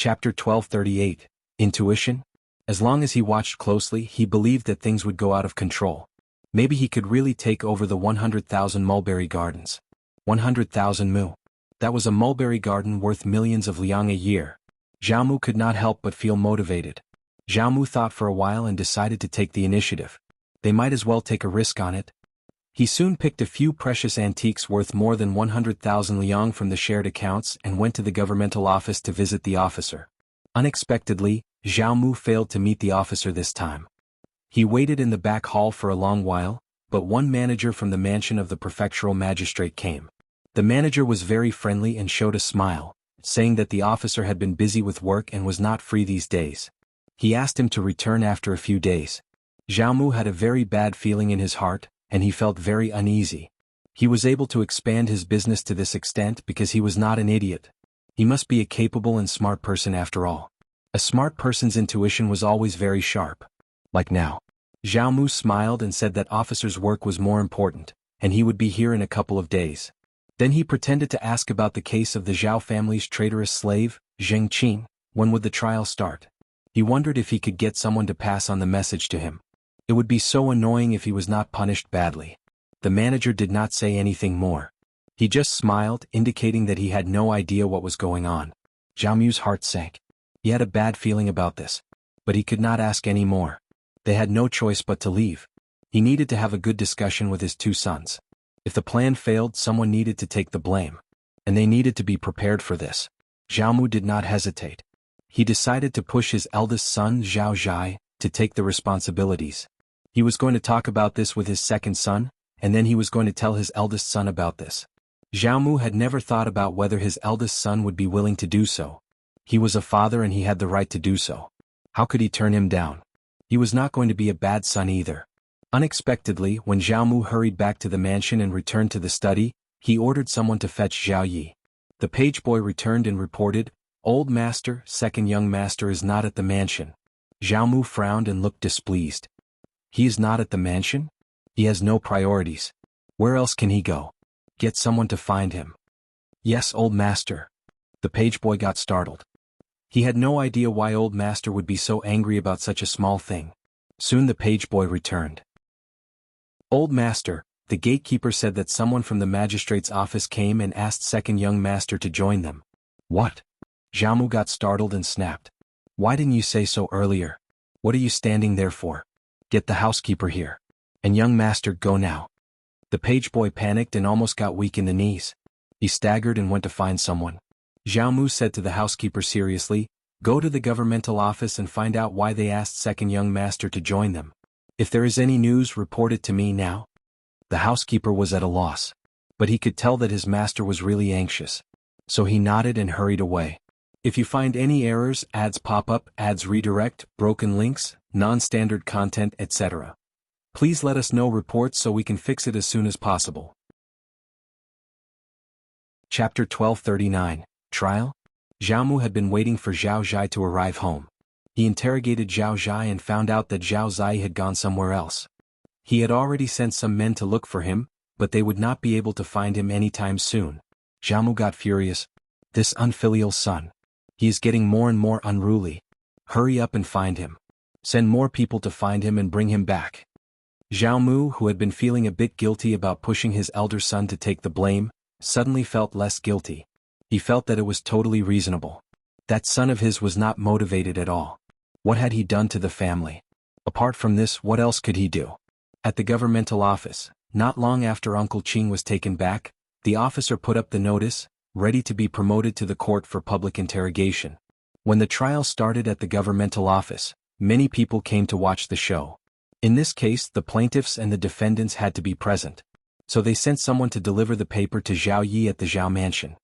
Chapter 1238. Intuition? As long as he watched closely, he believed that things would go out of control. Maybe he could really take over the 100,000 mulberry gardens. 100,000 mu. That was a mulberry garden worth millions of liang a year. Jianghu could not help but feel motivated. Jianghu thought for a while and decided to take the initiative. They might as well take a risk on it. He soon picked a few precious antiques worth more than 100,000 liang from the shared accounts and went to the governmental office to visit the officer. Unexpectedly, Jianghu failed to meet the officer this time. He waited in the back hall for a long while, but one manager from the mansion of the prefectural magistrate came. The manager was very friendly and showed a smile, saying that the officer had been busy with work and was not free these days. He asked him to return after a few days. Jianghu had a very bad feeling in his heart, and he felt very uneasy. He was able to expand his business to this extent because he was not an idiot. He must be a capable and smart person after all. A smart person's intuition was always very sharp. Like now. Jianghu smiled and said that officer's work was more important, and he would be here in a couple of days. Then he pretended to ask about the case of the Zhao family's traitorous slave, Zheng. When would the trial start? He wondered if he could get someone to pass on the message to him. It would be so annoying if he was not punished badly. The manager did not say anything more. He just smiled, indicating that he had no idea what was going on. Jianghu's heart sank. He had a bad feeling about this. But he could not ask any more. They had no choice but to leave. He needed to have a good discussion with his two sons. If the plan failed, someone needed to take the blame. And they needed to be prepared for this. Jianghu did not hesitate. He decided to push his eldest son, Xiaoxia, to take the responsibilities. He was going to talk about this with his second son, and then he was going to tell his eldest son about this. Jianghu had never thought about whether his eldest son would be willing to do so. He was a father and he had the right to do so. How could he turn him down? He was not going to be a bad son either. Unexpectedly, when Jianghu hurried back to the mansion and returned to the study, he ordered someone to fetch Xiao Yi. The page boy returned and reported, "Old master, second young master is not at the mansion." Jianghu frowned and looked displeased. He is not at the mansion? He has no priorities. Where else can he go? Get someone to find him. Yes, old master. The page boy got startled. He had no idea why old master would be so angry about such a small thing. Soon the page boy returned. Old master, the gatekeeper said that someone from the magistrate's office came and asked second young master to join them. What? Jianghu got startled and snapped. Why didn't you say so earlier? What are you standing there for? Get the housekeeper here. And young master, go now. The page boy panicked and almost got weak in the knees. He staggered and went to find someone. Jianghu said to the housekeeper seriously, "Go to the governmental office and find out why they asked second young master to join them. If there is any news, report it to me now." The housekeeper was at a loss. But he could tell that his master was really anxious. So he nodded and hurried away. If you find any errors, ads pop up, ads redirect, broken links, non-standard content, etc., please let us know reports so we can fix it as soon as possible. Chapter 1239. Trial? Jianghu had been waiting for Xiaoxia to arrive home. He interrogated Xiaoxia and found out that Xiaoxia had gone somewhere else. He had already sent some men to look for him, but they would not be able to find him anytime soon. Jianghu got furious. This unfilial son. He is getting more and more unruly. Hurry up and find him. Send more people to find him and bring him back. Jianghu, who had been feeling a bit guilty about pushing his elder son to take the blame, suddenly felt less guilty. He felt that it was totally reasonable. That son of his was not motivated at all. What had he done to the family? Apart from this, what else could he do? At the governmental office, not long after Uncle Qing was taken back, the officer put up the notice, ready to be promoted to the court for public interrogation. When the trial started at the governmental office, many people came to watch the show. In this case, the plaintiffs and the defendants had to be present. So they sent someone to deliver the paper to Xiao Yi at the Zhao mansion.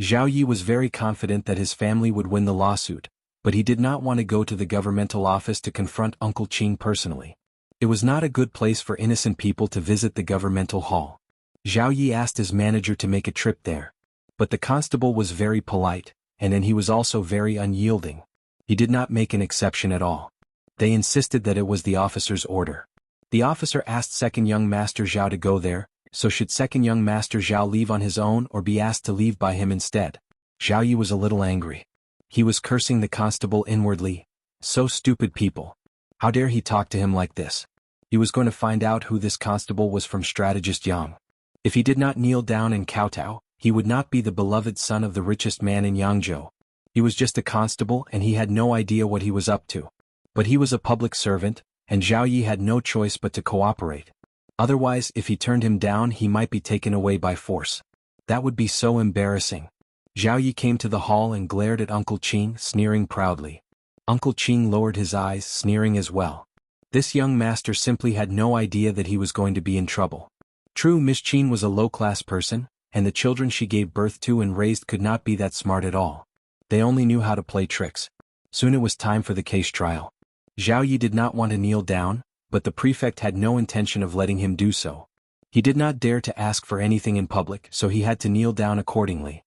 Xiao Yi was very confident that his family would win the lawsuit, but he did not want to go to the governmental office to confront Uncle Qing personally. It was not a good place for innocent people to visit the governmental hall. Xiao Yi asked his manager to make a trip there. But the constable was very polite, and then he was also very unyielding. He did not make an exception at all. They insisted that it was the officer's order. The officer asked second young master Zhao to go there, so should second young master Zhao leave on his own or be asked to leave by him instead? Xiao Yi was a little angry. He was cursing the constable inwardly. So stupid people. How dare he talk to him like this? He was going to find out who this constable was from strategist Yang. If he did not kneel down and kowtow, he would not be the beloved son of the richest man in Yangzhou. He was just a constable and he had no idea what he was up to. But he was a public servant, and Zhao Yi had no choice but to cooperate. Otherwise, if he turned him down, he might be taken away by force. That would be so embarrassing. Zhao Yi came to the hall and glared at Uncle Qing, sneering proudly. Uncle Qing lowered his eyes, sneering as well. This young master simply had no idea that he was going to be in trouble. True, Ms.Qin was a low-class person, and the children she gave birth to and raised could not be that smart at all. They only knew how to play tricks. Soon it was time for the case trial. Zhao Yi did not want to kneel down, but the prefect had no intention of letting him do so. He did not dare to ask for anything in public, so he had to kneel down accordingly.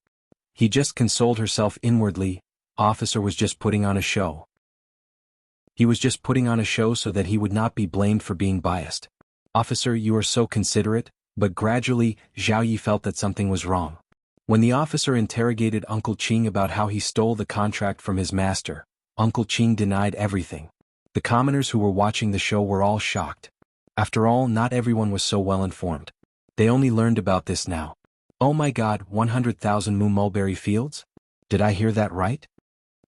He just consoled herself inwardly. Officer was just putting on a show. He was just putting on a show so that he would not be blamed for being biased. Officer, you are so considerate, but gradually, Zhao Yi felt that something was wrong. When the officer interrogated Uncle Qing about how he stole the contract from his master, Uncle Qing denied everything. The commoners who were watching the show were all shocked. After all, not everyone was so well informed. They only learned about this now. Oh my God, 100,000 mulberry fields? Did I hear that right?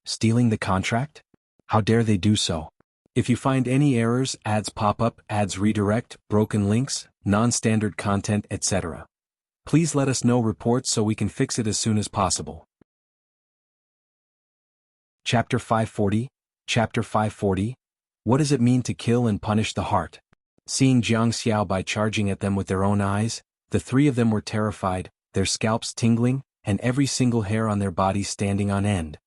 Stealing the contract? How dare they do so? If you find any errors, ads pop up, ads redirect, broken links, non-standard content, etc. Please let us know reports so we can fix it as soon as possible. Chapter 540. Chapter 540. What does it mean to kill and punish the heart? Seeing Xianxia by charging at them with their own eyes, the three of them were terrified, their scalps tingling, and every single hair on their bodies standing on end.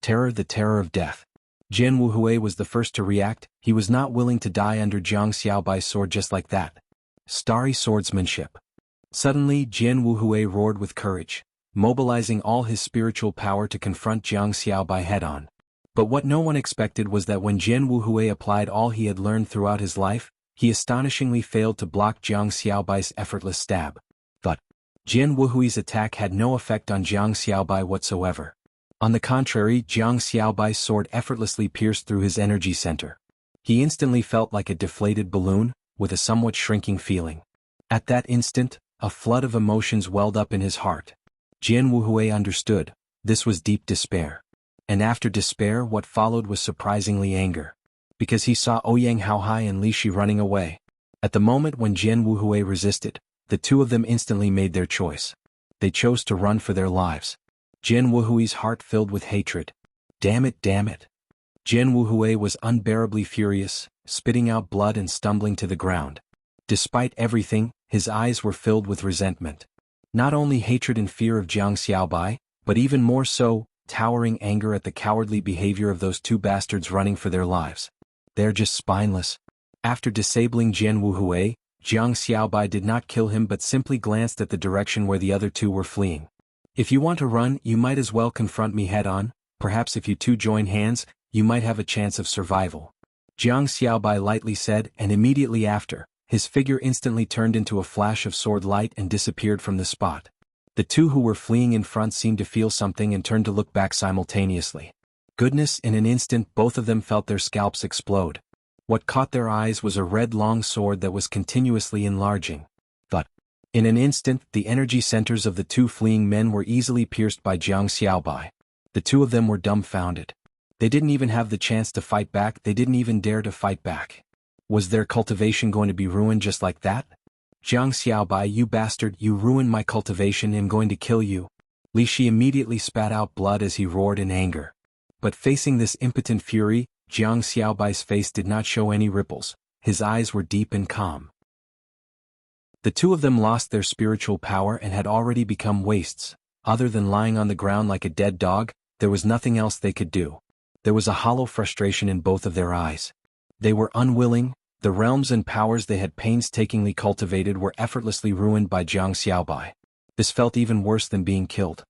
Terror, the terror of death. Jian Wuhui was the first to react. He was not willing to die under Jiang Xiaobai's sword just like that. Starry swordsmanship. Suddenly, Jian Wuhui roared with courage, mobilizing all his spiritual power to confront Jiang Xiaobai head-on. But what no one expected was that when Jian Wuhui applied all he had learned throughout his life, he astonishingly failed to block Jiang Xiaobai's effortless stab. But Jian Wuhui's attack had no effect on Jiang Xiaobai whatsoever. On the contrary, Jiang Xiaobai's sword effortlessly pierced through his energy center. He instantly felt like a deflated balloon, with a somewhat shrinking feeling. At that instant, a flood of emotions welled up in his heart. Jian Wuhui understood. This was deep despair. And after despair, what followed was surprisingly anger. Because he saw Ouyang Haohai and Li Shi running away. At the moment when Jian Wuhui resisted, the two of them instantly made their choice. They chose to run for their lives. Jian Wuhui's heart filled with hatred. Damn it, damn it. Jian Wuhui was unbearably furious, spitting out blood and stumbling to the ground. Despite everything, his eyes were filled with resentment. Not only hatred and fear of Jiang Xiaobai, but even more so, towering anger at the cowardly behavior of those two bastards running for their lives. They're just spineless. After disabling Jian Wuhui, Jiang Xiaobai did not kill him but simply glanced at the direction where the other two were fleeing. If you want to run, you might as well confront me head-on. Perhaps if you two join hands, you might have a chance of survival. Jiang Xiaobai lightly said, and immediately after, his figure instantly turned into a flash of sword light and disappeared from the spot. The two who were fleeing in front seemed to feel something and turned to look back simultaneously. Goodness, in an instant both of them felt their scalps explode. What caught their eyes was a red long sword that was continuously enlarging. But in an instant, the energy centers of the two fleeing men were easily pierced by Jiang Xiaobai. The two of them were dumbfounded. They didn't even have the chance to fight back, they didn't even dare to fight back. Was their cultivation going to be ruined just like that? Jiang Xiaobai, you bastard, you ruined my cultivation, I'm going to kill you. Li Shi immediately spat out blood as he roared in anger. But facing this impotent fury, Jiang Xiaobai's face did not show any ripples, his eyes were deep and calm. The two of them lost their spiritual power and had already become wastes. Other than lying on the ground like a dead dog, there was nothing else they could do. There was a hollow frustration in both of their eyes. They were unwilling. The realms and powers they had painstakingly cultivated were effortlessly ruined by Jiang Xiaobai. This felt even worse than being killed.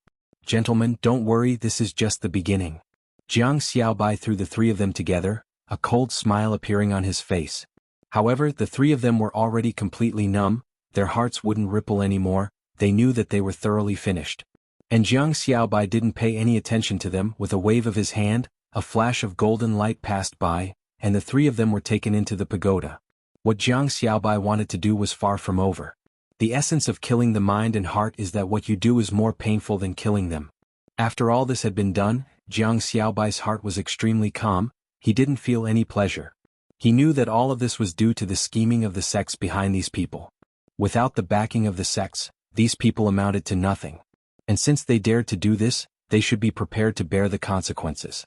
Gentlemen, don't worry, this is just the beginning. Jiang Xiaobai threw the three of them together, a cold smile appearing on his face. However, the three of them were already completely numb, their hearts wouldn't ripple anymore, they knew that they were thoroughly finished. And Jiang Xiaobai didn't pay any attention to them. With a wave of his hand, a flash of golden light passed by, and the three of them were taken into the pagoda. What Jiang Xiaobai wanted to do was far from over. The essence of killing the mind and heart is that what you do is more painful than killing them. After all this had been done, Jiang Xiaobai's heart was extremely calm. He didn't feel any pleasure. He knew that all of this was due to the scheming of the sects behind these people. Without the backing of the sects, these people amounted to nothing. And since they dared to do this, they should be prepared to bear the consequences.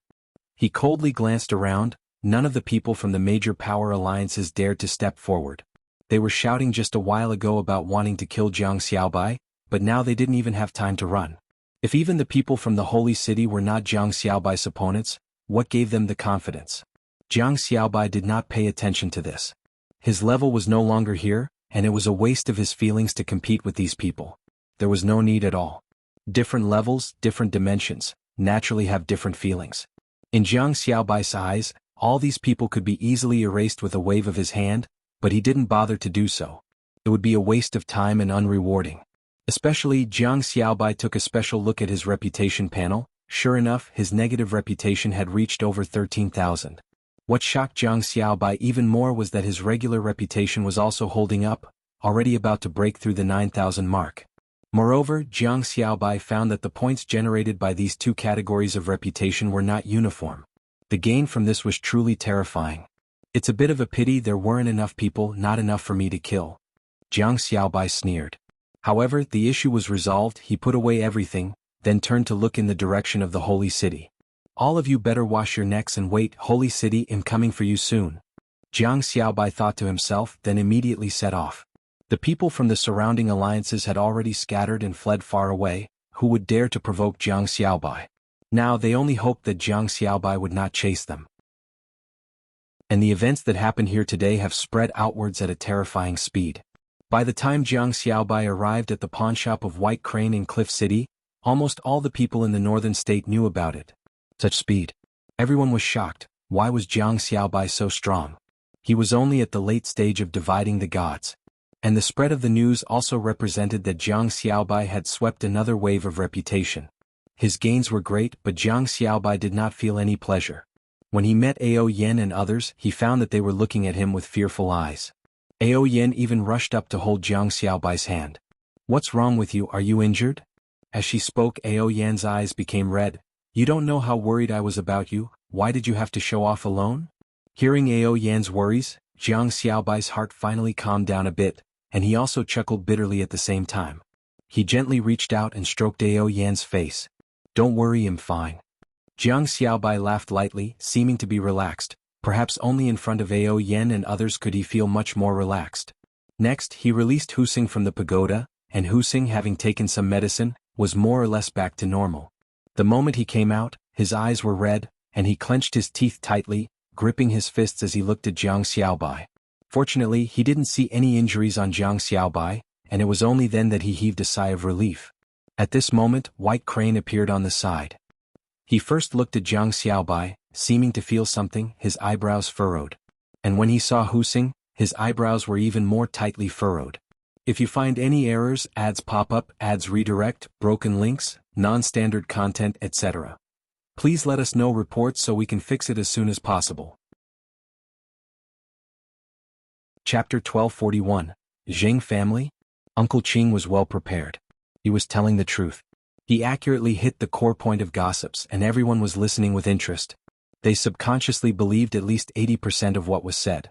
He coldly glanced around. None of the people from the major power alliances dared to step forward. They were shouting just a while ago about wanting to kill Jiang Xiaobai, but now they didn't even have time to run. If even the people from the holy city were not Jiang Xiaobai's opponents, what gave them the confidence? Jiang Xiaobai did not pay attention to this. His level was no longer here, and it was a waste of his feelings to compete with these people. There was no need at all. Different levels, different dimensions, naturally have different feelings. In Jiang Xiaobai's eyes, all these people could be easily erased with a wave of his hand, but he didn't bother to do so. It would be a waste of time and unrewarding. Especially, Jiang Xiaobai took a special look at his reputation panel. Sure enough, his negative reputation had reached over 13,000. What shocked Jiang Xiaobai even more was that his regular reputation was also holding up, already about to break through the 9,000 mark. Moreover, Jiang Xiaobai found that the points generated by these two categories of reputation were not uniform. The gain from this was truly terrifying. It's a bit of a pity there weren't enough people, not enough for me to kill. Jiang Xiaobai sneered. However, the issue was resolved. He put away everything, then turned to look in the direction of the holy city. All of you better wash your necks and wait. Holy city, I'm coming for you soon. Jiang Xiaobai thought to himself, then immediately set off. The people from the surrounding alliances had already scattered and fled far away. Who would dare to provoke Jiang Xiaobai? Now they only hoped that Jiang Xiaobai would not chase them. And the events that happen here today have spread outwards at a terrifying speed. By the time Jiang Xiaobai arrived at the pawnshop of White Crane in Cliff City, almost all the people in the northern state knew about it. Such speed. Everyone was shocked. Why was Jiang Xiaobai so strong? He was only at the late stage of dividing the gods. And the spread of the news also represented that Jiang Xiaobai had swept another wave of reputation. His gains were great, but Jiang Xiaobai did not feel any pleasure. When he met Ao Yen and others, he found that they were looking at him with fearful eyes. Ao Yen even rushed up to hold Jiang Xiaobai's hand. What's wrong with you? Are you injured? As she spoke, Ao Yan's eyes became red. You don't know how worried I was about you. Why did you have to show off alone? Hearing Ao Yan's worries, Jiang Xiaobai's heart finally calmed down a bit, and he also chuckled bitterly at the same time. He gently reached out and stroked Ao Yan's face. Don't worry, I'm fine. Jiang Xiaobai laughed lightly, seeming to be relaxed. Perhaps only in front of Ao Yan and others could he feel much more relaxed. Next, he released Husing from the pagoda, and Husing, having taken some medicine, was more or less back to normal. The moment he came out, his eyes were red, and he clenched his teeth tightly, gripping his fists as he looked at Jiang Xiaobai. Fortunately, he didn't see any injuries on Jiang Xiaobai, and it was only then that he heaved a sigh of relief. At this moment, White Crane appeared on the side. He first looked at Jiang Xiaobai, seeming to feel something, his eyebrows furrowed. And when he saw Husing, his eyebrows were even more tightly furrowed. If you find any errors, ads pop up, ads redirect, broken links, non-standard content, etc. Please let us know reports so we can fix it as soon as possible. Chapter 1241. Zheng family? Uncle Qing was well prepared. He was telling the truth. He accurately hit the core point of gossips, and everyone was listening with interest. They subconsciously believed at least 80% of what was said.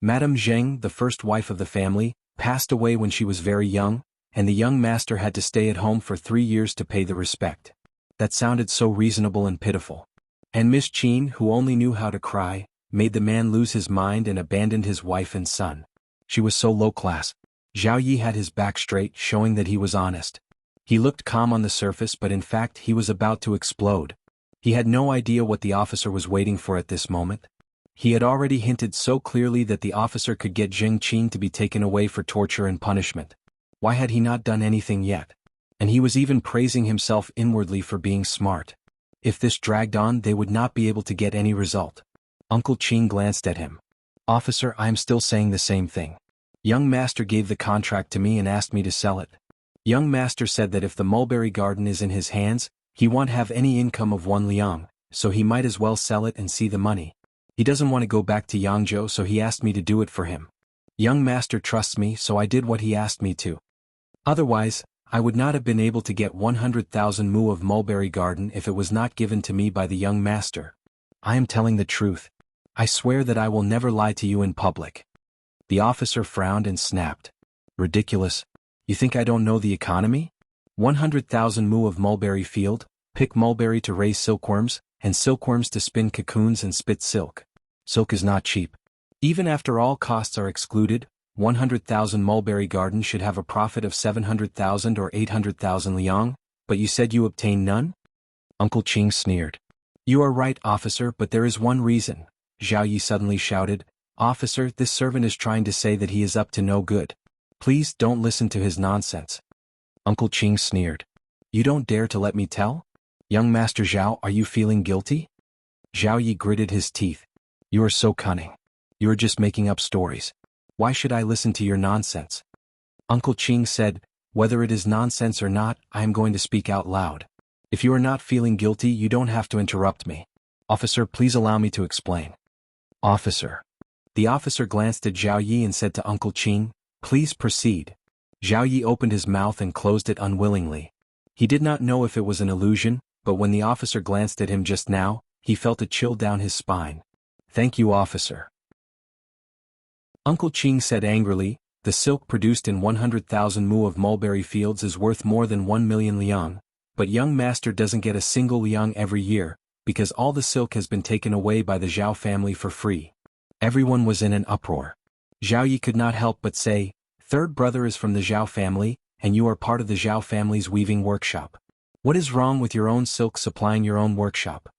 Madame Zheng, the first wife of the family, passed away when she was very young, and the young master had to stay at home for 3 years to pay the respect. That sounded so reasonable and pitiful. And Ms.Qin, who only knew how to cry, made the man lose his mind and abandoned his wife and son. She was so low class. Zhao Yi had his back straight, showing that he was honest. He looked calm on the surface, but in fact he was about to explode. He had no idea what the officer was waiting for at this moment. He had already hinted so clearly that the officer could get Zheng Qin to be taken away for torture and punishment. Why had he not done anything yet? And he was even praising himself inwardly for being smart. If this dragged on, they would not be able to get any result. Uncle Qin glanced at him. Officer, I am still saying the same thing. Young master gave the contract to me and asked me to sell it. Young master said that if the mulberry garden is in his hands, he won't have any income of 1 liang, so he might as well sell it and see the money. He doesn't want to go back to Yangzhou, so he asked me to do it for him. Young master trusts me, so I did what he asked me to. Otherwise, I would not have been able to get 100,000 mu of mulberry garden if it was not given to me by the young master. I am telling the truth. I swear that I will never lie to you in public. The officer frowned and snapped. Ridiculous. You think I don't know the economy? 100,000 mu of mulberry field, pick mulberry to raise silkworms, and silkworms to spin cocoons and spit silk. Silk is not cheap. Even after all costs are excluded, 100,000 mulberry garden should have a profit of 700,000 or 800,000 liang, but you said you obtained none? Uncle Qing sneered. You are right, officer, but there is one reason. Zhao Yi suddenly shouted, Officer, this servant is trying to say that he is up to no good. Please don't listen to his nonsense. Uncle Qing sneered. You don't dare to let me tell? Young Master Zhao, are you feeling guilty? Zhao Yi gritted his teeth. You are so cunning. You are just making up stories. Why should I listen to your nonsense? Uncle Qing said, whether it is nonsense or not, I am going to speak out loud. If you are not feeling guilty, you don't have to interrupt me. Officer, please allow me to explain. Officer. The officer glanced at Zhao Yi and said to Uncle Qing, please proceed. Zhao Yi opened his mouth and closed it unwillingly. He did not know if it was an illusion, but when the officer glanced at him just now, he felt a chill down his spine. Thank you, officer. Uncle Qing said angrily, the silk produced in 100,000 mu of mulberry fields is worth more than 1 million liang, but young master doesn't get a single liang every year, because all the silk has been taken away by the Zhao family for free. Everyone was in an uproar. Zhao Yi could not help but say, third brother is from the Zhao family, and you are part of the Zhao family's weaving workshop. What is wrong with your own silk supplying your own workshop?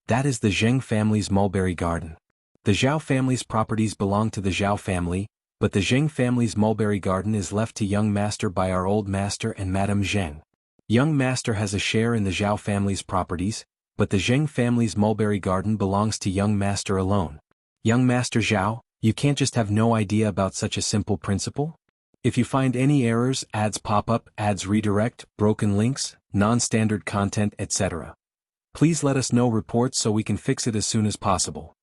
That is the Zheng family's mulberry garden. The Zhao family's properties belong to the Zhao family, but the Zheng family's mulberry garden is left to young master by our old master and Madame Zheng. Young master has a share in the Zhao family's properties, but the Zheng family's mulberry garden belongs to young master alone. Young master Zhao, you can't just have no idea about such a simple principle? If you find any errors, ads pop up, ads redirect, broken links, non-standard content, etc. Please let us know reports so we can fix it as soon as possible.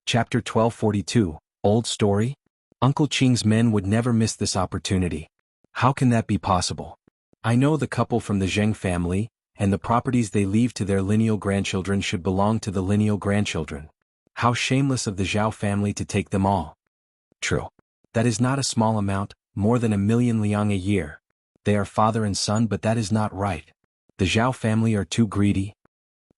Chapter 1242, Old Story? Uncle Qing's men would never miss this opportunity. How can that be possible? I know the couple from the Zheng family, and the properties they leave to their lineal grandchildren should belong to the lineal grandchildren. How shameless of the Zhao family to take them all. True. That is not a small amount, more than 1 million liang a year. They are father and son, but that is not right. The Zhao family are too greedy.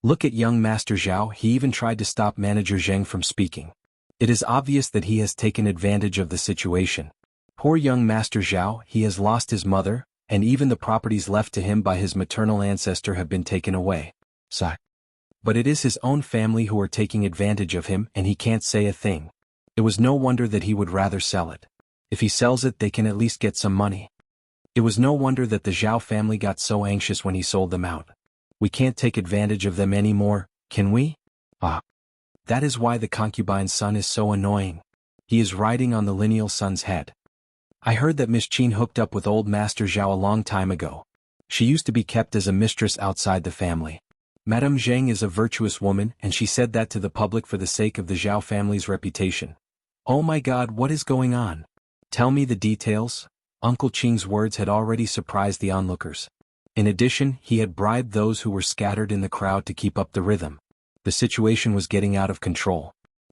Look at young Master Zhao, he even tried to stop Manager Zheng from speaking. It is obvious that he has taken advantage of the situation. Poor young Master Zhao, he has lost his mother, and even the properties left to him by his maternal ancestor have been taken away. But it is his own family who are taking advantage of him, and he can't say a thing. It was no wonder that he would rather sell it. If he sells it, they can at least get some money. It was no wonder that the Zhao family got so anxious when he sold them out. We can't take advantage of them anymore, can we? That is why the concubine's son is so annoying. He is riding on the lineal son's head. I heard that Ms.Qin hooked up with old Master Zhao a long time ago. She used to be kept as a mistress outside the family. Madame Zheng is a virtuous woman, and she said that to the public for the sake of the Zhao family's reputation. Oh my God, what is going on? Tell me the details. Uncle Qing's words had already surprised the onlookers. In addition, he had bribed those who were scattered in the crowd to keep up the rhythm. The situation was getting out of control.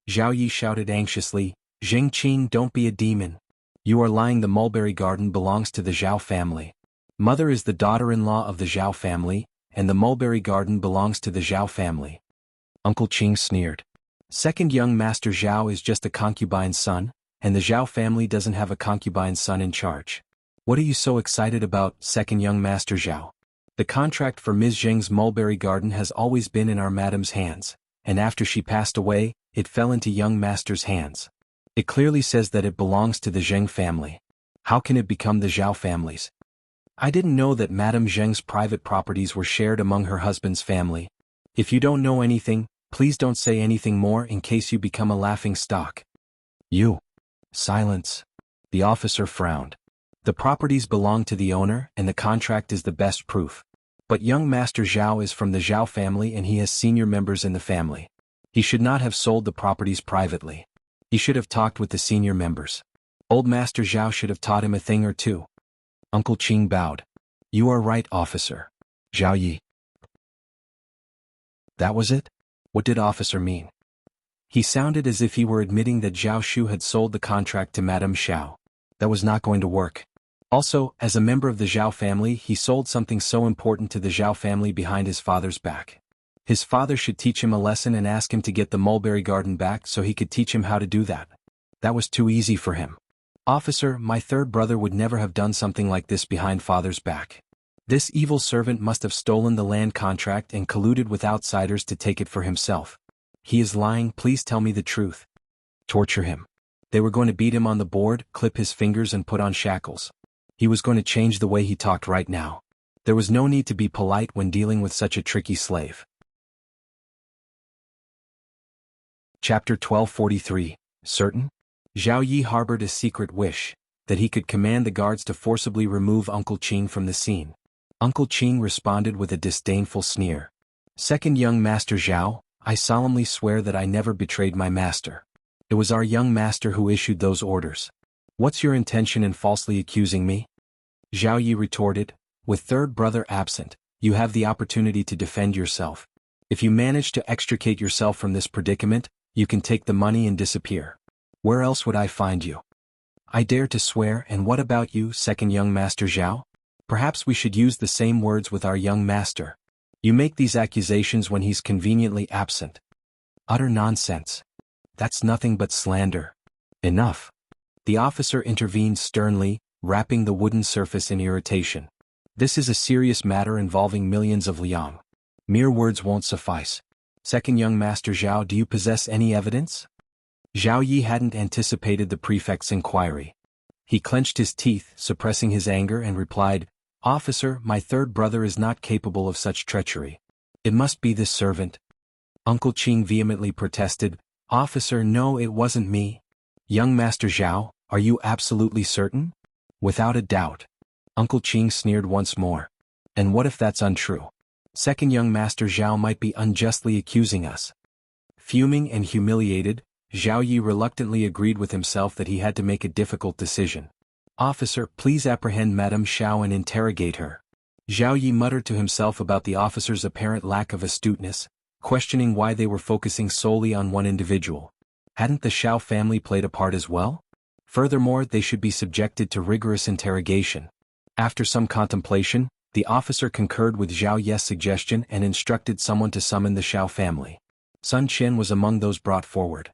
Zhao Yi shouted anxiously, Zheng Qin, don't be a demon. You are lying. The mulberry garden belongs to the Zhao family. Mother is the daughter-in-law of the Zhao family, and the mulberry garden belongs to the Zhao family. Uncle Qing sneered. Second young Master Zhao is just a concubine's son, and the Zhao family doesn't have a concubine's son in charge. What are you so excited about, second young Master Zhao? The contract for Ms. Zheng's mulberry garden has always been in our madam's hands, and after she passed away, it fell into young Master's hands. It clearly says that it belongs to the Zheng family. How can it become the Zhao family's? I didn't know that Madame Zheng's private properties were shared among her husband's family. If you don't know anything, please don't say anything more in case you become a laughing stock. You. Silence. The officer frowned. The properties belong to the owner and the contract is the best proof. But young Master Zhao is from the Zhao family and he has senior members in the family. He should not have sold the properties privately. He should have talked with the senior members. Old Master Zhao should have taught him a thing or two. Uncle Qing bowed. You are right, officer. Zhao Yi. That was it? What did officer mean? He sounded as if he were admitting that Zhao Shu had sold the contract to Madame Xiao. That was not going to work. Also, as a member of the Zhao family, he sold something so important to the Zhao family behind his father's back. His father should teach him a lesson and ask him to get the mulberry garden back so he could teach him how to do that. That was too easy for him. Officer, my third brother would never have done something like this behind father's back. This evil servant must have stolen the land contract and colluded with outsiders to take it for himself. He is lying, please tell me the truth. Torture him. They were going to beat him on the board, clip his fingers and put on shackles. He was going to change the way he talked right now. There was no need to be polite when dealing with such a tricky slave. Chapter 1243, Certain? Zhao Yi harbored a secret wish, that he could command the guards to forcibly remove Uncle Qing from the scene. Uncle Qing responded with a disdainful sneer. Second young Master Zhao, I solemnly swear that I never betrayed my master. It was our young master who issued those orders. What's your intention in falsely accusing me? Zhao Yi retorted, with third brother absent, you have the opportunity to defend yourself. If you manage to extricate yourself from this predicament, you can take the money and disappear. Where else would I find you? I dare to swear, and what about you, second young Master Zhao? Perhaps we should use the same words with our young master. You make these accusations when he's conveniently absent. Utter nonsense. That's nothing but slander. Enough. The officer intervened sternly, rapping the wooden surface in irritation. This is a serious matter involving millions of liang. Mere words won't suffice. Second young Master Zhao, do you possess any evidence? Zhao Yi hadn't anticipated the prefect's inquiry. He clenched his teeth, suppressing his anger, and replied, Officer, my third brother is not capable of such treachery. It must be this servant. Uncle Qing vehemently protested, Officer, no, it wasn't me. Young Master Zhao, are you absolutely certain? Without a doubt. Uncle Qing sneered once more. And what if that's untrue? Second young Master Zhao might be unjustly accusing us. Fuming and humiliated, Zhao Yi reluctantly agreed with himself that he had to make a difficult decision. Officer, please apprehend Madame Xiao and interrogate her. Zhao Yi muttered to himself about the officer's apparent lack of astuteness, questioning why they were focusing solely on one individual. Hadn't the Xiao family played a part as well? Furthermore, they should be subjected to rigorous interrogation. After some contemplation, the officer concurred with Zhao Ye's suggestion and instructed someone to summon the Xiao family. Sun Qian was among those brought forward.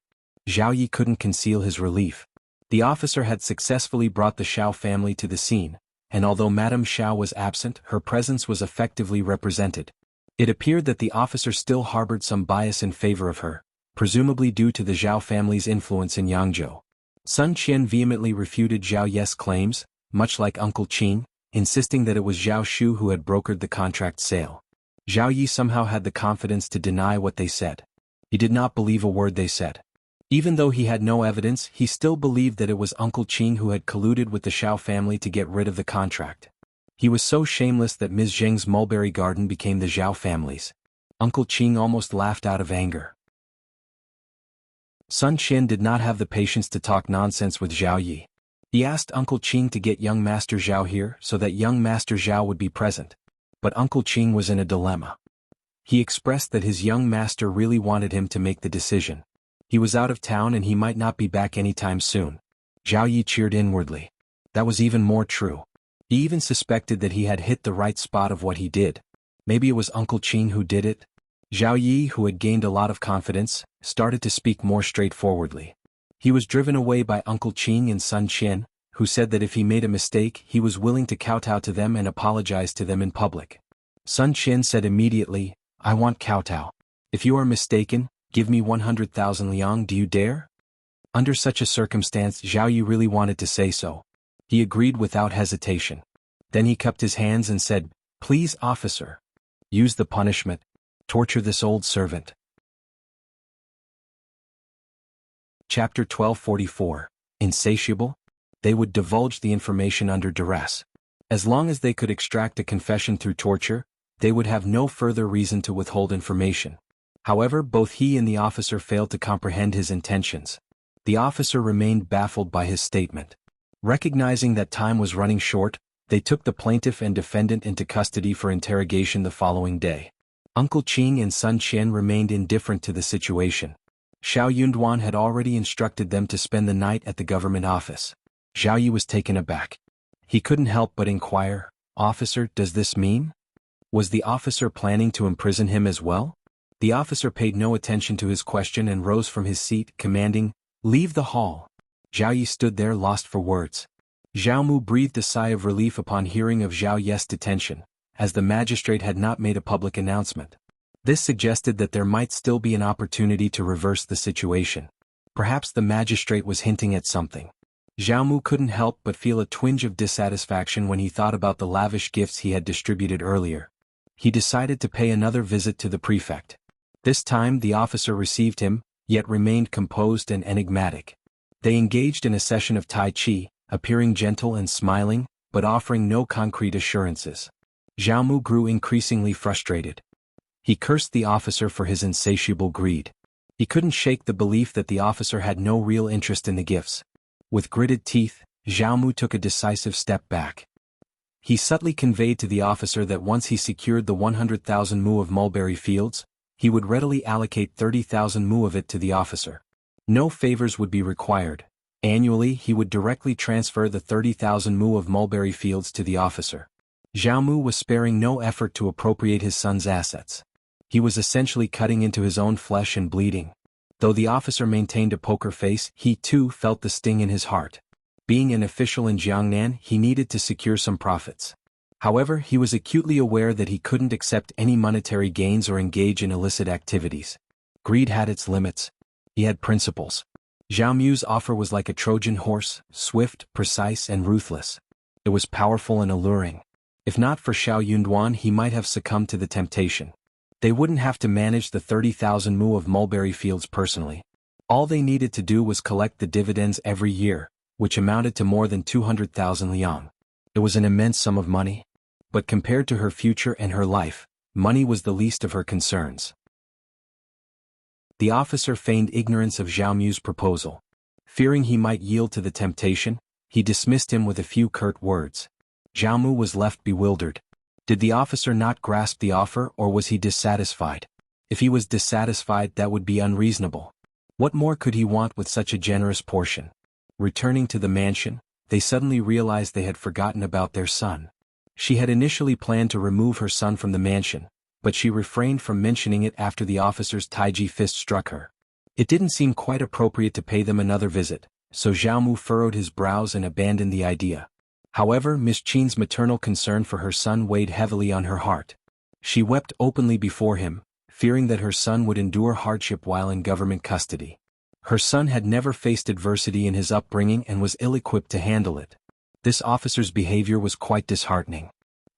Zhao Yi couldn't conceal his relief. The officer had successfully brought the Xiao family to the scene, and although Madame Xiao was absent, her presence was effectively represented. It appeared that the officer still harbored some bias in favor of her, presumably due to the Zhao family's influence in Yangzhou. Sun Qian vehemently refuted Zhao Ye's claims, much like Uncle Qing, insisting that it was Zhao Shu who had brokered the contract sale. Zhao Yi somehow had the confidence to deny what they said. He did not believe a word they said. Even though he had no evidence, he still believed that it was Uncle Qing who had colluded with the Xiao family to get rid of the contract. He was so shameless that Ms. Zheng's mulberry garden became the Zhao family's. Uncle Qing almost laughed out of anger. Sun Qian did not have the patience to talk nonsense with Zhao Yi. He asked Uncle Qing to get young Master Zhao here so that young Master Zhao would be present. But Uncle Qing was in a dilemma. He expressed that his young master really wanted him to make the decision. He was out of town and he might not be back anytime soon. Zhao Yi cheered inwardly. That was even more true. He even suspected that he had hit the right spot of what he did. Maybe it was Uncle Qing who did it? Zhao Yi, who had gained a lot of confidence, started to speak more straightforwardly. He was driven away by Uncle Qing and Sun Qian, who said that if he made a mistake, he was willing to kowtow to them and apologize to them in public. Sun Qian said immediately, I want kowtow. If you are mistaken, give me 100,000 liang, do you dare? Under such a circumstance, Zhao Yi really wanted to say so. He agreed without hesitation. Then he cupped his hands and said, Please, officer. Use the punishment. Torture this old servant. Chapter 1244, Insatiable? they would divulge the information under duress. As long as they could extract a confession through torture, they would have no further reason to withhold information. However, both he and the officer failed to comprehend his intentions. The officer remained baffled by his statement. Recognizing that time was running short, they took the plaintiff and defendant into custody for interrogation the following day. Uncle Qing and son Qian remained indifferent to the situation. Xiao Yunduan had already instructed them to spend the night at the government office. Zhao Yi was taken aback. He couldn't help but inquire, "Officer, does this mean?" Was the officer planning to imprison him as well? The officer paid no attention to his question and rose from his seat, commanding, "Leave the hall." Zhao Yi stood there lost for words. Zhao Mu breathed a sigh of relief upon hearing of Zhao Ye's detention, as the magistrate had not made a public announcement. This suggested that there might still be an opportunity to reverse the situation. Perhaps the magistrate was hinting at something. Zhao Mu couldn't help but feel a twinge of dissatisfaction when he thought about the lavish gifts he had distributed earlier. He decided to pay another visit to the prefect. This time the officer received him, yet remained composed and enigmatic. They engaged in a session of Tai Chi, appearing gentle and smiling, but offering no concrete assurances. Zhao Mu grew increasingly frustrated. He cursed the officer for his insatiable greed. He couldn't shake the belief that the officer had no real interest in the gifts. With gritted teeth, Zhao Mu took a decisive step back. He subtly conveyed to the officer that once he secured the 100,000 mu of mulberry fields, he would readily allocate 30,000 mu of it to the officer. No favors would be required. Annually he would directly transfer the 30,000 mu of mulberry fields to the officer. Zhao Mu was sparing no effort to appropriate his son's assets. He was essentially cutting into his own flesh and bleeding. Though the officer maintained a poker face, he too felt the sting in his heart. Being an official in Jiangnan, he needed to secure some profits. However, he was acutely aware that he couldn't accept any monetary gains or engage in illicit activities. Greed had its limits. He had principles. Zhao Mu's offer was like a Trojan horse, swift, precise, and ruthless. It was powerful and alluring. If not for Xiao Yunduan, he might have succumbed to the temptation. They wouldn't have to manage the 30,000 mu of mulberry fields personally. All they needed to do was collect the dividends every year, which amounted to more than 200,000 liang. It was an immense sum of money. But compared to her future and her life, money was the least of her concerns. The officer feigned ignorance of Zhao Mu's proposal. Fearing he might yield to the temptation, he dismissed him with a few curt words. Zhao Mu was left bewildered. Did the officer not grasp the offer, or was he dissatisfied? If he was dissatisfied, that would be unreasonable. What more could he want with such a generous portion? Returning to the mansion, they suddenly realized they had forgotten about their son. She had initially planned to remove her son from the mansion, but she refrained from mentioning it after the officer's taiji fist struck her. It didn't seem quite appropriate to pay them another visit, so Zhao Mu furrowed his brows and abandoned the idea. However, Ms.Qin's maternal concern for her son weighed heavily on her heart. She wept openly before him, fearing that her son would endure hardship while in government custody. Her son had never faced adversity in his upbringing and was ill-equipped to handle it. This officer's behavior was quite disheartening.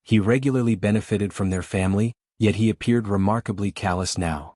He regularly benefited from their family, yet he appeared remarkably callous now.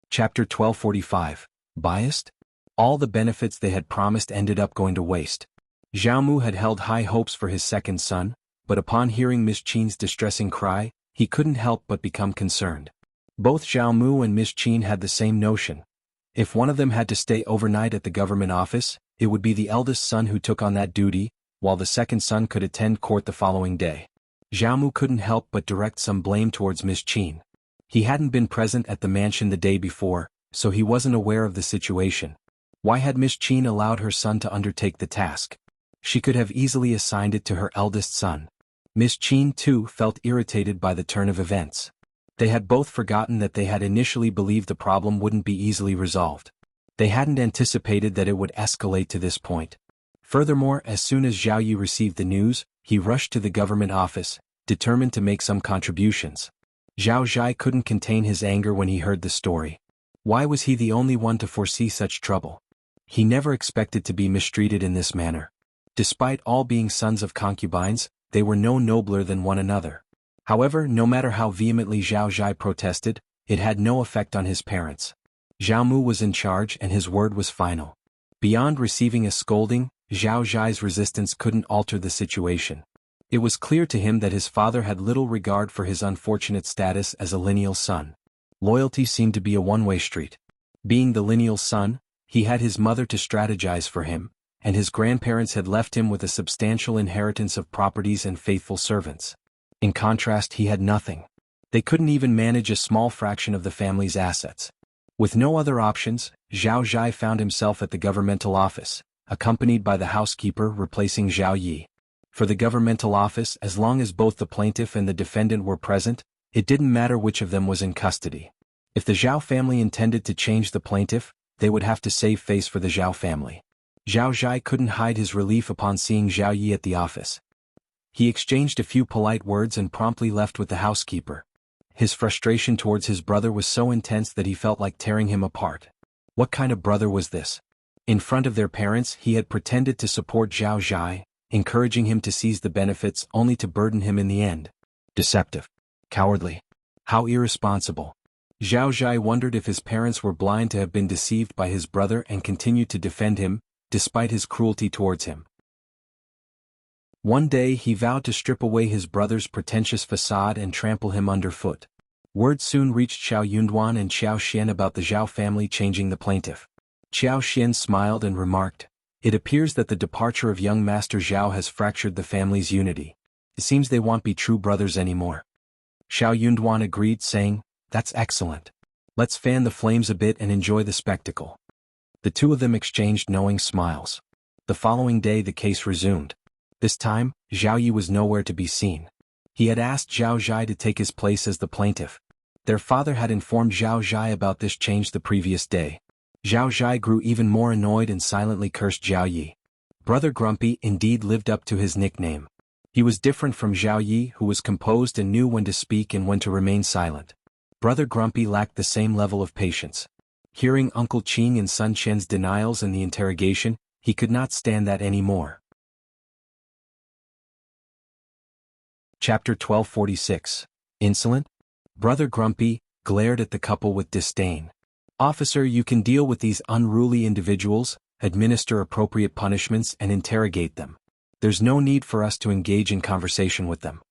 Chapter 1245. Biased? All the benefits they had promised ended up going to waste. Zhao Mu had held high hopes for his second son, but upon hearing Ms.Qin's distressing cry, he couldn't help but become concerned. Both Zhao Mu and Ms.Qin had the same notion. If one of them had to stay overnight at the government office, it would be the eldest son who took on that duty, while the second son could attend court the following day. Zhao Mu couldn't help but direct some blame towards Ms.Qin. He hadn't been present at the mansion the day before, so he wasn't aware of the situation. Why had Ms.Qin allowed her son to undertake the task? She could have easily assigned it to her eldest son. Ms.Qin too felt irritated by the turn of events. They had both forgotten that they had initially believed the problem wouldn't be easily resolved. They hadn't anticipated that it would escalate to this point. Furthermore, as soon as Zhao Yi received the news, he rushed to the government office, determined to make some contributions. Zhao Zhai couldn't contain his anger when he heard the story. Why was he the only one to foresee such trouble? He never expected to be mistreated in this manner. Despite all being sons of concubines, they were no nobler than one another. However, no matter how vehemently Zhao Zhai protested, it had no effect on his parents. Zhao Mu was in charge and his word was final. Beyond receiving a scolding, Zhao Zhai's resistance couldn't alter the situation. It was clear to him that his father had little regard for his unfortunate status as a lineal son. Loyalty seemed to be a one-way street. Being the lineal son, he had his mother to strategize for him, and his grandparents had left him with a substantial inheritance of properties and faithful servants. In contrast, he had nothing. They couldn't even manage a small fraction of the family's assets. With no other options, Zhao Zhai found himself at the governmental office, accompanied by the housekeeper replacing Zhao Yi. For the governmental office, as long as both the plaintiff and the defendant were present, it didn't matter which of them was in custody. If the Zhao family intended to change the plaintiff, they would have to save face for the Zhao family. Zhao Zhai couldn't hide his relief upon seeing Zhao Yi at the office. He exchanged a few polite words and promptly left with the housekeeper. His frustration towards his brother was so intense that he felt like tearing him apart. What kind of brother was this? In front of their parents, he had pretended to support Zhao Zhai, encouraging him to seize the benefits only to burden him in the end. Deceptive. Cowardly. How irresponsible. Zhao Zhai wondered if his parents were blind to have been deceived by his brother and continued to defend him, despite his cruelty towards him. One day he vowed to strip away his brother's pretentious facade and trample him underfoot. Word soon reached Xiao Yunduan and Qiao Xian about the Zhao family changing the plaintiff. Qiao Xian smiled and remarked, "It appears that the departure of young Master Zhao has fractured the family's unity. It seems they won't be true brothers anymore." Xiao Yunduan agreed, saying, "That's excellent. Let's fan the flames a bit and enjoy the spectacle." The two of them exchanged knowing smiles. The following day the case resumed. This time, Zhao Yi was nowhere to be seen. He had asked Zhao Zhai to take his place as the plaintiff. Their father had informed Zhao Zhai about this change the previous day. Zhao Zhai grew even more annoyed and silently cursed Zhao Yi. Brother Grumpy indeed lived up to his nickname. He was different from Zhao Yi, who was composed and knew when to speak and when to remain silent. Brother Grumpy lacked the same level of patience. Hearing Uncle Qing and Sun Chen's denials and the interrogation, he could not stand that anymore. Chapter 1246. Insolent? Brother Grumpy glared at the couple with disdain. "Officer, you can deal with these unruly individuals, administer appropriate punishments and interrogate them. There's no need for us to engage in conversation with them."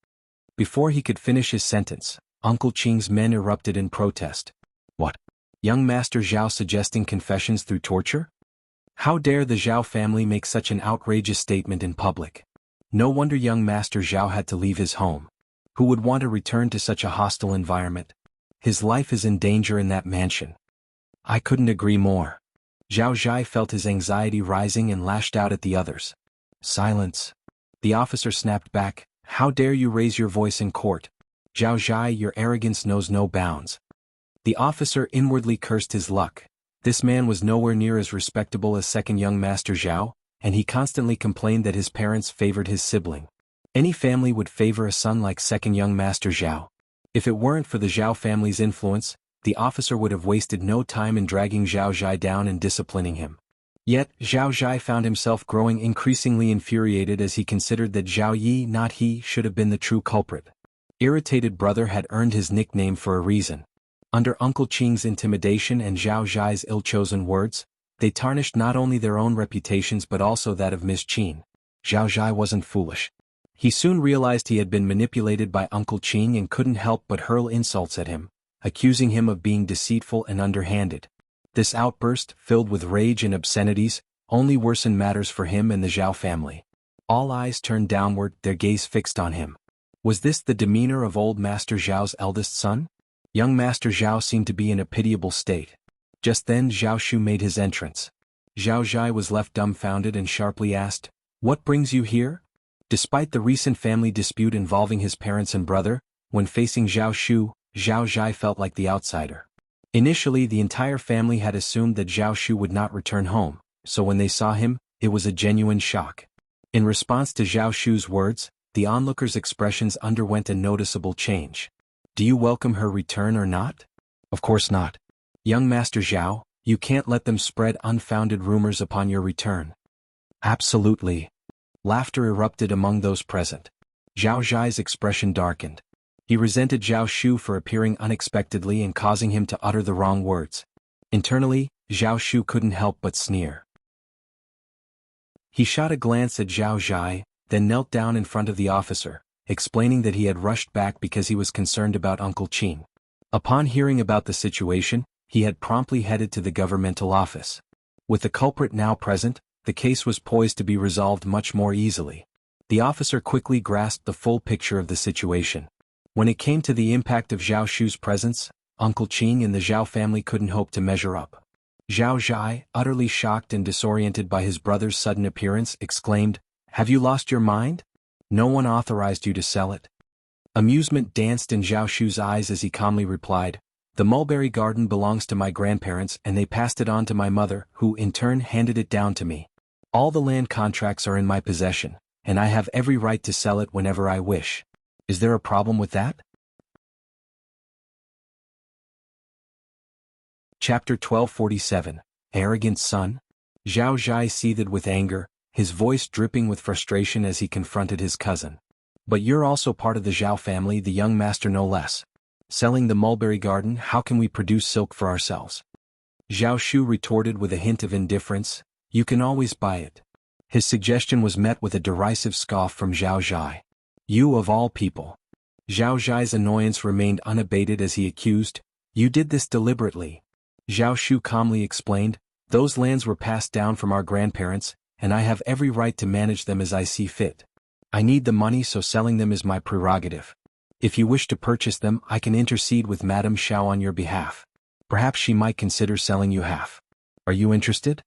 Before he could finish his sentence, Uncle Qing's men erupted in protest. "What? Young Master Zhao suggesting confessions through torture? How dare the Zhao family make such an outrageous statement in public? No wonder young Master Zhao had to leave his home. Who would want to return to such a hostile environment? His life is in danger in that mansion." "I couldn't agree more." Zhao Zhai felt his anxiety rising and lashed out at the others. "Silence." The officer snapped back, "How dare you raise your voice in court? Zhao Zhai, your arrogance knows no bounds." The officer inwardly cursed his luck. This man was nowhere near as respectable as second young Master Zhao, and he constantly complained that his parents favored his sibling. Any family would favor a son like second young Master Zhao. If it weren't for the Zhao family's influence, the officer would have wasted no time in dragging Zhao Zhai down and disciplining him. Yet, Zhao Zhai found himself growing increasingly infuriated as he considered that Zhao Yi, not he, should have been the true culprit. Irritated brother had earned his nickname for a reason. Under Uncle Qing's intimidation and Zhao Zhai's ill-chosen words, they tarnished not only their own reputations but also that of Ms.Qin. Zhao Zhai wasn't foolish. He soon realized he had been manipulated by Uncle Qing and couldn't help but hurl insults at him, accusing him of being deceitful and underhanded. This outburst, filled with rage and obscenities, only worsened matters for him and the Zhao family. All eyes turned downward, their gaze fixed on him. Was this the demeanor of old Master Zhao's eldest son? Young Master Zhao seemed to be in a pitiable state. Just then Zhao Shu made his entrance. Zhao Zhai was left dumbfounded and sharply asked, "What brings you here?" Despite the recent family dispute involving his parents and brother, when facing Zhao Shu, Zhao Zhai felt like the outsider. Initially the entire family had assumed that Zhao Shu would not return home, so when they saw him, it was a genuine shock. In response to Zhao Shu's words, the onlookers' expressions underwent a noticeable change. "Do you welcome her return or not?" "Of course not. Young Master Zhao, you can't let them spread unfounded rumors upon your return." "Absolutely." Laughter erupted among those present. Zhao Zhai's expression darkened. He resented Zhao Shu for appearing unexpectedly and causing him to utter the wrong words. Internally, Zhao Shu couldn't help but sneer. He shot a glance at Zhao Zhai, then knelt down in front of the officer, explaining that he had rushed back because he was concerned about Uncle Qin. Upon hearing about the situation, he had promptly headed to the governmental office. With the culprit now present, the case was poised to be resolved much more easily. The officer quickly grasped the full picture of the situation. When it came to the impact of Zhao Shu's presence, Uncle Qin and the Zhao family couldn't hope to measure up. Zhao Zhai, utterly shocked and disoriented by his brother's sudden appearance, exclaimed, "Have you lost your mind? No one authorized you to sell it." Amusement danced in Zhao Shu's eyes as he calmly replied, "The mulberry garden belongs to my grandparents and they passed it on to my mother, who in turn handed it down to me. All the land contracts are in my possession, and I have every right to sell it whenever I wish. Is there a problem with that?" Chapter 1247, Arrogant Son? Zhao Zhai seethed with anger, his voice dripping with frustration as he confronted his cousin. "But you're also part of the Zhao family, the young master no less. Selling the mulberry garden, how can we produce silk for ourselves?" Zhao Shu retorted with a hint of indifference, "You can always buy it." His suggestion was met with a derisive scoff from Zhao Zhai. "You of all people." Zhao Zhai's annoyance remained unabated as he accused, "You did this deliberately." Zhao Shu calmly explained, "Those lands were passed down from our grandparents, and I have every right to manage them as I see fit. I need the money, so selling them is my prerogative. If you wish to purchase them, I can intercede with Madame Qiao on your behalf. Perhaps she might consider selling you half. Are you interested?"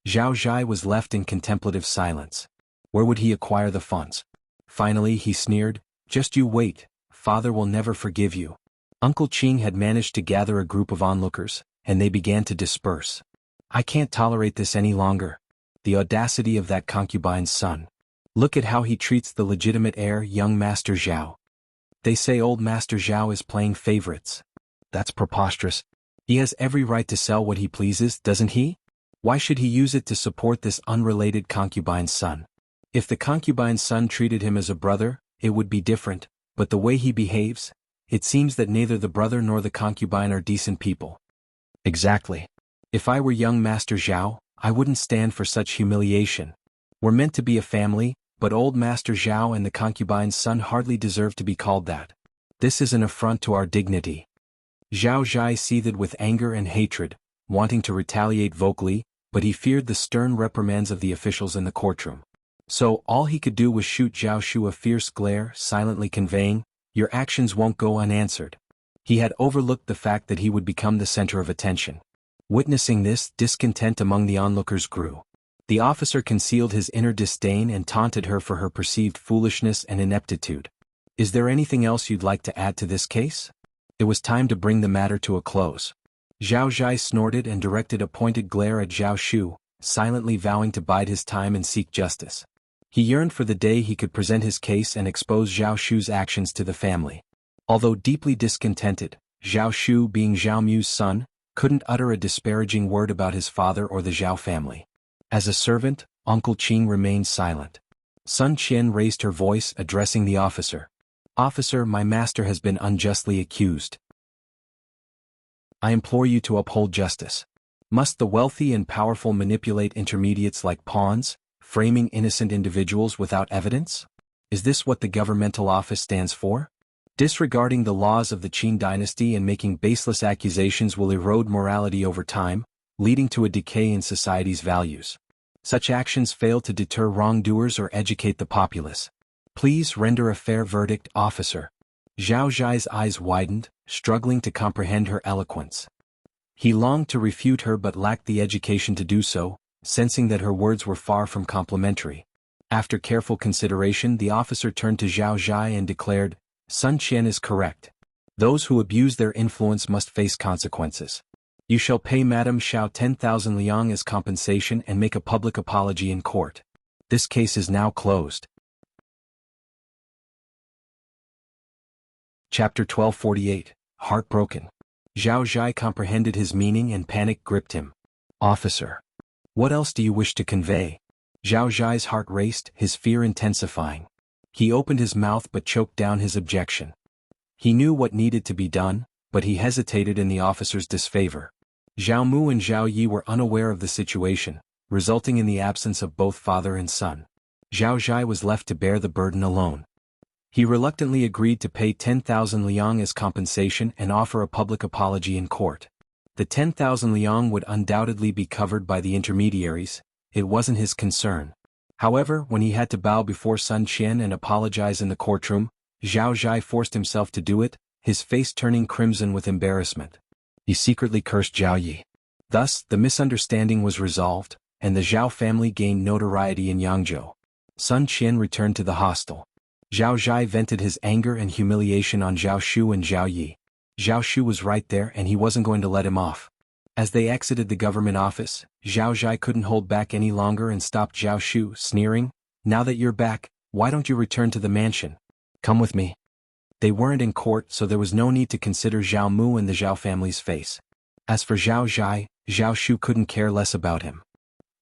Zhao Zhai was left in contemplative silence. Where would he acquire the funds? Finally he sneered, "Just you wait, father will never forgive you." Uncle Qin had managed to gather a group of onlookers, and they began to disperse. "I can't tolerate this any longer. The audacity of that concubine's son. Look at how he treats the legitimate heir, young Master Zhao. They say old Master Zhao is playing favorites. That's preposterous. He has every right to sell what he pleases, doesn't he? Why should he use it to support this unrelated concubine's son? If the concubine's son treated him as a brother, it would be different, but the way he behaves, it seems that neither the brother nor the concubine are decent people." "Exactly. If I were young Master Zhao, I wouldn't stand for such humiliation. We're meant to be a family, but old Master Zhao and the concubine's son hardly deserve to be called that. This is an affront to our dignity." Zhao Zhai seethed with anger and hatred, wanting to retaliate vocally, but he feared the stern reprimands of the officials in the courtroom. So all he could do was shoot Zhao Shu a fierce glare, silently conveying, "Your actions won't go unanswered." He had overlooked the fact that he would become the center of attention. Witnessing this, discontent among the onlookers grew. The officer concealed his inner disdain and taunted her for her perceived foolishness and ineptitude. "Is there anything else you'd like to add to this case?" It was time to bring the matter to a close. Zhao Zhai snorted and directed a pointed glare at Zhao Shu, silently vowing to bide his time and seek justice. He yearned for the day he could present his case and expose Zhao Shu's actions to the family. Although deeply discontented, Zhao Shu, being Zhao Mu's son, couldn't utter a disparaging word about his father or the Zhao family. As a servant, Uncle Qin remained silent. Sun Qian raised her voice, addressing the officer. "Officer, my master has been unjustly accused. I implore you to uphold justice. Must the wealthy and powerful manipulate intermediates like pawns, framing innocent individuals without evidence? Is this what the governmental office stands for? Disregarding the laws of the Qin dynasty and making baseless accusations will erode morality over time, leading to a decay in society's values. Such actions fail to deter wrongdoers or educate the populace. Please render a fair verdict, officer." Zhao Zhai's eyes widened, struggling to comprehend her eloquence. He longed to refute her but lacked the education to do so, sensing that her words were far from complimentary. After careful consideration, the officer turned to Zhao Zhai and declared, "Sun Qian is correct. Those who abuse their influence must face consequences. You shall pay Madame Xiao 10,000 liang as compensation and make a public apology in court. This case is now closed." Chapter 1248, Heartbroken. Zhao Zhai comprehended his meaning and panic gripped him. "Officer, what else do you wish to convey?" Zhao Zhai's heart raced, his fear intensifying. He opened his mouth but choked down his objection. He knew what needed to be done, but he hesitated in the officer's disfavor. Zhao Mu and Zhao Yi were unaware of the situation, resulting in the absence of both father and son. Zhao Zhai was left to bear the burden alone. He reluctantly agreed to pay 10,000 liang as compensation and offer a public apology in court. The 10,000 liang would undoubtedly be covered by the intermediaries. It wasn't his concern. However, when he had to bow before Sun Qian and apologize in the courtroom, Zhao Zhai forced himself to do it, his face turning crimson with embarrassment. He secretly cursed Zhao Yi. Thus, the misunderstanding was resolved, and the Zhao family gained notoriety in Yangzhou. Sun Qian returned to the hostel. Zhao Zhai vented his anger and humiliation on Zhao Shu and Zhao Yi. Zhao Shu was right there and he wasn't going to let him off. As they exited the government office, Zhao Zhai couldn't hold back any longer and stopped Zhao Shu, sneering, "Now that you're back, why don't you return to the mansion? Come with me." They weren't in court, so there was no need to consider Zhao Mu and the Zhao family's face. As for Zhao Zhai, Zhao Shu couldn't care less about him.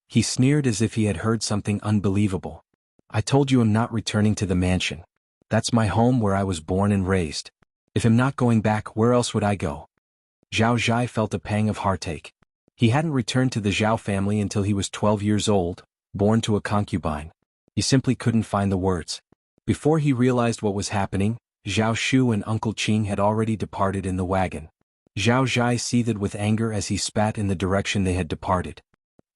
He sneered as if he had heard something unbelievable. "I told you I'm not returning to the mansion. That's my home where I was born and raised. If I'm not going back, where else would I go?" Zhao Zhai felt a pang of heartache. He hadn't returned to the Zhao family until he was 12 years old, born to a concubine. He simply couldn't find the words. Before he realized what was happening, Zhao Shu and Uncle Qing had already departed in the wagon. Zhao Zhai seethed with anger as he spat in the direction they had departed.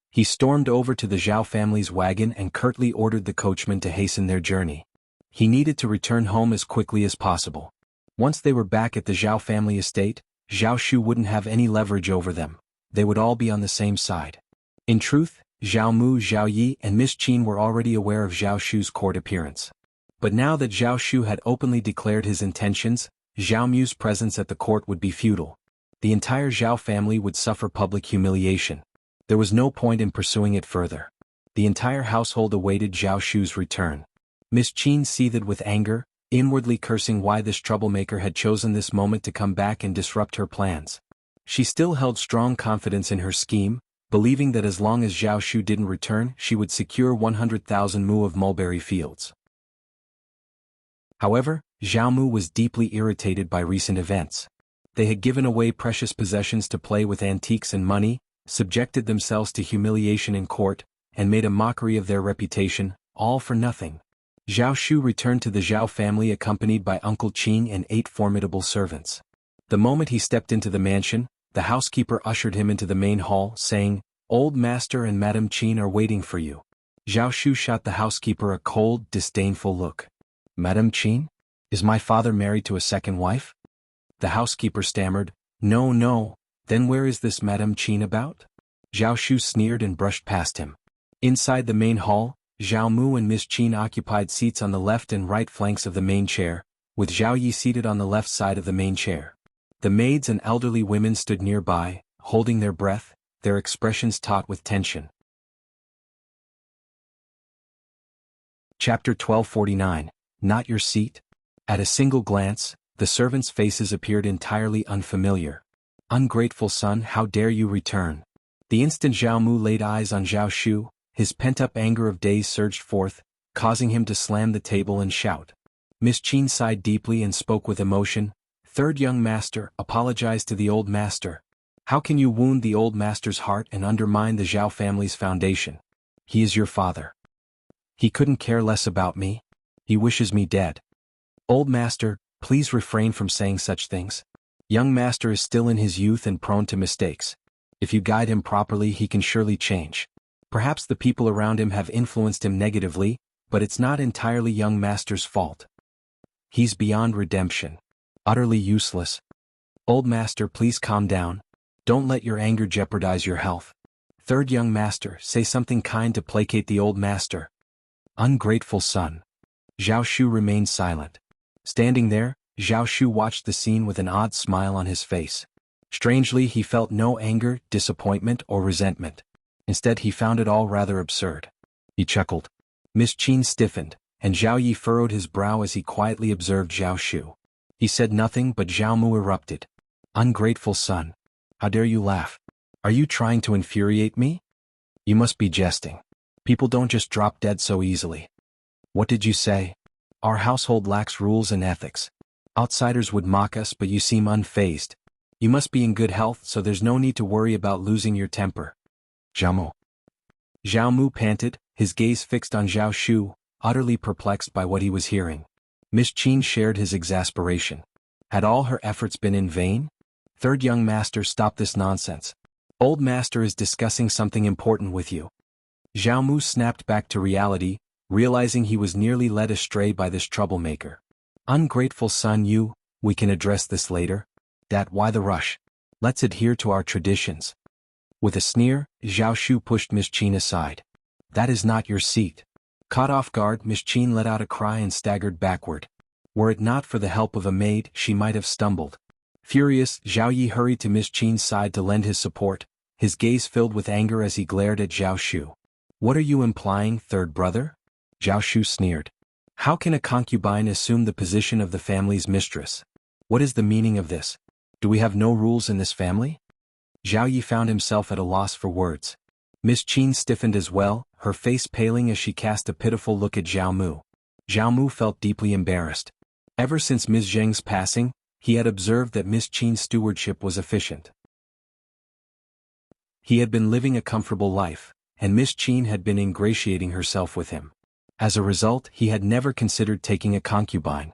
He stormed over to the Zhao family's wagon and curtly ordered the coachman to hasten their journey. He needed to return home as quickly as possible. Once they were back at the Zhao family estate, Zhao Shu wouldn't have any leverage over them. They would all be on the same side. In truth, Zhao Mu, Zhao Yi, and Ms.Qin were already aware of Zhao Shu's court appearance. But now that Zhao Shu had openly declared his intentions, Zhao Mu's presence at the court would be futile. The entire Zhao family would suffer public humiliation. There was no point in pursuing it further. The entire household awaited Zhao Shu's return. Ms.Qin seethed with anger, inwardly cursing why this troublemaker had chosen this moment to come back and disrupt her plans. She still held strong confidence in her scheme, believing that as long as Zhao Shu didn't return, she would secure 100,000 mu of mulberry fields. However, Zhao Mu was deeply irritated by recent events. They had given away precious possessions to play with antiques and money, subjected themselves to humiliation in court, and made a mockery of their reputation, all for nothing. Zhao Shu returned to the Zhao family accompanied by Uncle Qing and 8 formidable servants. The moment he stepped into the mansion, the housekeeper ushered him into the main hall, saying, "Old Master and Madame Qin are waiting for you." Zhao Shu shot the housekeeper a cold, disdainful look. "Madame Qin? Is my father married to a second wife?" The housekeeper stammered, "No, no, then where is this Madame Qin about?" Zhao Shu sneered and brushed past him. Inside the main hall, Zhao Mu and Ms.Qin occupied seats on the left and right flanks of the main chair, with Zhao Yi seated on the left side of the main chair. The maids and elderly women stood nearby, holding their breath, their expressions taut with tension. Chapter 1249, Not Your Seat? At a single glance, the servants' faces appeared entirely unfamiliar. "Ungrateful son, how dare you return?" The instant Zhao Mu laid eyes on Zhao Shu, his pent-up anger of days surged forth, causing him to slam the table and shout. Ms.Qin sighed deeply and spoke with emotion. "Third young master, apologize to the old master. How can you wound the old master's heart and undermine the Zhao family's foundation? He is your father. He couldn't care less about me. He wishes me dead. Old master, please refrain from saying such things. Young master is still in his youth and prone to mistakes. If you guide him properly, he can surely change. Perhaps the people around him have influenced him negatively, but it's not entirely young master's fault. He's beyond redemption. Utterly useless. Old master, please calm down. Don't let your anger jeopardize your health. Third young master, say something kind to placate the old master." Ungrateful son. Zhao Shu remained silent. Standing there, Zhao Shu watched the scene with an odd smile on his face. Strangely, he felt no anger, disappointment, or resentment. Instead, he found it all rather absurd. He chuckled. Ms.Qin stiffened, and Zhao Yi furrowed his brow as he quietly observed Zhao Shu. He said nothing, but Zhao Mu erupted. "Ungrateful son. How dare you laugh? Are you trying to infuriate me? You must be jesting. People don't just drop dead so easily. What did you say? Our household lacks rules and ethics. Outsiders would mock us, but you seem unfazed. You must be in good health, so there's no need to worry about losing your temper." "Zhao Mu." Zhao Mu panted, his gaze fixed on Zhao Shu, utterly perplexed by what he was hearing. Ms.Qin shared his exasperation. Had all her efforts been in vain? Third young master, stop this nonsense. Old master is discussing something important with you. Zhao Mu snapped back to reality, realizing he was nearly led astray by this troublemaker. Ungrateful son, we can address this later. Why the rush? Let's adhere to our traditions. With a sneer, Zhao Shu pushed Ms.Qin aside. That is not your seat. Caught off guard, Ms.Qin let out a cry and staggered backward. Were it not for the help of a maid, she might have stumbled. Furious, Zhao Yi hurried to Ms.Qin's side to lend his support, his gaze filled with anger as he glared at Zhao Shu. What are you implying, third brother? Zhao Shu sneered. How can a concubine assume the position of the family's mistress? What is the meaning of this? Do we have no rules in this family? Zhao Yi found himself at a loss for words. Ms.Qin stiffened as well, her face paling as she cast a pitiful look at Zhao Mu. Zhao Mu felt deeply embarrassed. Ever since Ms. Zheng's passing, he had observed that Ms.Qin's stewardship was efficient. He had been living a comfortable life, and Ms.Qin had been ingratiating herself with him. As a result, he had never considered taking a concubine.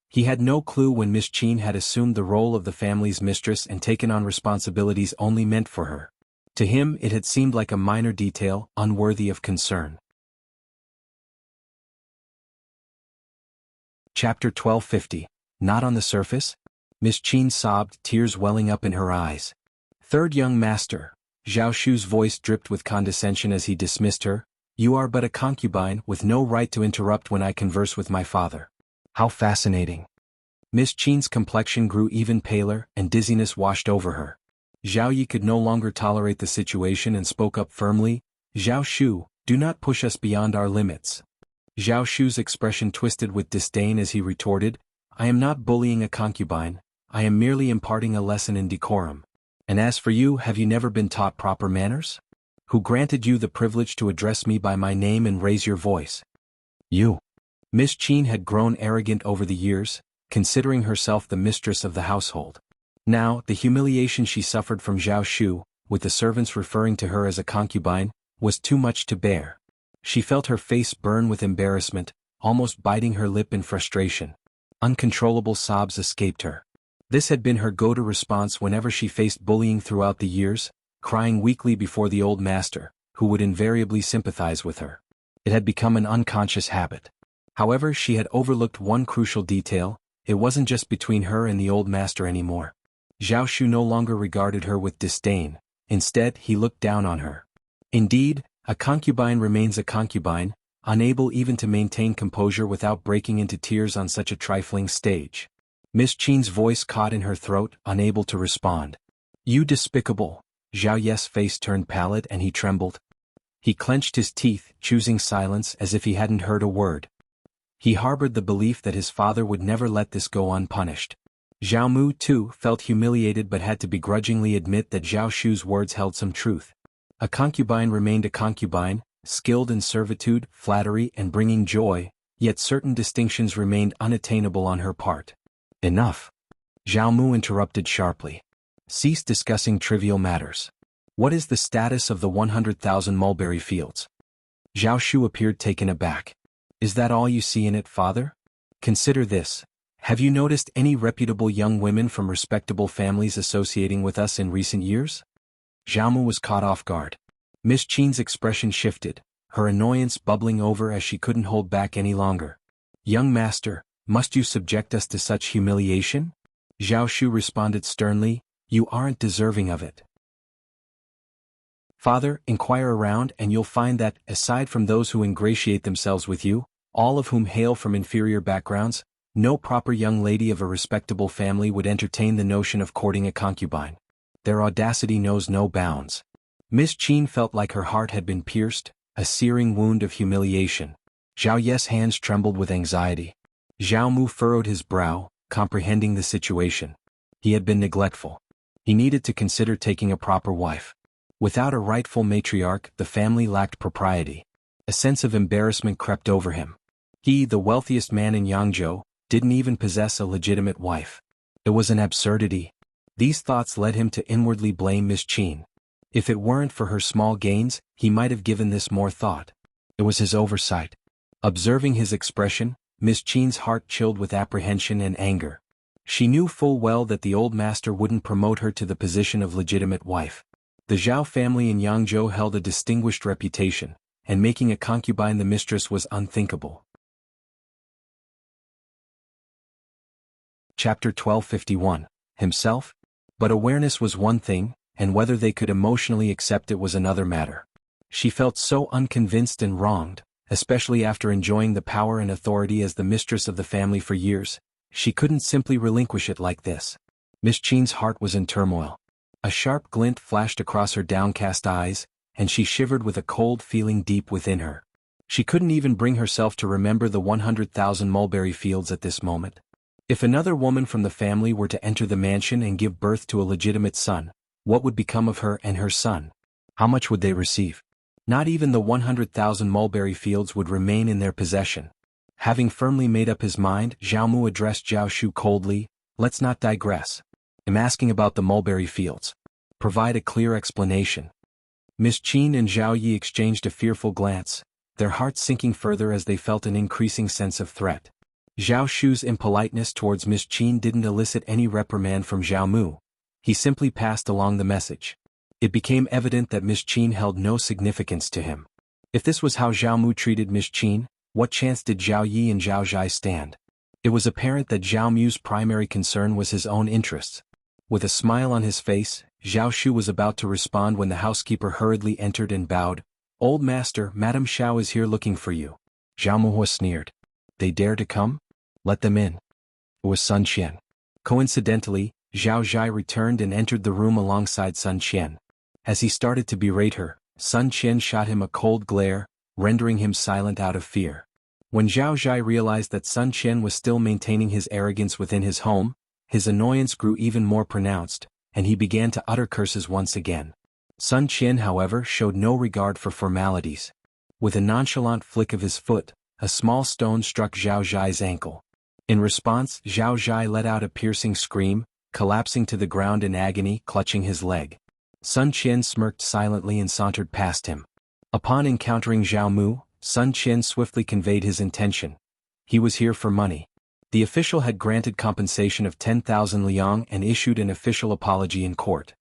He had no clue when Ms.Qin had assumed the role of the family's mistress and taken on responsibilities only meant for her. To him it had seemed like a minor detail, unworthy of concern. Chapter 1250. Not on the surface? Ms.Qin sobbed, tears welling up in her eyes. Third young master. Zhao Shu's voice dripped with condescension as he dismissed her. You are but a concubine, with no right to interrupt when I converse with my father. How fascinating. Ms.Qin's complexion grew even paler, and dizziness washed over her. Zhao Yi could no longer tolerate the situation and spoke up firmly. Zhao Shu, do not push us beyond our limits. Zhao Shu's expression twisted with disdain as he retorted, I am not bullying a concubine, I am merely imparting a lesson in decorum. And as for you, have you never been taught proper manners? Who granted you the privilege to address me by my name and raise your voice? You. Ms.Qin had grown arrogant over the years, considering herself the mistress of the household. Now, the humiliation she suffered from Zhao Shu, with the servants referring to her as a concubine, was too much to bear. She felt her face burn with embarrassment, almost biting her lip in frustration. Uncontrollable sobs escaped her. This had been her go-to response whenever she faced bullying throughout the years, crying weakly before the old master, who would invariably sympathize with her. It had become an unconscious habit. However, she had overlooked one crucial detail. It wasn't just between her and the old master anymore. Zhao Shu no longer regarded her with disdain. Instead, he looked down on her. Indeed, a concubine remains a concubine, unable even to maintain composure without breaking into tears on such a trifling stage. Ms.Qin's voice caught in her throat, unable to respond. You despicable! Zhao Ye's face turned pallid and he trembled. He clenched his teeth, choosing silence as if he hadn't heard a word. He harbored the belief that his father would never let this go unpunished. Zhao Mu, too, felt humiliated but had to begrudgingly admit that Zhao Shu's words held some truth. A concubine remained a concubine, skilled in servitude, flattery, and bringing joy, yet certain distinctions remained unattainable on her part. Enough. Zhao Mu interrupted sharply. Cease discussing trivial matters. What is the status of the 100,000 mulberry fields? Zhao Shu appeared taken aback. Is that all you see in it, father? Consider this. Have you noticed any reputable young women from respectable families associating with us in recent years? Zhao Mu was caught off guard. Ms.Qin's expression shifted, her annoyance bubbling over as she couldn't hold back any longer. Young master, must you subject us to such humiliation? Zhao Shu responded sternly, you aren't deserving of it. Father, inquire around and you'll find that, aside from those who ingratiate themselves with you, all of whom hail from inferior backgrounds, no proper young lady of a respectable family would entertain the notion of courting a concubine. Their audacity knows no bounds. Ms.Qin felt like her heart had been pierced, a searing wound of humiliation. Zhao Ye's hands trembled with anxiety. Zhao Mu furrowed his brow, comprehending the situation. He had been neglectful. He needed to consider taking a proper wife. Without a rightful matriarch, the family lacked propriety. A sense of embarrassment crept over him. He, the wealthiest man in Hangzhou, didn't even possess a legitimate wife. It was an absurdity. These thoughts led him to inwardly blame Ms.Qin. If it weren't for her small gains, he might have given this more thought. It was his oversight. Observing his expression, Ms.Qin's heart chilled with apprehension and anger. She knew full well that the old master wouldn't promote her to the position of legitimate wife. The Zhao family in Yangzhou held a distinguished reputation, and making a concubine the mistress was unthinkable. Chapter 1251. Himself? But awareness was one thing, and whether they could emotionally accept it was another matter. She felt so unconvinced and wronged, especially after enjoying the power and authority as the mistress of the family for years. She couldn't simply relinquish it like this. Ms.Qin's heart was in turmoil. A sharp glint flashed across her downcast eyes, and she shivered with a cold feeling deep within her. She couldn't even bring herself to remember the 100,000 mulberry fields at this moment. If another woman from the family were to enter the mansion and give birth to a legitimate son, what would become of her and her son? How much would they receive? Not even the 100,000 mulberry fields would remain in their possession. Having firmly made up his mind, Xiaomu addressed Zhao Shu coldly, "Let's not digress. I'm asking about the mulberry fields. Provide a clear explanation." Ms.Qin and Zhao Yi exchanged a fearful glance, their hearts sinking further as they felt an increasing sense of threat. Zhao Shu's impoliteness towards Ms.Qin didn't elicit any reprimand from Xiaomu. He simply passed along the message. It became evident that Ms.Qin held no significance to him. If this was how Xiaomu treated Ms.Qin, what chance did Zhao Yi and Zhao Zhai stand? It was apparent that Zhao Mu's primary concern was his own interests. With a smile on his face, Zhao Shu was about to respond when the housekeeper hurriedly entered and bowed. "Old master, Madame Xiao is here looking for you." Zhao Mu sneered. "They dare to come? Let them in." It was Sun Qian. Coincidentally, Zhao Zhai returned and entered the room alongside Sun Qian. As he started to berate her, Sun Qian shot him a cold glare, rendering him silent out of fear. When Zhao Zhai realized that Sun Qian was still maintaining his arrogance within his home, his annoyance grew even more pronounced, and he began to utter curses once again. Sun Qian, however, showed no regard for formalities. With a nonchalant flick of his foot, a small stone struck Zhao Zhai's ankle. In response, Zhao Zhai let out a piercing scream, collapsing to the ground in agony, clutching his leg. Sun Qian smirked silently and sauntered past him. Upon encountering Zhao Mu, Sun Qian swiftly conveyed his intention. He was here for money. The official had granted compensation of 10,000 liang and issued an official apology in court.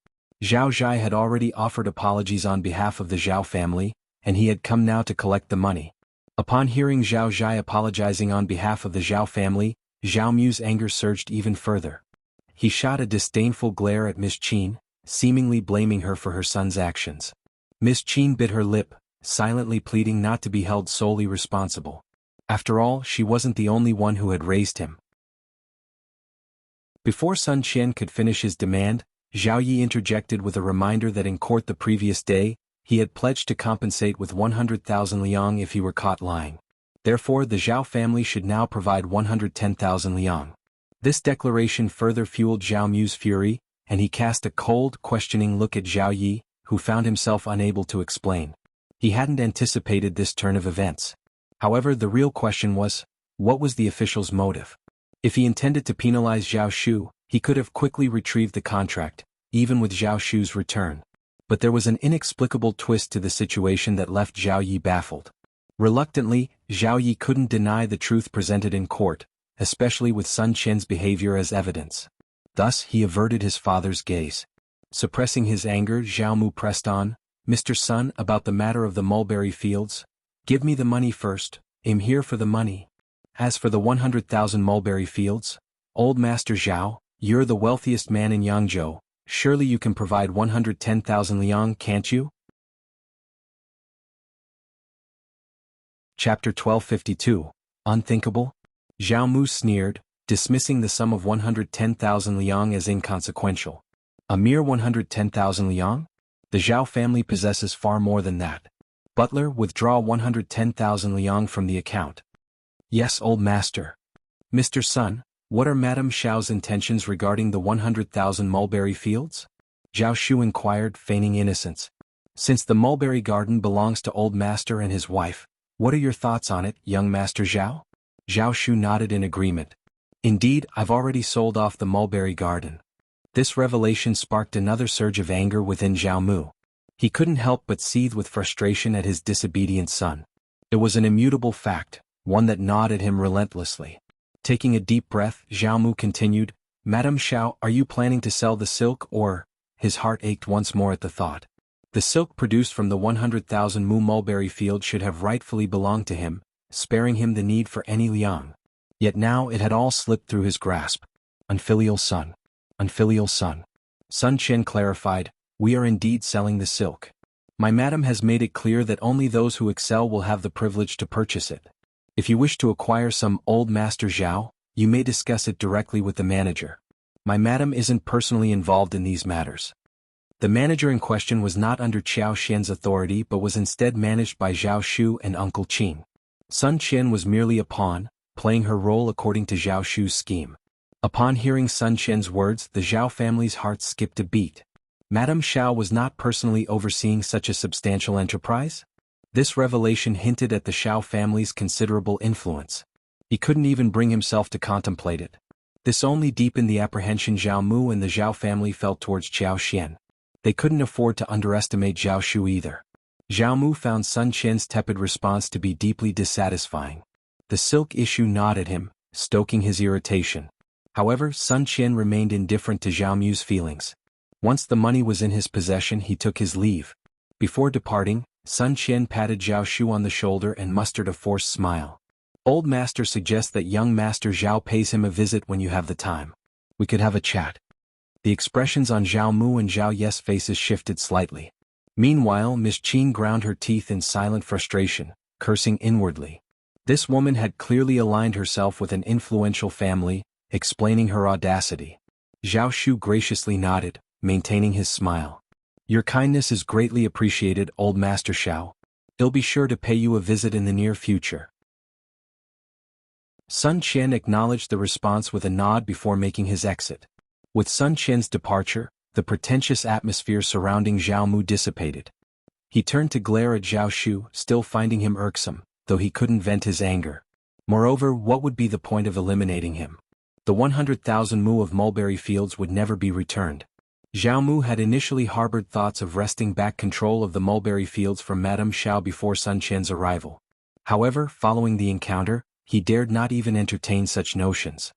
Zhao Zhai had already offered apologies on behalf of the Zhao family, and he had come now to collect the money. Upon hearing Zhao Zhai apologizing on behalf of the Zhao family, Zhao Mu's anger surged even further. He shot a disdainful glare at Ms.Qin, seemingly blaming her for her son's actions. Ms.Qin bit her lip, silently pleading not to be held solely responsible. After all, she wasn't the only one who had raised him. Before Sun Qian could finish his demand, Zhao Yi interjected with a reminder that in court the previous day, he had pledged to compensate with 100,000 liang if he were caught lying. Therefore, the Zhao family should now provide 110,000 liang. This declaration further fueled Zhao Mu's fury, and he cast a cold, questioning look at Zhao Yi, who found himself unable to explain. He hadn't anticipated this turn of events. However, the real question was, what was the official's motive? If he intended to penalize Zhao Shu, he could have quickly retrieved the contract, even with Zhao Shu's return. But there was an inexplicable twist to the situation that left Zhao Yi baffled. Reluctantly, Zhao Yi couldn't deny the truth presented in court, especially with Sun Qian's behavior as evidence. Thus, he averted his father's gaze. Suppressing his anger, Zhao Mu pressed on, "Mr. Sun, about the matter of the mulberry fields. Give me the money first. I'm here for the money. As for the 100,000 mulberry fields, old Master Zhao, you're the wealthiest man in Yangzhou. Surely you can provide 110,000 liang, can't you?" Chapter 1252. Unthinkable? Zhao Mu sneered, dismissing the sum of 110,000 liang as inconsequential. A mere 110,000 liang? The Zhao family possesses far more than that. Butler, withdraw 110,000 liang from the account. Yes, old master. Mr. Sun, what are Madame Xiao's intentions regarding the 100,000 mulberry fields? Zhao Shu inquired, feigning innocence. Since the mulberry garden belongs to old master and his wife, what are your thoughts on it, young Master Zhao? Zhao Shu nodded in agreement. Indeed, I've already sold off the mulberry garden. This revelation sparked another surge of anger within Zhao Mu. He couldn't help but seethe with frustration at his disobedient son. It was an immutable fact, one that gnawed at him relentlessly. Taking a deep breath, Xiaomu continued, "Madame Xiao, are you planning to sell the silk or—" His heart ached once more at the thought. The silk produced from the 100,000 mu mulberry field should have rightfully belonged to him, sparing him the need for any liang. Yet now it had all slipped through his grasp. Unfilial son. Unfilial son. Sun Qian clarified, "We are indeed selling the silk. My madam has made it clear that only those who excel will have the privilege to purchase it. If you wish to acquire some old master Zhao, you may discuss it directly with the manager. My madam isn't personally involved in these matters." The manager in question was not under Qiao Xian's authority but was instead managed by Zhao Shu and Uncle Qin. Sun Qian was merely a pawn, playing her role according to Zhao Shu's scheme. Upon hearing Sun Qian's words, the Zhao family's hearts skipped a beat. Madame Xiao was not personally overseeing such a substantial enterprise? This revelation hinted at the Xiao family's considerable influence. He couldn't even bring himself to contemplate it. This only deepened the apprehension Zhao Mu and the Zhao family felt towards Qiao Xian. They couldn't afford to underestimate Zhao Shu either. Zhao Mu found Sun Qian's tepid response to be deeply dissatisfying. The silk issue gnawed at him, stoking his irritation. However, Sun Qian remained indifferent to Zhao Mu's feelings. Once the money was in his possession, he took his leave. Before departing, Sun Qian patted Zhao Shu on the shoulder and mustered a forced smile. "Old master suggests that young master Zhao pays him a visit when you have the time. We could have a chat." The expressions on Zhao Mu and Zhao Ye's faces shifted slightly. Meanwhile, Ms.Qin ground her teeth in silent frustration, cursing inwardly. This woman had clearly aligned herself with an influential family, explaining her audacity. Zhao Shu graciously nodded, maintaining his smile. "Your kindness is greatly appreciated, old master Xiao. He'll be sure to pay you a visit in the near future." Sun Qian acknowledged the response with a nod before making his exit. With Sun Qian's departure, the pretentious atmosphere surrounding Zhao Mu dissipated. He turned to glare at Zhao Shu, still finding him irksome, though he couldn't vent his anger. Moreover, what would be the point of eliminating him? The 100,000 mu of mulberry fields would never be returned. Zhao Mu had initially harbored thoughts of wresting back control of the mulberry fields from Madame Xiao before Sun Qian's arrival. However, following the encounter, he dared not even entertain such notions.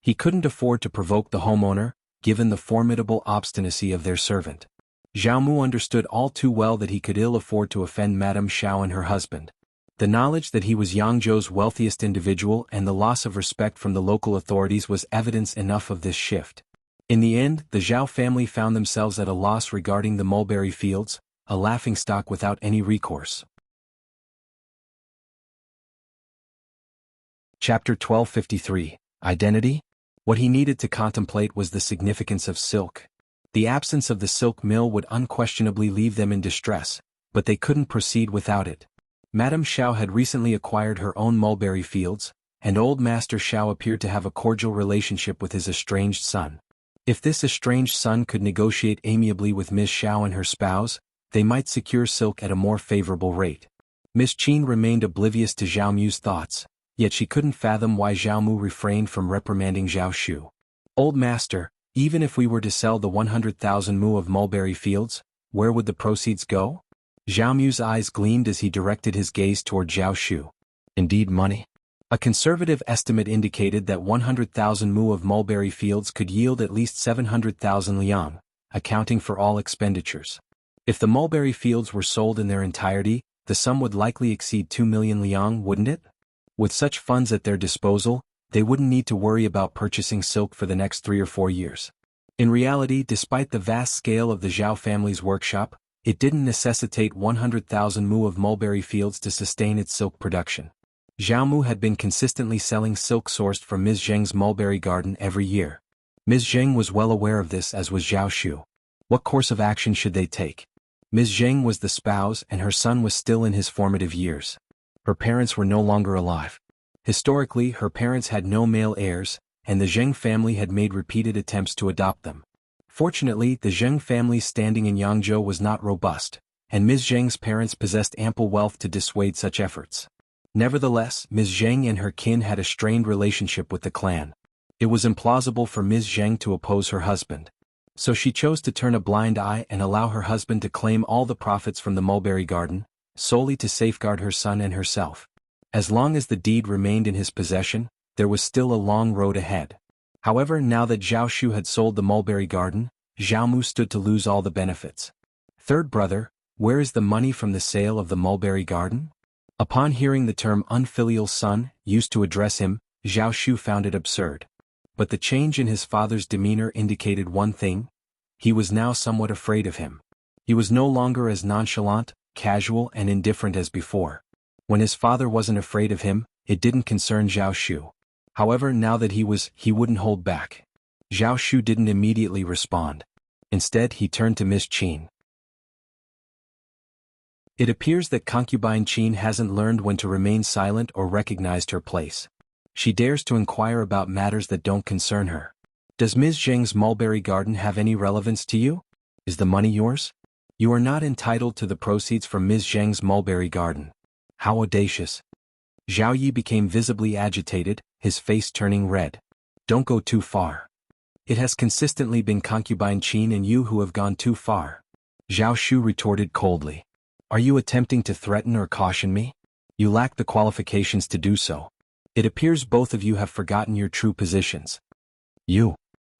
He couldn't afford to provoke the homeowner, given the formidable obstinacy of their servant. Zhao Mu understood all too well that he could ill afford to offend Madame Xiao and her husband. The knowledge that he was Yangzhou's wealthiest individual and the loss of respect from the local authorities was evidence enough of this shift. In the end, the Zhao family found themselves at a loss regarding the mulberry fields, a laughingstock without any recourse. Chapter 1253, Identity? What he needed to contemplate was the significance of silk. The absence of the silk mill would unquestionably leave them in distress, but they couldn't proceed without it. Madame Xiao had recently acquired her own mulberry fields, and old Master Xiao appeared to have a cordial relationship with his estranged son. If this estranged son could negotiate amiably with Ms. Xiao and her spouse, they might secure silk at a more favorable rate. Ms. Qin remained oblivious to Zhao Mu's thoughts, yet she couldn't fathom why Zhao Mu refrained from reprimanding Zhao Shu. "Old master, even if we were to sell the 100,000 mu of mulberry fields, where would the proceeds go?" Zhao Mu's eyes gleamed as he directed his gaze toward Zhao Shu. "Indeed, money." A conservative estimate indicated that 100,000 mu of mulberry fields could yield at least 700,000 liang, accounting for all expenditures. If the mulberry fields were sold in their entirety, the sum would likely exceed 2 million liang, wouldn't it? With such funds at their disposal, they wouldn't need to worry about purchasing silk for the next 3 or 4 years. In reality, despite the vast scale of the Zhao family's workshop, it didn't necessitate 100,000 mu of mulberry fields to sustain its silk production. Zhao Mu had been consistently selling silk sourced from Ms. Zheng's mulberry garden every year. Ms. Zheng was well aware of this, as was Zhao Shu. What course of action should they take? Ms. Zheng was the spouse and her son was still in his formative years. Her parents were no longer alive. Historically, her parents had no male heirs, and the Zheng family had made repeated attempts to adopt them. Fortunately, the Zheng family's standing in Yangzhou was not robust, and Ms. Zheng's parents possessed ample wealth to dissuade such efforts. Nevertheless, Ms. Zheng and her kin had a strained relationship with the clan. It was implausible for Ms. Zheng to oppose her husband. So she chose to turn a blind eye and allow her husband to claim all the profits from the mulberry garden, solely to safeguard her son and herself. As long as the deed remained in his possession, there was still a long road ahead. However, now that Zhao Shu had sold the mulberry garden, Zhao Mu stood to lose all the benefits. Third brother, where is the money from the sale of the mulberry garden? Upon hearing the term unfilial son used to address him, Zhao Shu found it absurd. But the change in his father's demeanor indicated one thing: he was now somewhat afraid of him. He was no longer as nonchalant, casual and indifferent as before. When his father wasn't afraid of him, it didn't concern Zhao Shu. However, now that he wouldn't hold back. Zhao Shu didn't immediately respond. Instead, he turned to Ms.Qin. It appears that concubine Qin hasn't learned when to remain silent or recognized her place. She dares to inquire about matters that don't concern her. Does Ms. Zheng's mulberry garden have any relevance to you? Is the money yours? You are not entitled to the proceeds from Ms. Zheng's mulberry garden. How audacious. Zhao Yi became visibly agitated, his face turning red. Don't go too far. It has consistently been concubine Qin and you who have gone too far. Zhao Shu retorted coldly. Are you attempting to threaten or caution me? You lack the qualifications to do so. It appears both of you have forgotten your true positions. You.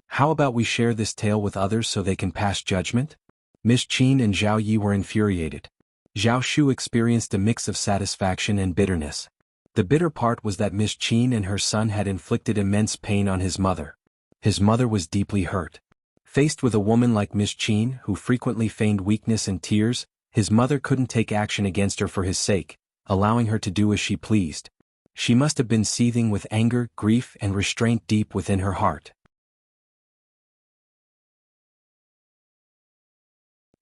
How about we share this tale with others so they can pass judgment? Ms.Qin and Zhao Yi were infuriated. Zhao Shu experienced a mix of satisfaction and bitterness. The bitter part was that Ms.Qin and her son had inflicted immense pain on his mother. His mother was deeply hurt. Faced with a woman like Ms.Qin who frequently feigned weakness and tears, his mother couldn't take action against her for his sake, allowing her to do as she pleased. She must have been seething with anger, grief and restraint deep within her heart.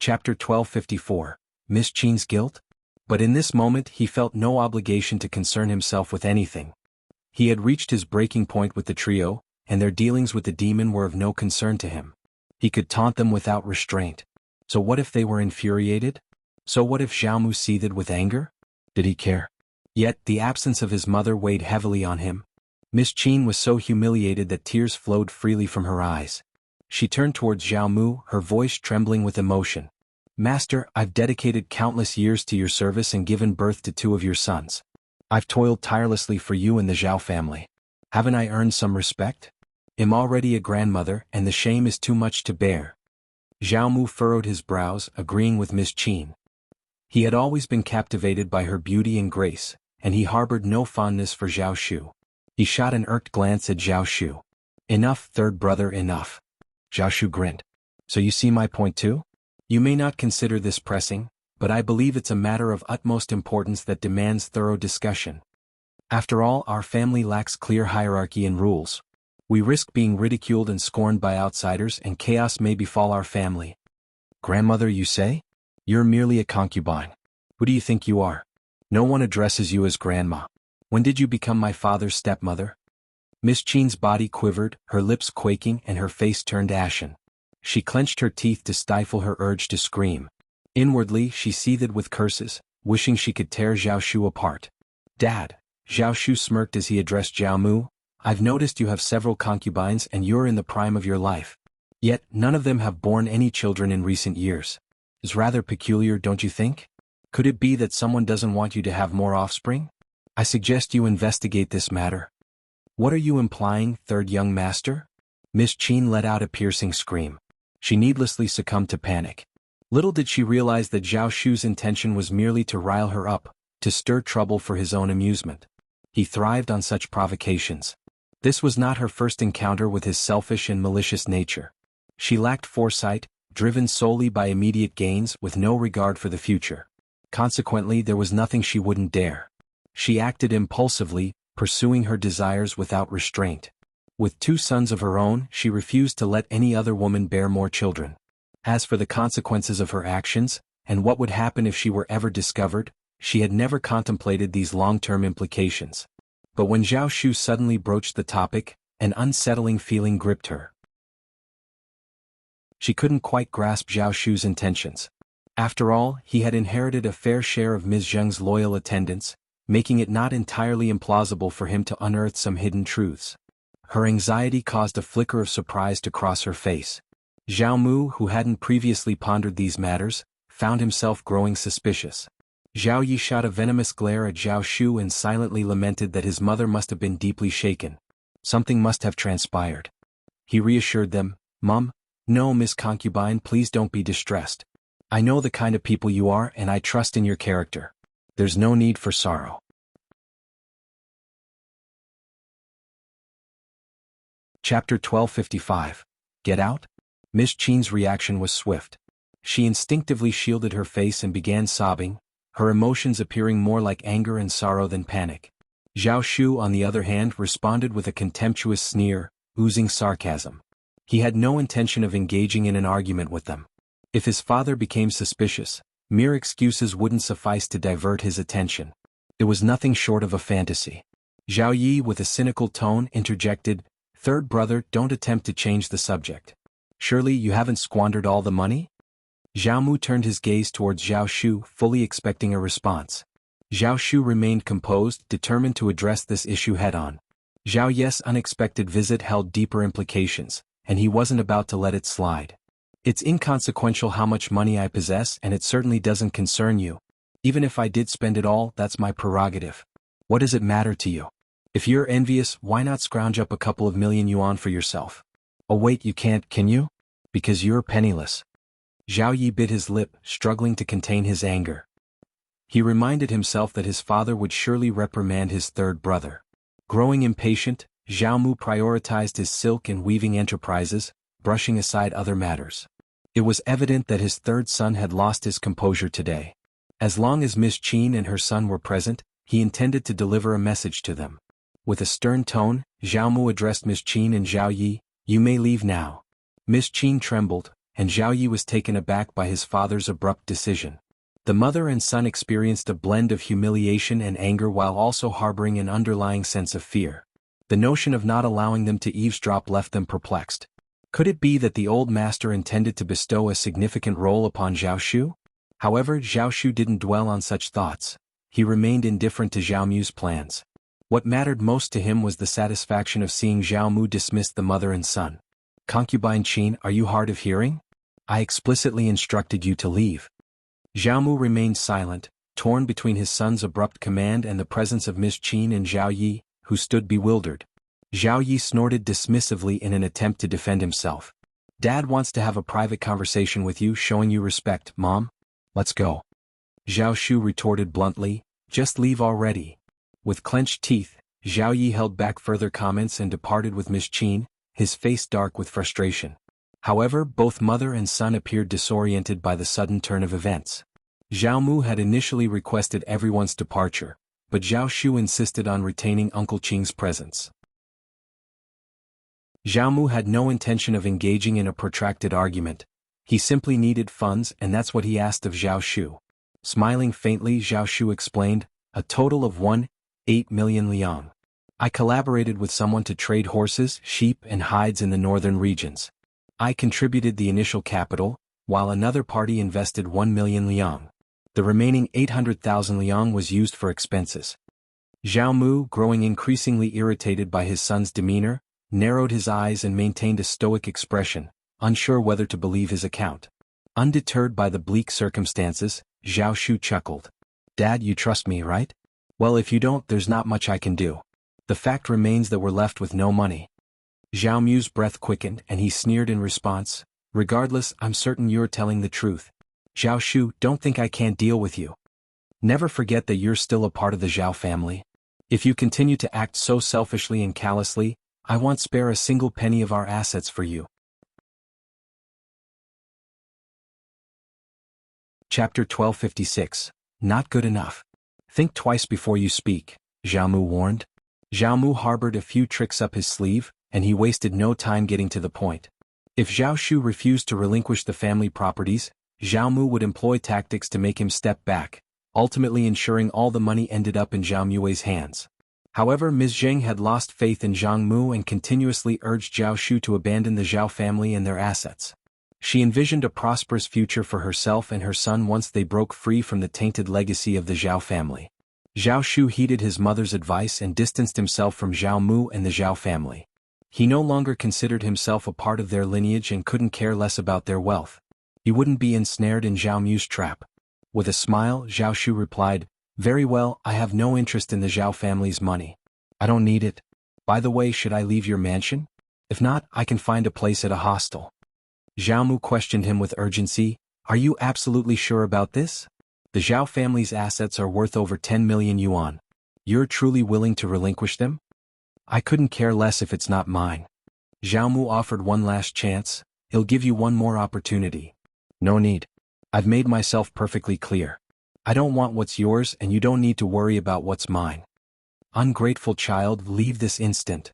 Chapter 1254. Ms.Qin's guilt? But in this moment he felt no obligation to concern himself with anything. He had reached his breaking point with the trio, and their dealings with the demon were of no concern to him. He could taunt them without restraint. So what if they were infuriated? So what if Zhao Mu seethed with anger? Did he care? Yet the absence of his mother weighed heavily on him. Ms.Qin was so humiliated that tears flowed freely from her eyes. She turned towards Zhao Mu, her voice trembling with emotion. Master, I've dedicated countless years to your service and given birth to 2 of your sons. I've toiled tirelessly for you and the Zhao family. Haven't I earned some respect? I'm already a grandmother and the shame is too much to bear. Zhao Mu furrowed his brows, agreeing with Ms.Qin. He had always been captivated by her beauty and grace, and he harbored no fondness for Zhao Shu. He shot an irked glance at Zhao Shu. Enough, third brother, enough. Zhao Shu grinned. So you see my point too? You may not consider this pressing, but I believe it's a matter of utmost importance that demands thorough discussion. After all, our family lacks clear hierarchy and rules. We risk being ridiculed and scorned by outsiders, and chaos may befall our family. Grandmother, you say? You're merely a concubine. Who do you think you are? No one addresses you as grandma. When did you become my father's stepmother? Ms.Qin's body quivered, her lips quaking and her face turned ashen. She clenched her teeth to stifle her urge to scream. Inwardly, she seethed with curses, wishing she could tear Zhao Shu apart. Dad, Zhao Shu smirked as he addressed Zhao Mu. I've noticed you have several concubines and you're in the prime of your life. Yet, none of them have borne any children in recent years. It's rather peculiar, don't you think? Could it be that someone doesn't want you to have more offspring? I suggest you investigate this matter. What are you implying, third young master? Ms.Qin let out a piercing scream. She needlessly succumbed to panic. Little did she realize that Zhao Shu's intention was merely to rile her up, to stir trouble for his own amusement. He thrived on such provocations. This was not her first encounter with his selfish and malicious nature. She lacked foresight, driven solely by immediate gains with no regard for the future. Consequently, there was nothing she wouldn't dare. She acted impulsively, pursuing her desires without restraint. With 2 sons of her own, she refused to let any other woman bear more children. As for the consequences of her actions, and what would happen if she were ever discovered, she had never contemplated these long-term implications. But when Zhao Shu suddenly broached the topic, an unsettling feeling gripped her. She couldn't quite grasp Zhao Shu's intentions. After all, he had inherited a fair share of Ms. Zheng's loyal attendants, making it not entirely implausible for him to unearth some hidden truths. Her anxiety caused a flicker of surprise to cross her face. Zhao Mu, who hadn't previously pondered these matters, found himself growing suspicious. Zhao Yi shot a venomous glare at Zhao Shu and silently lamented that his mother must have been deeply shaken. Something must have transpired. He reassured them, "Mom, no, Miss Concubine, please don't be distressed. I know the kind of people you are and I trust in your character. There's no need for sorrow." Chapter 1255. Get out? Ms.Qin's reaction was swift. She instinctively shielded her face and began sobbing, her emotions appearing more like anger and sorrow than panic. Zhao Shu, on the other hand, responded with a contemptuous sneer, oozing sarcasm. He had no intention of engaging in an argument with them. If his father became suspicious, mere excuses wouldn't suffice to divert his attention. It was nothing short of a fantasy. Zhao Yi, with a cynical tone, interjected, "Third brother, don't attempt to change the subject. Surely you haven't squandered all the money?" Zhao Mu turned his gaze towards Zhao Shu, fully expecting a response. Zhao Shu remained composed, determined to address this issue head-on. Zhao Yi's unexpected visit held deeper implications, and he wasn't about to let it slide. "It's inconsequential how much money I possess, and it certainly doesn't concern you. Even if I did spend it all, that's my prerogative. What does it matter to you? If you're envious, why not scrounge up a couple of million yuan for yourself? Oh wait, you can't, can you? Because you're penniless." Zhao Yi bit his lip, struggling to contain his anger. He reminded himself that his father would surely reprimand his third brother. Growing impatient, Zhao Mu prioritized his silk and weaving enterprises, brushing aside other matters. It was evident that his third son had lost his composure today. As long as Ms.Qin and her son were present, he intended to deliver a message to them. With a stern tone, Zhao Mu addressed Ms.Qin and Zhao Yi, "You may leave now." Ms.Qin trembled, and Zhao Yi was taken aback by his father's abrupt decision. The mother and son experienced a blend of humiliation and anger while also harboring an underlying sense of fear. The notion of not allowing them to eavesdrop left them perplexed. Could it be that the old master intended to bestow a significant role upon Zhao Shu? However, Zhao Shu didn't dwell on such thoughts. He remained indifferent to Zhao Mu's plans. What mattered most to him was the satisfaction of seeing Zhao Mu dismiss the mother and son. "Concubine Qin, are you hard of hearing? I explicitly instructed you to leave." Zhao Mu remained silent, torn between his son's abrupt command and the presence of Ms.Qin and Zhao Yi, who stood bewildered. Zhao Yi snorted dismissively in an attempt to defend himself. "Dad wants to have a private conversation with you, showing you respect, Mom. Let's go." Zhao Shu retorted bluntly, "Just leave already." With clenched teeth, Zhao Yi held back further comments and departed with Ms.Qin, his face dark with frustration. However, both mother and son appeared disoriented by the sudden turn of events. Zhao Mu had initially requested everyone's departure, but Zhao Shu insisted on retaining Uncle Qing's presence. Zhao Mu had no intention of engaging in a protracted argument. He simply needed funds, and that's what he asked of Zhao Shu. Smiling faintly, Zhao Shu explained, "A total of 1.8 million liang. I collaborated with someone to trade horses, sheep, and hides in the northern regions. I contributed the initial capital, while another party invested 1 million liang. The remaining 800,000 liang was used for expenses." Zhao Mu, growing increasingly irritated by his son's demeanor, narrowed his eyes and maintained a stoic expression, unsure whether to believe his account. Undeterred by the bleak circumstances, Zhao Shu chuckled. "Dad, you trust me, right? Well, if you don't, there's not much I can do. The fact remains that we're left with no money." Zhao Mu's breath quickened and he sneered in response, "Regardless, I'm certain you're telling the truth. Zhao Shu, don't think I can't deal with you. Never forget that you're still a part of the Zhao family. If you continue to act so selfishly and callously, I won't spare a single penny of our assets for you." Chapter 1256. Not good enough. "Think twice before you speak," Zhao Mu warned. Zhao Mu harbored a few tricks up his sleeve, and he wasted no time getting to the point. If Zhao Shu refused to relinquish the family properties, Zhao Mu would employ tactics to make him step back, ultimately ensuring all the money ended up in Zhao Mu's hands. However, Ms. Zheng had lost faith in Zhang Mu and continuously urged Zhao Shu to abandon the Zhao family and their assets. She envisioned a prosperous future for herself and her son once they broke free from the tainted legacy of the Zhao family. Zhao Shu heeded his mother's advice and distanced himself from Zhao Mu and the Zhao family. He no longer considered himself a part of their lineage and couldn't care less about their wealth. He wouldn't be ensnared in Zhao Mu's trap. With a smile, Zhao Shu replied, "Very well, I have no interest in the Zhao family's money. I don't need it. By the way, should I leave your mansion? If not, I can find a place at a hostel." Zhao Mu questioned him with urgency, "Are you absolutely sure about this? The Zhao family's assets are worth over 10 million yuan. You're truly willing to relinquish them?" "I couldn't care less if it's not mine." Zhao Mu offered one last chance. "He'll give you one more opportunity." "No need. I've made myself perfectly clear. I don't want what's yours and you don't need to worry about what's mine." "Ungrateful child, leave this instant."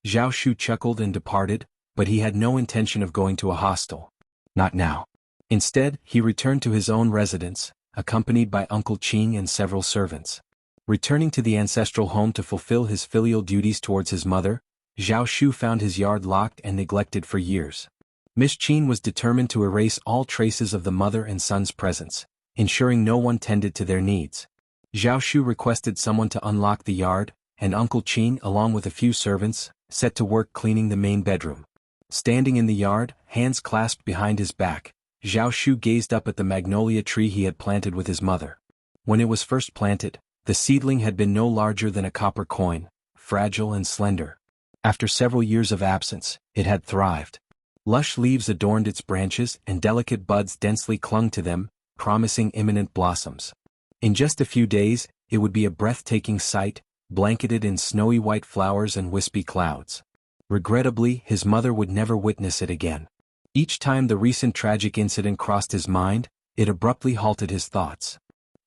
Zhao Shu chuckled and departed, but he had no intention of going to a hostel. Not now. Instead, he returned to his own residence, accompanied by Uncle Qing and several servants. Returning to the ancestral home to fulfill his filial duties towards his mother, Zhao Shu found his yard locked and neglected for years. Ms.Qin was determined to erase all traces of the mother and son's presence, ensuring no one tended to their needs. Zhao Shu requested someone to unlock the yard, and Uncle Qin, along with a few servants, set to work cleaning the main bedroom. Standing in the yard, hands clasped behind his back, Zhao Shu gazed up at the magnolia tree he had planted with his mother. When it was first planted, the seedling had been no larger than a copper coin, fragile and slender. After several years of absence, it had thrived. Lush leaves adorned its branches and delicate buds densely clung to them, promising imminent blossoms. In just a few days, it would be a breathtaking sight, blanketed in snowy white flowers and wispy clouds. Regrettably, his mother would never witness it again. Each time the recent tragic incident crossed his mind, it abruptly halted his thoughts.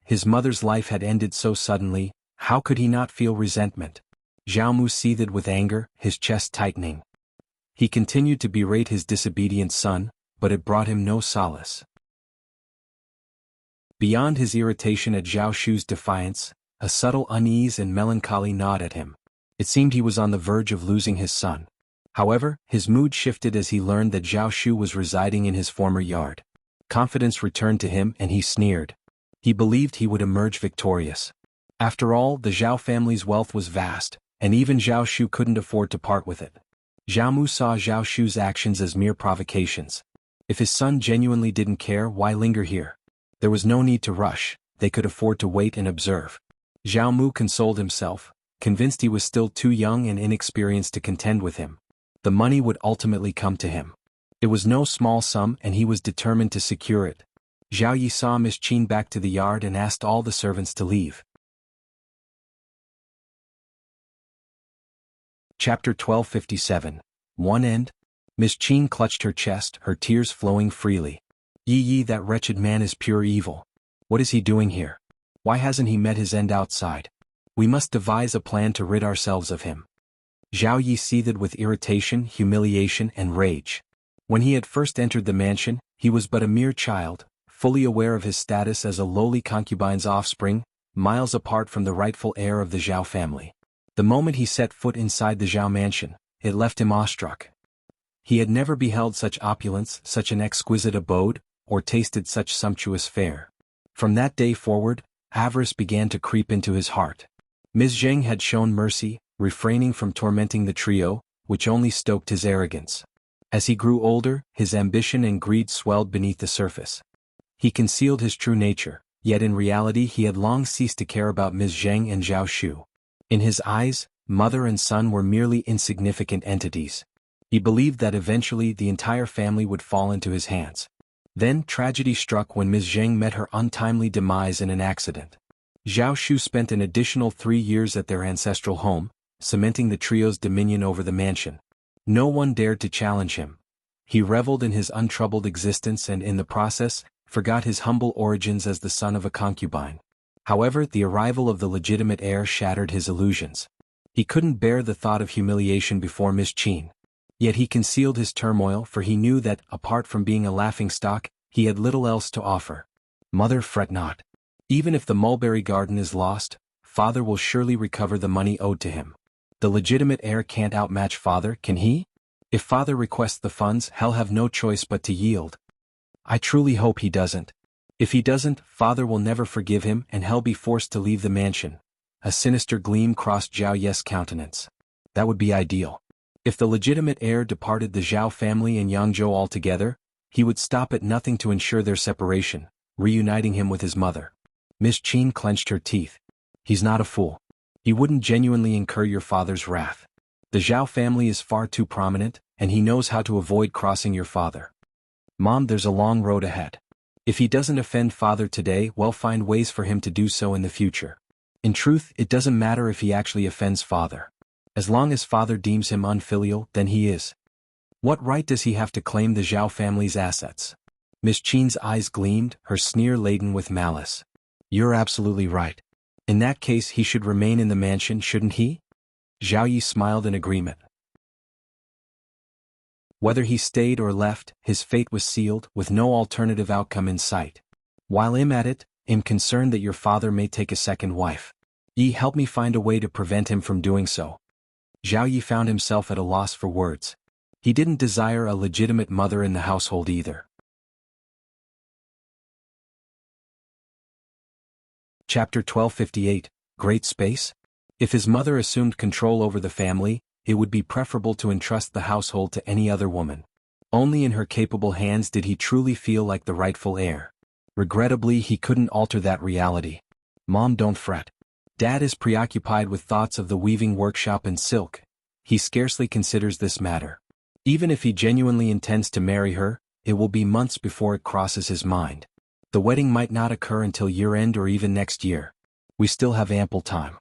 His mother's life had ended so suddenly, how could he not feel resentment? Zhao Mu seethed with anger, his chest tightening. He continued to berate his disobedient son, but it brought him no solace. Beyond his irritation at Zhao Shu's defiance, a subtle unease and melancholy gnawed at him. It seemed he was on the verge of losing his son. However, his mood shifted as he learned that Zhao Shu was residing in his former yard. Confidence returned to him and he sneered. He believed he would emerge victorious. After all, the Zhao family's wealth was vast, and even Zhao Shu couldn't afford to part with it. Zhao Mu saw Zhao Shu's actions as mere provocations. If his son genuinely didn't care, why linger here? There was no need to rush, they could afford to wait and observe. Zhao Mu consoled himself, convinced he was still too young and inexperienced to contend with him. The money would ultimately come to him. It was no small sum and he was determined to secure it. Zhao Yi saw Ms.Qin back to the yard and asked all the servants to leave. Chapter 1257. One end. Ms.Qin clutched her chest, her tears flowing freely. Yi, that wretched man is pure evil. What is he doing here? Why hasn't he met his end outside? We must devise a plan to rid ourselves of him. Zhao Yi seethed with irritation, humiliation, and rage. When he had first entered the mansion, he was but a mere child, fully aware of his status as a lowly concubine's offspring, miles apart from the rightful heir of the Zhao family. The moment he set foot inside the Zhao mansion, it left him awestruck. He had never beheld such opulence, such an exquisite abode, or tasted such sumptuous fare. From that day forward, avarice began to creep into his heart. Ms. Zheng had shown mercy, refraining from tormenting the trio, which only stoked his arrogance. As he grew older, his ambition and greed swelled beneath the surface. He concealed his true nature, yet in reality he had long ceased to care about Ms. Zheng and Zhao Shu. In his eyes, mother and son were merely insignificant entities. He believed that eventually the entire family would fall into his hands. Then tragedy struck when Ms. Zheng met her untimely demise in an accident. Zhao Shu spent an additional 3 years at their ancestral home, cementing the trio's dominion over the mansion. No one dared to challenge him. He reveled in his untroubled existence and in the process, forgot his humble origins as the son of a concubine. However, the arrival of the legitimate heir shattered his illusions. He couldn't bear the thought of humiliation before Ms.Qin. Yet he concealed his turmoil, for he knew that, apart from being a laughingstock, he had little else to offer. Mother, fret not. Even if the mulberry garden is lost, father will surely recover the money owed to him. The legitimate heir can't outmatch father, can he? If father requests the funds, he'll have no choice but to yield. I truly hope he doesn't. If he doesn't, father will never forgive him and he'll be forced to leave the mansion. A sinister gleam crossed Zhao Ye's countenance. That would be ideal. If the legitimate heir departed the Zhao family and Yangzhou altogether, he would stop at nothing to ensure their separation, reuniting him with his mother. Ms.Qin clenched her teeth. He's not a fool. He wouldn't genuinely incur your father's wrath. The Zhao family is far too prominent, and he knows how to avoid crossing your father. Mom, there's a long road ahead. If he doesn't offend father today, we'll find ways for him to do so in the future. In truth, it doesn't matter if he actually offends father. As long as father deems him unfilial, then he is. What right does he have to claim the Zhao family's assets? Ms.Qin's eyes gleamed, her sneer laden with malice. You're absolutely right. In that case, he should remain in the mansion, shouldn't he? Zhao Yi smiled in agreement. Whether he stayed or left, his fate was sealed, with no alternative outcome in sight. While I'm at it, I'm concerned that your father may take a second wife. Help me find a way to prevent him from doing so. Zhao Yi found himself at a loss for words. He didn't desire a legitimate mother in the household either. Chapter 1258, Great Space? If his mother assumed control over the family, it would be preferable to entrust the household to any other woman. Only in her capable hands did he truly feel like the rightful heir. Regrettably, he couldn't alter that reality. Mom, don't fret. Dad is preoccupied with thoughts of the weaving workshop and silk. He scarcely considers this matter. Even if he genuinely intends to marry her, it will be months before it crosses his mind. The wedding might not occur until year-end or even next year. We still have ample time.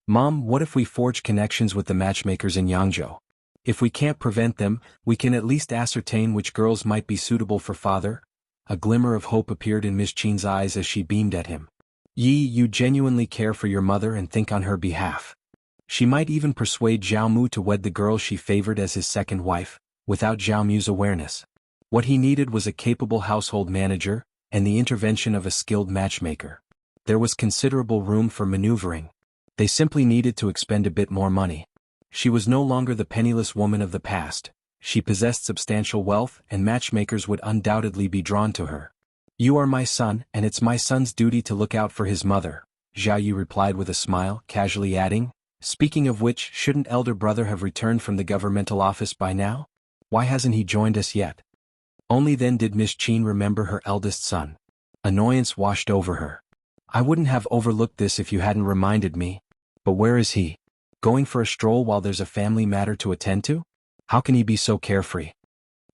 Mom, what if we forge connections with the matchmakers in Yangzhou? If we can't prevent them, we can at least ascertain which girls might be suitable for father. A glimmer of hope appeared in Ms.Qin's eyes as she beamed at him. You genuinely care for your mother and think on her behalf. She might even persuade Zhao Mu to wed the girl she favored as his second wife, without Zhao Mu's awareness. What he needed was a capable household manager, and the intervention of a skilled matchmaker. There was considerable room for maneuvering. They simply needed to expend a bit more money. She was no longer the penniless woman of the past. She possessed substantial wealth, and matchmakers would undoubtedly be drawn to her. You are my son, and it's my son's duty to look out for his mother, Zhao Yi replied with a smile, casually adding, speaking of which, shouldn't elder brother have returned from the governmental office by now? Why hasn't he joined us yet? Only then did Ms.Qin remember her eldest son. Annoyance washed over her. I wouldn't have overlooked this if you hadn't reminded me. But where is he? Going for a stroll while there's a family matter to attend to? How can he be so carefree?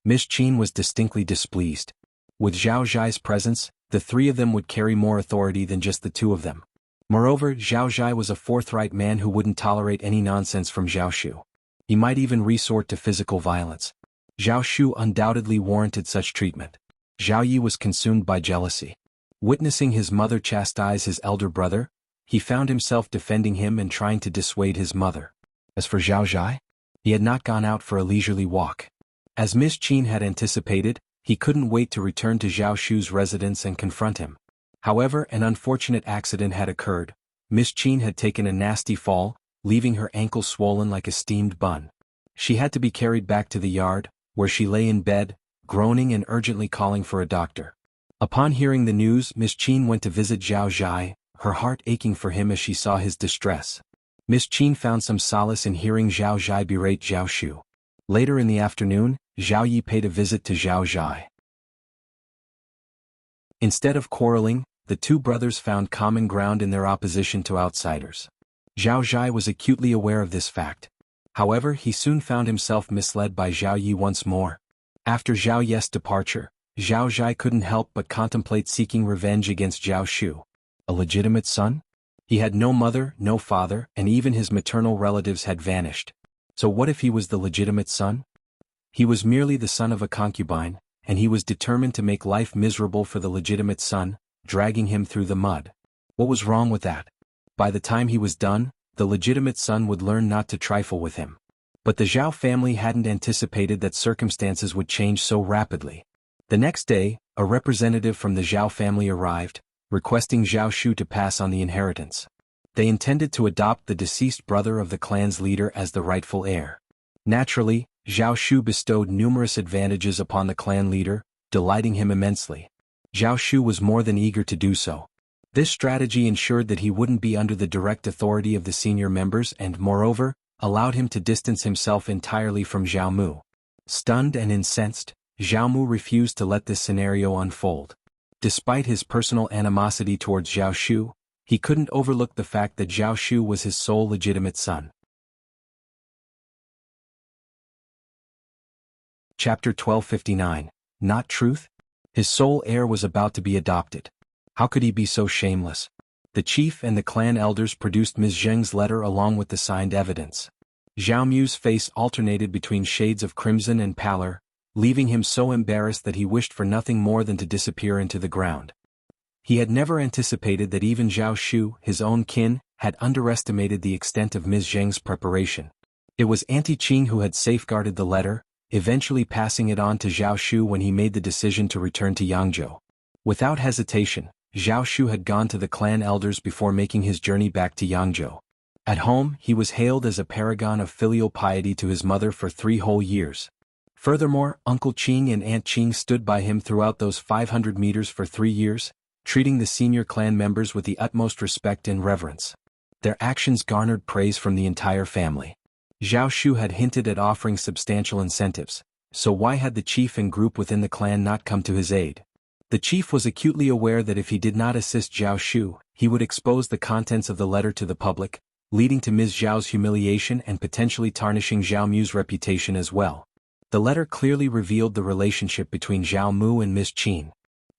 Ms.Qin was distinctly displeased. With Zhao Zhai's presence, the three of them would carry more authority than just the two of them. Moreover, Zhao Zhai was a forthright man who wouldn't tolerate any nonsense from Zhao Shu. He might even resort to physical violence. Zhao Shu undoubtedly warranted such treatment. Zhao Yi was consumed by jealousy. Witnessing his mother chastise his elder brother, he found himself defending him and trying to dissuade his mother. As for Zhao Zhai, he had not gone out for a leisurely walk. As Ms.Qin had anticipated, he couldn't wait to return to Zhao Shu's residence and confront him. However, an unfortunate accident had occurred. Ms.Qin had taken a nasty fall, leaving her ankle swollen like a steamed bun. She had to be carried back to the yard, where she lay in bed, groaning and urgently calling for a doctor. Upon hearing the news, Ms.Qin went to visit Zhao Zhai, her heart aching for him as she saw his distress. Ms.Qin found some solace in hearing Zhao Zhai berate Zhao Shu. Later in the afternoon, Zhao Yi paid a visit to Zhao Zhai. Instead of quarreling, the two brothers found common ground in their opposition to outsiders. Zhao Zhai was acutely aware of this fact. However, he soon found himself misled by Zhao Yi once more. After Zhao Yi's departure, Zhao Zhai couldn't help but contemplate seeking revenge against Zhao Shu. A legitimate son? He had no mother, no father, and even his maternal relatives had vanished. So what if he was the legitimate son? He was merely the son of a concubine, and he was determined to make life miserable for the legitimate son, dragging him through the mud. What was wrong with that? By the time he was done, the legitimate son would learn not to trifle with him. But the Zhao family hadn't anticipated that circumstances would change so rapidly. The next day, a representative from the Zhao family arrived, requesting Zhao Shu to pass on the inheritance. They intended to adopt the deceased brother of the clan's leader as the rightful heir. Naturally, Zhao Shu bestowed numerous advantages upon the clan leader, delighting him immensely. Zhao Shu was more than eager to do so. This strategy ensured that he wouldn't be under the direct authority of the senior members and, moreover, allowed him to distance himself entirely from Zhao Mu. Stunned and incensed, Zhao Mu refused to let this scenario unfold. Despite his personal animosity towards Zhao Shu, he couldn't overlook the fact that Zhao Shu was his sole legitimate son. Chapter 1259. Not truth? His sole heir was about to be adopted. How could he be so shameless? The chief and the clan elders produced Ms. Zheng's letter along with the signed evidence. Zhao Mu's face alternated between shades of crimson and pallor, leaving him so embarrassed that he wished for nothing more than to disappear into the ground. He had never anticipated that even Zhao Shu, his own kin, had underestimated the extent of Ms. Zheng's preparation. It was Auntie Qing who had safeguarded the letter, eventually passing it on to Zhao Shu when he made the decision to return to Yangzhou. Without hesitation, Zhao Shu had gone to the clan elders before making his journey back to Yangzhou. At home, he was hailed as a paragon of filial piety to his mother for 3 whole years. Furthermore, Uncle Qing and Aunt Qing stood by him throughout those 500 meters for 3 years, treating the senior clan members with the utmost respect and reverence. Their actions garnered praise from the entire family. Zhao Shu had hinted at offering substantial incentives, so why had the chief and group within the clan not come to his aid? The chief was acutely aware that if he did not assist Zhao Shu, he would expose the contents of the letter to the public, leading to Ms. Zhao's humiliation and potentially tarnishing Zhao Mu's reputation as well. The letter clearly revealed the relationship between Zhao Mu and Ms.Qin.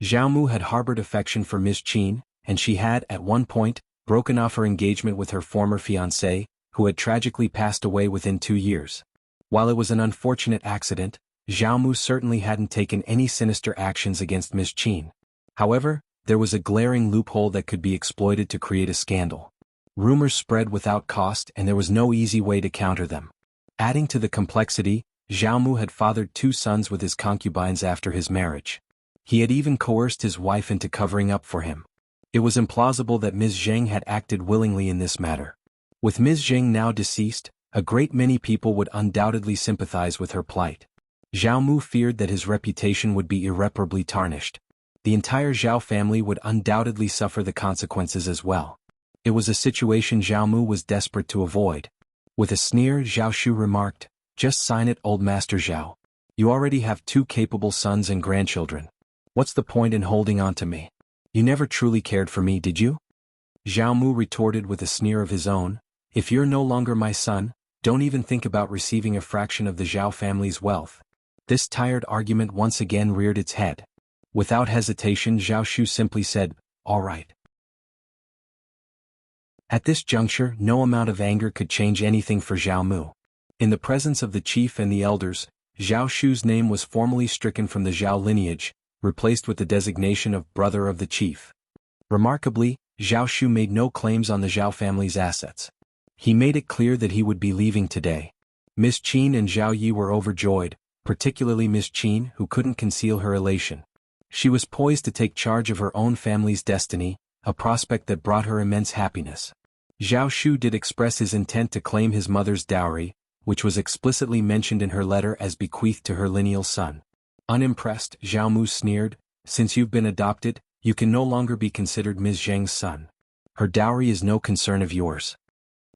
Zhao Mu had harbored affection for Ms.Qin, and she had, at one point, broken off her engagement with her former fiancé, who had tragically passed away within 2 years. While it was an unfortunate accident, Zhao Mu certainly hadn't taken any sinister actions against Ms.Qin. However, there was a glaring loophole that could be exploited to create a scandal. Rumors spread without cost and there was no easy way to counter them. Adding to the complexity, Zhao Mu had fathered 2 sons with his concubines after his marriage. He had even coerced his wife into covering up for him. It was implausible that Ms. Zheng had acted willingly in this matter. With Ms. Zheng now deceased, a great many people would undoubtedly sympathize with her plight. Zhao Mu feared that his reputation would be irreparably tarnished. The entire Zhao family would undoubtedly suffer the consequences as well. It was a situation Zhao Mu was desperate to avoid. With a sneer, Zhao Shu remarked, "Just sign it, old Master Zhao. You already have 2 capable sons and grandchildren. What's the point in holding on to me? You never truly cared for me, did you?" Zhao Mu retorted with a sneer of his own, "If you're no longer my son, don't even think about receiving a fraction of the Zhao family's wealth." This tired argument once again reared its head. Without hesitation, Zhao Shu simply said, "All right." At this juncture, no amount of anger could change anything for Zhao Mu. In the presence of the chief and the elders, Zhao Shu's name was formally stricken from the Zhao lineage, replaced with the designation of brother of the chief. Remarkably, Zhao Shu made no claims on the Zhao family's assets. He made it clear that he would be leaving today. Ms.Qin and Zhao Yi were overjoyed, particularly Ms.Qin, who couldn't conceal her elation. She was poised to take charge of her own family's destiny, a prospect that brought her immense happiness. Zhao Shu did express his intent to claim his mother's dowry, which was explicitly mentioned in her letter as bequeathed to her lineal son. Unimpressed, Zhao Mu sneered, "Since you've been adopted, you can no longer be considered Ms. Zheng's son. Her dowry is no concern of yours."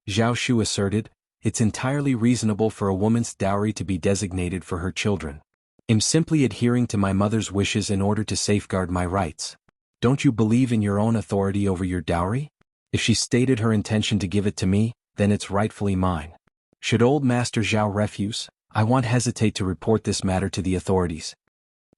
Zhao Shu asserted, "It's entirely reasonable for a woman's dowry to be designated for her children. I'm simply adhering to my mother's wishes in order to safeguard my rights. Don't you believe in your own authority over your dowry? If she stated her intention to give it to me, then it's rightfully mine. Should old Master Zhao refuse, I won't hesitate to report this matter to the authorities."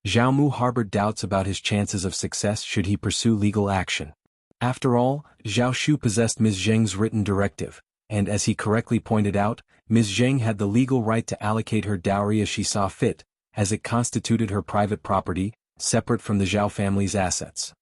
Zhao Mu harbored doubts about his chances of success should he pursue legal action. After all, Zhao Shu possessed Ms. Zheng's written directive, and as he correctly pointed out, Ms. Zheng had the legal right to allocate her dowry as she saw fit, as it constituted her private property, separate from the Zhao family's assets.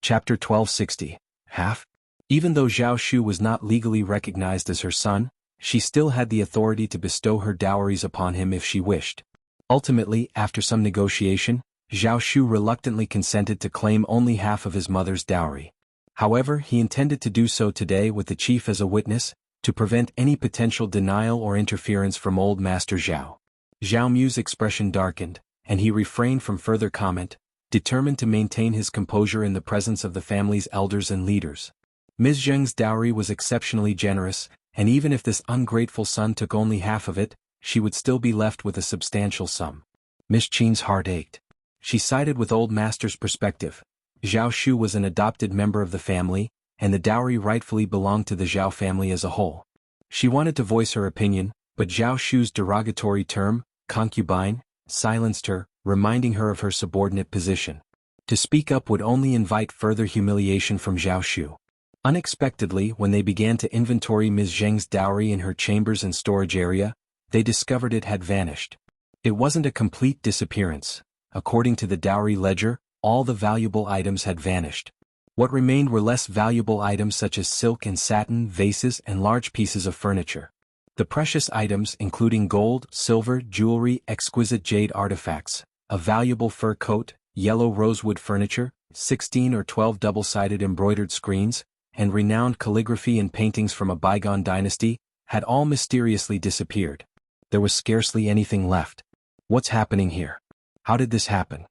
Chapter 1260. Half? Even though Zhao Shu was not legally recognized as her son, she still had the authority to bestow her dowries upon him if she wished. Ultimately, after some negotiation, Zhao Shu reluctantly consented to claim only half of his mother's dowry. However, he intended to do so today with the chief as a witness, to prevent any potential denial or interference from old Master Zhao. Zhao Mu's expression darkened, and he refrained from further comment, determined to maintain his composure in the presence of the family's elders and leaders. Ms. Zheng's dowry was exceptionally generous, and even if this ungrateful son took only half of it, she would still be left with a substantial sum. Ms.Qin's heart ached. She sided with old master's perspective. Zhao Shu was an adopted member of the family, and the dowry rightfully belonged to the Zhao family as a whole. She wanted to voice her opinion, but Zhao Shu's derogatory term, concubine, silenced her, reminding her of her subordinate position. To speak up would only invite further humiliation from Zhao Shu. Unexpectedly, when they began to inventory Ms. Zheng's dowry in her chambers and storage area, they discovered it had vanished. It wasn't a complete disappearance. According to the dowry ledger, all the valuable items had vanished. What remained were less valuable items such as silk and satin, vases, and large pieces of furniture. The precious items, including gold, silver, jewelry, exquisite jade artifacts, a valuable fur coat, yellow rosewood furniture, 16 or 12 double-sided embroidered screens, and renowned calligraphy and paintings from a bygone dynasty, had all mysteriously disappeared. There was scarcely anything left. What's happening here? How did this happen?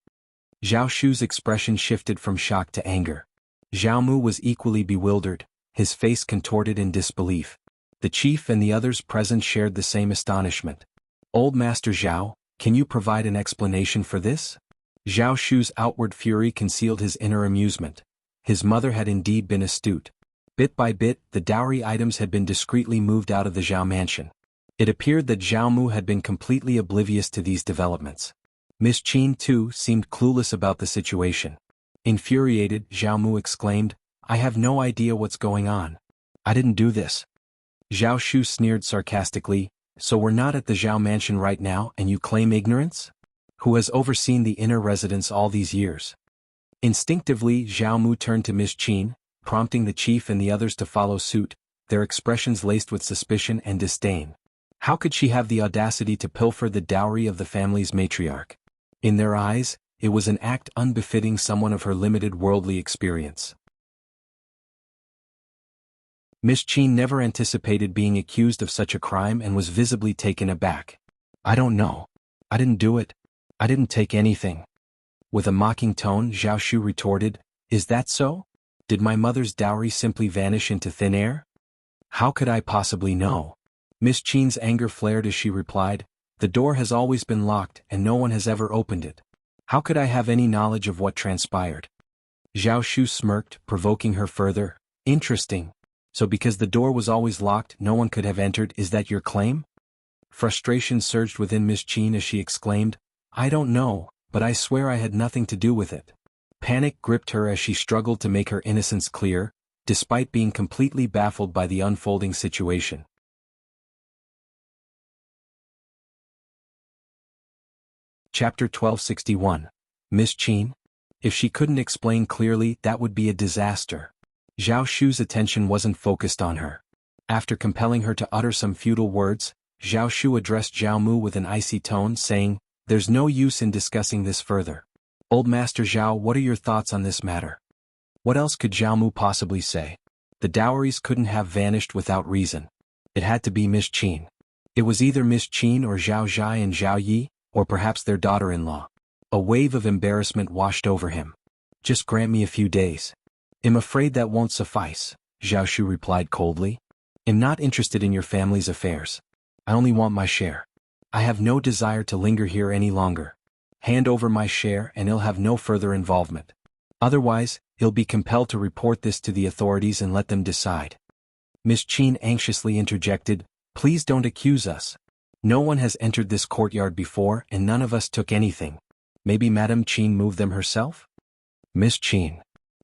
Zhao Shu's expression shifted from shock to anger. Zhao Mu was equally bewildered, his face contorted in disbelief. The chief and the others present shared the same astonishment. Old Master Zhao, can you provide an explanation for this? Zhao Shu's outward fury concealed his inner amusement. His mother had indeed been astute. Bit by bit, the dowry items had been discreetly moved out of the Zhao mansion. It appeared that Zhao Mu had been completely oblivious to these developments. Ms.Qin, too, seemed clueless about the situation. Infuriated, Zhao Mu exclaimed, "I have no idea what's going on. I didn't do this." Zhao Shu sneered sarcastically, "So we're not at the Zhao mansion right now and you claim ignorance? Who has overseen the inner residence all these years?" Instinctively, Zhao Mu turned to Ms.Qin, prompting the chief and the others to follow suit, their expressions laced with suspicion and disdain. How could she have the audacity to pilfer the dowry of the family's matriarch? In their eyes, it was an act unbefitting someone of her limited worldly experience. Ms.Qin never anticipated being accused of such a crime and was visibly taken aback. "I don't know. I didn't do it. I didn't take anything." With a mocking tone, Zhao Shu retorted, "Is that so? Did my mother's dowry simply vanish into thin air? How could I possibly know?" Ms.Qin's anger flared as she replied, "The door has always been locked and no one has ever opened it. How could I have any knowledge of what transpired?" Zhao Shu smirked, provoking her further, "Interesting. So because the door was always locked, no one could have entered, is that your claim?" Frustration surged within Ms.Qin as she exclaimed, "I don't know, but I swear I had nothing to do with it." Panic gripped her as she struggled to make her innocence clear, despite being completely baffled by the unfolding situation. Chapter 1261. Ms.Qin? If she couldn't explain clearly, that would be a disaster. Zhao Shu's attention wasn't focused on her. After compelling her to utter some futile words, Zhao Shu addressed Zhao Mu with an icy tone, saying, "There's no use in discussing this further. Old Master Zhao, what are your thoughts on this matter?" What else could Zhao Mu possibly say? The dowries couldn't have vanished without reason. It had to be Ms.Qin. It was either Ms.Qin or Zhao Zhai and Zhao Yi, or perhaps their daughter-in-law. A wave of embarrassment washed over him. "Just grant me a few days." "I'm afraid that won't suffice," Zhao Shu replied coldly. "I'm not interested in your family's affairs. I only want my share. I have no desire to linger here any longer. Hand over my share and he'll have no further involvement. Otherwise, he'll be compelled to report this to the authorities and let them decide." Ms.Qin anxiously interjected, "Please don't accuse us. No one has entered this courtyard before and none of us took anything. Maybe Madame Qin moved them herself?" "Ms.Qin."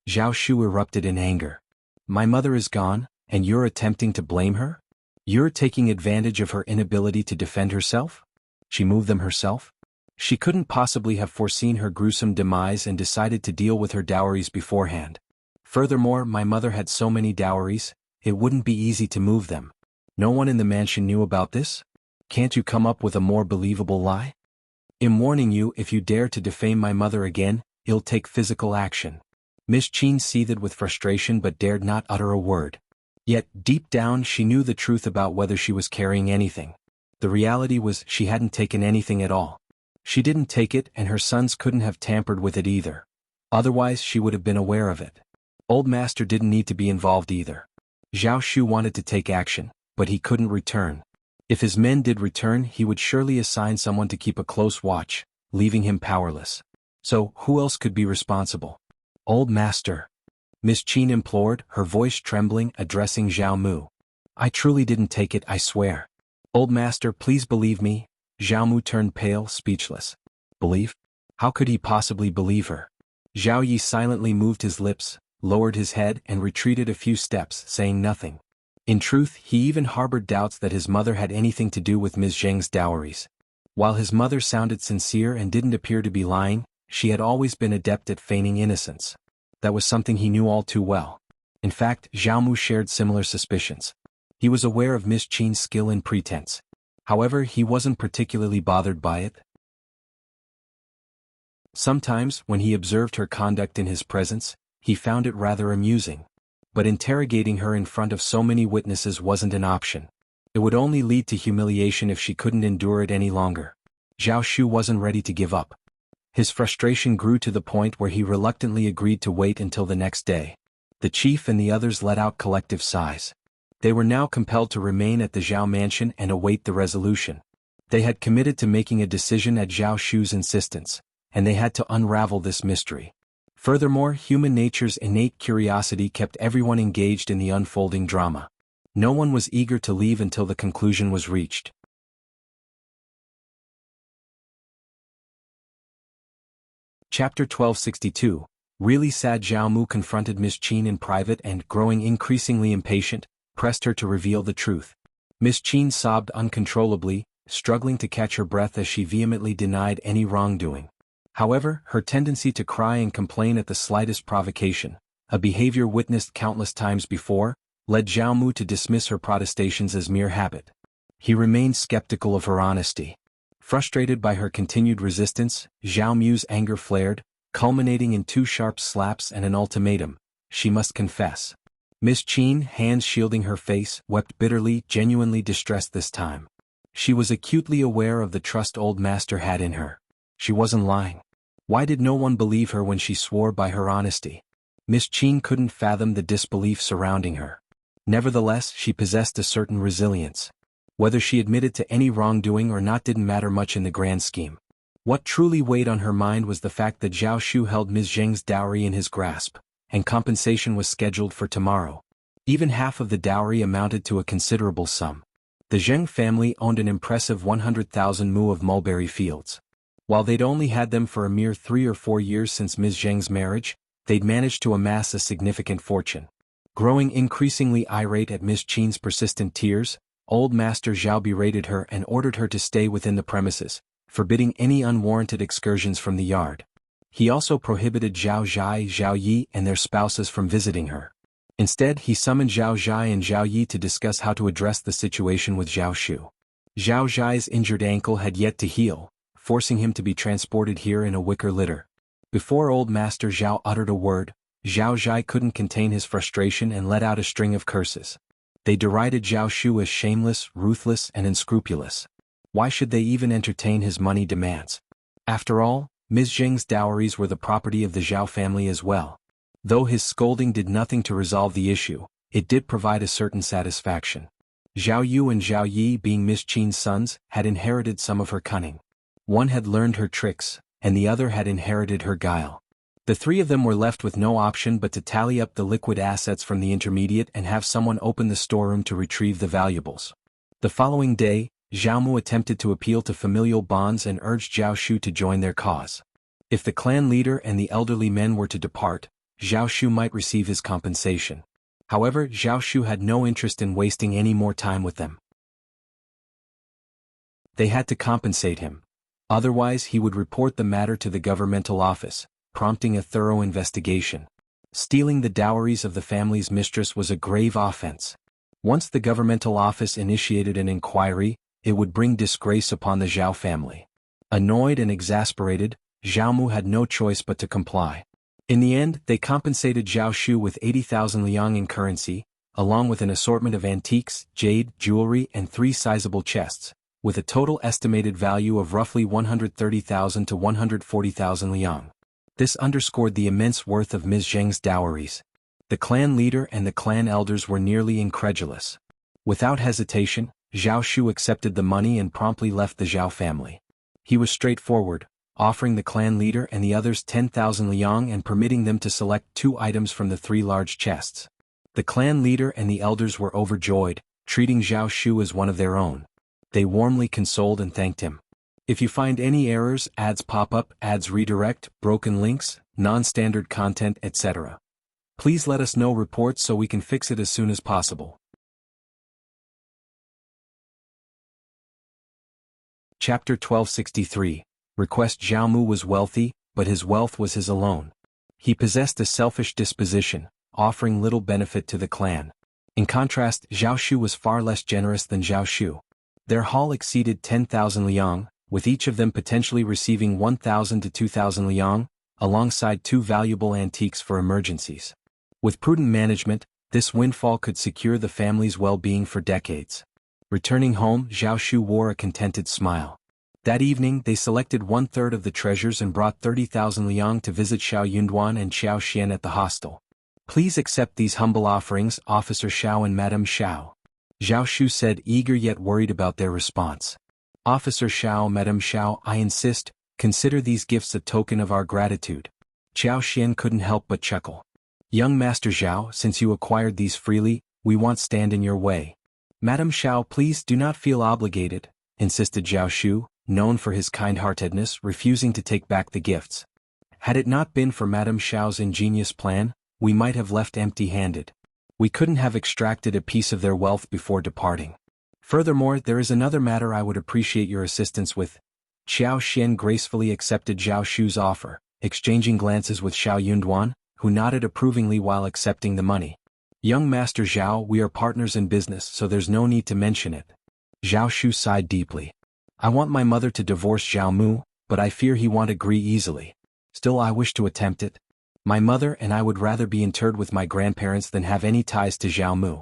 Zhao Shu erupted in anger. "My mother is gone, and you're attempting to blame her? You're taking advantage of her inability to defend herself? She moved them herself? She couldn't possibly have foreseen her gruesome demise and decided to deal with her dowries beforehand. Furthermore, my mother had so many dowries, it wouldn't be easy to move them. No one in the mansion knew about this? Can't you come up with a more believable lie? I'm warning you, if you dare to defame my mother again, I'll take physical action." Ms.Qin seethed with frustration but dared not utter a word. Yet, deep down, she knew the truth about whether she was carrying anything. The reality was she hadn't taken anything at all. She didn't take it and her sons couldn't have tampered with it either. Otherwise she would have been aware of it. Old Master didn't need to be involved either. Zhao Shu wanted to take action, but he couldn't return. If his men did return, he would surely assign someone to keep a close watch, leaving him powerless. So, who else could be responsible? Old Master. Ms.Qin implored, her voice trembling, addressing Zhao Mu. I truly didn't take it, I swear. Old Master, please believe me. Zhao Mu turned pale, speechless. Believe? How could he possibly believe her? Zhao Yi silently moved his lips, lowered his head and retreated a few steps, saying nothing. In truth, he even harbored doubts that his mother had anything to do with Ms. Zheng's dowries. While his mother sounded sincere and didn't appear to be lying, she had always been adept at feigning innocence. That was something he knew all too well. In fact, Zhao Mu shared similar suspicions. He was aware of Ms. Qin's skill in pretense. However, he wasn't particularly bothered by it. Sometimes, when he observed her conduct in his presence, he found it rather amusing. But interrogating her in front of so many witnesses wasn't an option. It would only lead to humiliation if she couldn't endure it any longer. Zhao Shu wasn't ready to give up. His frustration grew to the point where he reluctantly agreed to wait until the next day. The chief and the others let out collective sighs. They were now compelled to remain at the Zhao mansion and await the resolution. They had committed to making a decision at Zhao Shu's insistence, and they had to unravel this mystery. Furthermore, human nature's innate curiosity kept everyone engaged in the unfolding drama. No one was eager to leave until the conclusion was reached. Chapter 1262. Really sad. Zhao Mu confronted Ms.Qin in private and, growing increasingly impatient, pressed her to reveal the truth. Ms.Qin sobbed uncontrollably, struggling to catch her breath as she vehemently denied any wrongdoing. However, her tendency to cry and complain at the slightest provocation, a behavior witnessed countless times before, led Zhao Mu to dismiss her protestations as mere habit. He remained skeptical of her honesty. Frustrated by her continued resistance, Zhao Mu's anger flared, culminating in 2 sharp slaps and an ultimatum: she must confess. Ms.Qin, hands shielding her face, wept bitterly, genuinely distressed this time. She was acutely aware of the trust Old Master had in her. She wasn't lying. Why did no one believe her when she swore by her honesty? Ms.Qin couldn't fathom the disbelief surrounding her. Nevertheless, she possessed a certain resilience. Whether she admitted to any wrongdoing or not didn't matter much in the grand scheme. What truly weighed on her mind was the fact that Zhao Shu held Ms. Zheng's dowry in his grasp, and compensation was scheduled for tomorrow. Even half of the dowry amounted to a considerable sum. The Zheng family owned an impressive 100,000 mu of mulberry fields. While they'd only had them for a mere 3 or 4 years since Ms. Zheng's marriage, they'd managed to amass a significant fortune. Growing increasingly irate at Ms. Qin's persistent tears, Old Master Zhao berated her and ordered her to stay within the premises, forbidding any unwarranted excursions from the yard. He also prohibited Zhao Zhai, Zhao Yi, and their spouses from visiting her. Instead, he summoned Zhao Zhai and Zhao Yi to discuss how to address the situation with Zhao Shu. Zhao Zhai's injured ankle had yet to heal, forcing him to be transported here in a wicker litter. Before Old Master Zhao uttered a word, Zhao Zhai couldn't contain his frustration and let out a string of curses. They derided Zhao Shu as shameless, ruthless, and unscrupulous. Why should they even entertain his money demands? After all, Ms. Zheng's dowries were the property of the Zhao family as well. Though his scolding did nothing to resolve the issue, it did provide a certain satisfaction. Zhao Yu and Zhao Yi, being Ms. Qin's sons, had inherited some of her cunning. One had learned her tricks, and the other had inherited her guile. The 3 of them were left with no option but to tally up the liquid assets from the intermediate and have someone open the storeroom to retrieve the valuables. The following day, Zhao Mu attempted to appeal to familial bonds and urged Zhao Shu to join their cause. If the clan leader and the elderly men were to depart, Zhao Shu might receive his compensation. However, Zhao Shu had no interest in wasting any more time with them. They had to compensate him. Otherwise, he would report the matter to the governmental office, prompting a thorough investigation. Stealing the dowries of the family's mistress was a grave offense. Once the governmental office initiated an inquiry, it would bring disgrace upon the Zhao family. Annoyed and exasperated, Zhao Mu had no choice but to comply. In the end, they compensated Zhao Shu with 80,000 liang in currency, along with an assortment of antiques, jade, jewelry, and 3 sizable chests, with a total estimated value of roughly 130,000 to 140,000 liang. This underscored the immense worth of Ms. Zheng's dowries. The clan leader and the clan elders were nearly incredulous. Without hesitation, Zhao Shu accepted the money and promptly left the Zhao family. He was straightforward, offering the clan leader and the others 10,000 liang and permitting them to select 2 items from the 3 large chests. The clan leader and the elders were overjoyed, treating Zhao Shu as one of their own. They warmly consoled and thanked him. If you find any errors, ads pop up, ads redirect, broken links, non-standard content, etc., please let us know reports so we can fix it as soon as possible. Chapter 1263. Request. Jianghu was wealthy, but his wealth was his alone. He possessed a selfish disposition, offering little benefit to the clan. In contrast, Zhao Shu was far less generous than Zhao Shu. Their haul exceeded 10,000 liang, with each of them potentially receiving 1,000 to 2,000 liang, alongside 2 valuable antiques for emergencies. With prudent management, this windfall could secure the family's well-being for decades. Returning home, Zhao Shu wore a contented smile. That evening they selected 1/3 of the treasures and brought 30,000 liang to visit Xiao Yunduan and Xiao Xian at the hostel. Please accept these humble offerings, Officer Xiao and Madame Xiao. Zhao Shu said, eager yet worried about their response. Officer Xiao, Madame Xiao, I insist, consider these gifts a token of our gratitude. Xiao Xian couldn't help but chuckle. Young Master Zhao, since you acquired these freely, we won't stand in your way. Madame Xiao, please do not feel obligated, insisted Zhao Shu, known for his kind-heartedness, refusing to take back the gifts. Had it not been for Madame Xiao's ingenious plan, we might have left empty-handed. We couldn't have extracted a piece of their wealth before departing. Furthermore, there is another matter I would appreciate your assistance with. Xiao Xian gracefully accepted Zhao Shu's offer, exchanging glances with Xiao Yunduan, who nodded approvingly while accepting the money. Young Master Zhao, we are partners in business, so there's no need to mention it. Zhao Shu sighed deeply. I want my mother to divorce Zhao Mu, but I fear he won't agree easily. Still, I wish to attempt it. My mother and I would rather be interred with my grandparents than have any ties to Zhao Mu.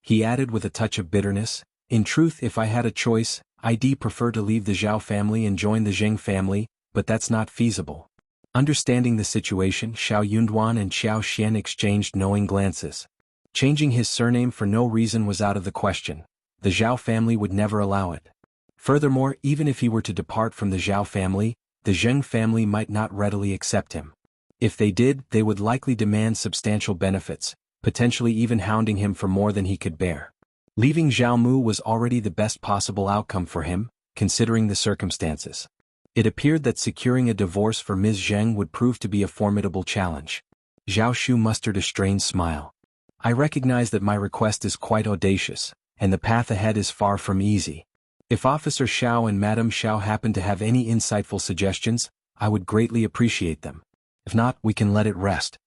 He added with a touch of bitterness, in truth, if I had a choice, I'd prefer to leave the Zhao family and join the Zheng family, but that's not feasible. Understanding the situation, Xiao Yunduan and Xiao Xian exchanged knowing glances. Changing his surname for no reason was out of the question. The Zhao family would never allow it. Furthermore, even if he were to depart from the Zhao family, the Zheng family might not readily accept him. If they did, they would likely demand substantial benefits, potentially even hounding him for more than he could bear. Leaving Zhao Mu was already the best possible outcome for him, considering the circumstances. It appeared that securing a divorce for Ms. Zheng would prove to be a formidable challenge. Zhao Shu mustered a strained smile. I recognize that my request is quite audacious, and the path ahead is far from easy. If Officer Xiao and Madame Xiao happen to have any insightful suggestions, I would greatly appreciate them. If not, we can let it rest.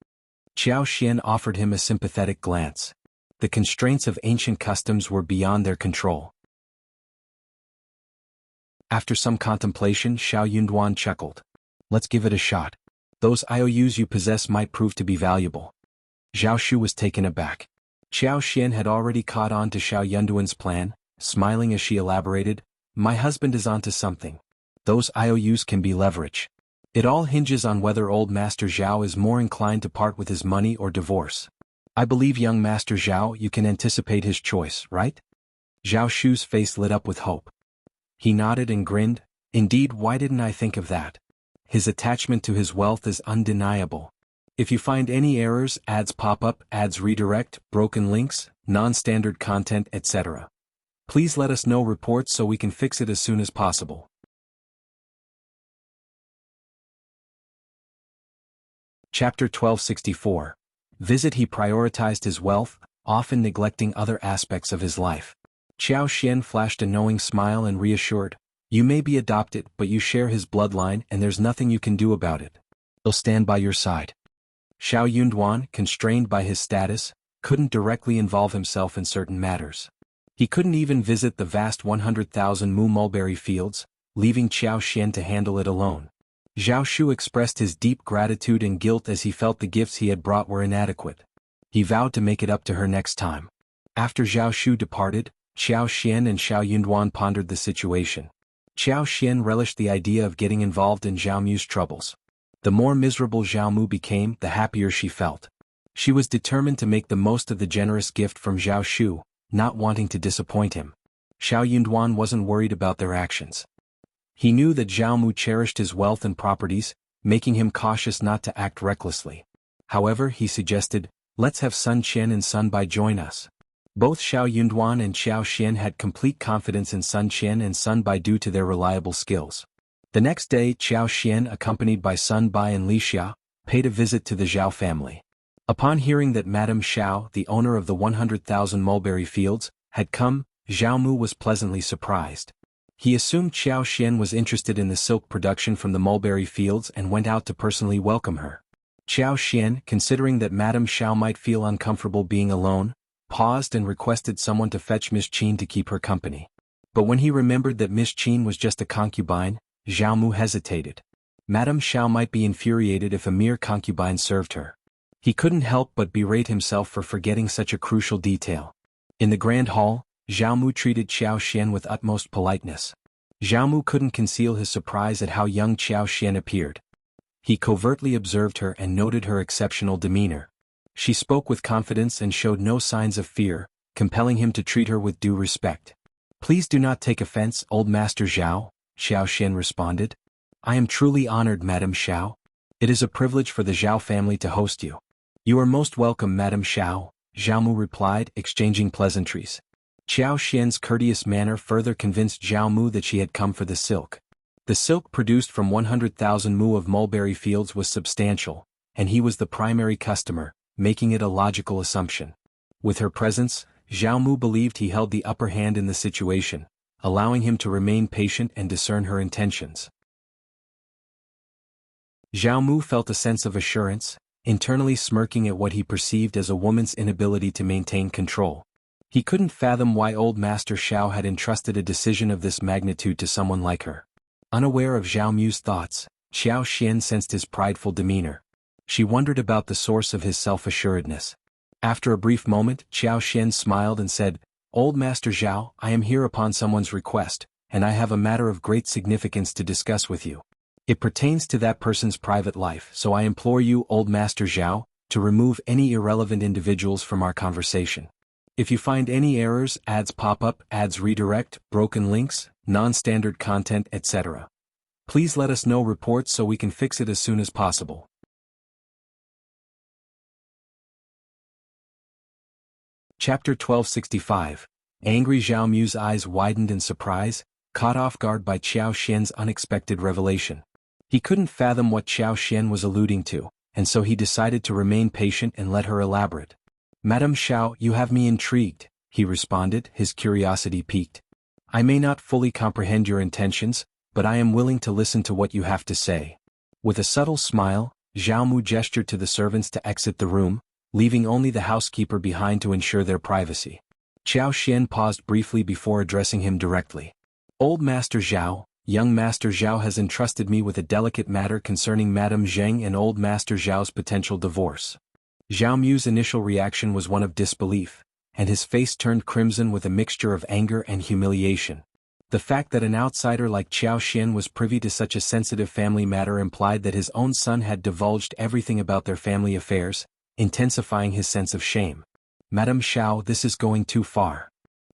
Xiao Xian offered him a sympathetic glance. The constraints of ancient customs were beyond their control. After some contemplation, Xiao Yunduan chuckled. Let's give it a shot. Those IOUs you possess might prove to be valuable. Zhao Shu was taken aback. Xiao Xian had already caught on to Xiao Yunduan's plan, smiling as she elaborated, my husband is onto something. Those IOUs can be leverage. It all hinges on whether old Master Zhao is more inclined to part with his money or divorce. I believe young Master Zhao, you can anticipate his choice, right? Zhao Shu's face lit up with hope. He nodded and grinned, indeed, why didn't I think of that? His attachment to his wealth is undeniable. If you find any errors, ads pop up, ads redirect, broken links, non-standard content, etc., please let us know reports so we can fix it as soon as possible. Chapter 1264. Visit. He prioritized his wealth, often neglecting other aspects of his life. Xiao Xian flashed a knowing smile and reassured, you may be adopted, but you share his bloodline and there's nothing you can do about it. He'll stand by your side. Xiao Yunduan, constrained by his status, couldn't directly involve himself in certain matters. He couldn't even visit the vast 100,000 mu mulberry fields, leaving Xiao Xian to handle it alone. Zhao Shu expressed his deep gratitude and guilt as he felt the gifts he had brought were inadequate. He vowed to make it up to her next time. After Zhao Shu departed, Xiao Xian and Xiao Yunduan pondered the situation. Xiao Xian relished the idea of getting involved in Zhao Mu's troubles. The more miserable Zhao Mu became, the happier she felt. She was determined to make the most of the generous gift from Zhao Shu, not wanting to disappoint him. Xiao Yunduan wasn't worried about their actions. He knew that Zhao Mu cherished his wealth and properties, making him cautious not to act recklessly. However, he suggested, let's have Sun Qian and Sun Bai join us. Both Xiao Yunduan and Xiao Xian had complete confidence in Sun Qian and Sun Bai due to their reliable skills. The next day, Qiao Xian, accompanied by Sun Bai and Li Xia, paid a visit to the Zhao family. Upon hearing that Madame Xiao, the owner of the 100,000 mulberry fields, had come, Zhao Mu was pleasantly surprised. He assumed Qiao Xian was interested in the silk production from the mulberry fields and went out to personally welcome her. Qiao Xian, considering that Madame Xiao might feel uncomfortable being alone, paused and requested someone to fetch Ms.Qin to keep her company. But when he remembered that Ms.Qin was just a concubine, Zhao Mu hesitated. Madame Xiao might be infuriated if a mere concubine served her. He couldn't help but berate himself for forgetting such a crucial detail. In the grand hall, Zhao Mu treated Qiao Xian with utmost politeness. Zhao Mu couldn't conceal his surprise at how young Qiao Xian appeared. He covertly observed her and noted her exceptional demeanor. She spoke with confidence and showed no signs of fear, compelling him to treat her with due respect. Please do not take offense, old Master Zhao, Xiao Xian responded. I am truly honored, Madame Xiao. It is a privilege for the Zhao family to host you. You are most welcome, Madame Xiao, Zhao Mu replied, exchanging pleasantries. Qiao Xian's courteous manner further convinced Zhao Mu that she had come for the silk. The silk produced from 100,000 mu of mulberry fields was substantial, and he was the primary customer, making it a logical assumption. With her presence, Zhao Mu believed he held the upper hand in the situation, allowing him to remain patient and discern her intentions. Zhao Mu felt a sense of assurance, internally smirking at what he perceived as a woman's inability to maintain control. He couldn't fathom why old Master Xiao had entrusted a decision of this magnitude to someone like her. Unaware of Zhao Mu's thoughts, Qiao Xian sensed his prideful demeanor. She wondered about the source of his self-assuredness. After a brief moment, Qiao Xian smiled and said, Old Master Zhao, I am here upon someone's request, and I have a matter of great significance to discuss with you. It pertains to that person's private life, so I implore you, Old Master Zhao, to remove any irrelevant individuals from our conversation. If you find any errors, ads pop up, ads redirect, broken links, non-standard content, etc., please let us know reports so we can fix it as soon as possible. Chapter 1265. Angry Zhao Mu's eyes widened in surprise, caught off guard by Qiao Xian's unexpected revelation. He couldn't fathom what Qiao Xian was alluding to, and so he decided to remain patient and let her elaborate. Madame Xiao, you have me intrigued, he responded, his curiosity piqued. I may not fully comprehend your intentions, but I am willing to listen to what you have to say. With a subtle smile, Zhao Mu gestured to the servants to exit the room, leaving only the housekeeper behind to ensure their privacy. Qiao Xian paused briefly before addressing him directly. Old Master Zhao, young Master Zhao has entrusted me with a delicate matter concerning Madame Zheng and Old Master Zhao's potential divorce. Zhao Mu's initial reaction was one of disbelief, and his face turned crimson with a mixture of anger and humiliation. The fact that an outsider like Qiao Xian was privy to such a sensitive family matter implied that his own son had divulged everything about their family affairs, intensifying his sense of shame. Madame Xiao, this is going too far.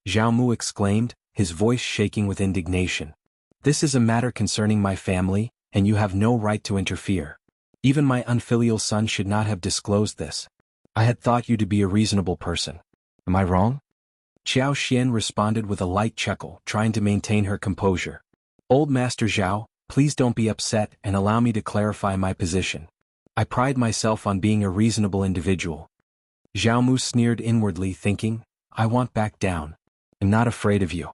Zhao Mu exclaimed, his voice shaking with indignation. This is a matter concerning my family, and you have no right to interfere. Even my unfilial son should not have disclosed this. I had thought you to be a reasonable person. Am I wrong? Qiao Xian responded with a light chuckle, trying to maintain her composure. Old Master Zhao, please don't be upset and allow me to clarify my position. I pride myself on being a reasonable individual. Zhao Mu sneered inwardly, thinking, I won't back down. I'm not afraid of you.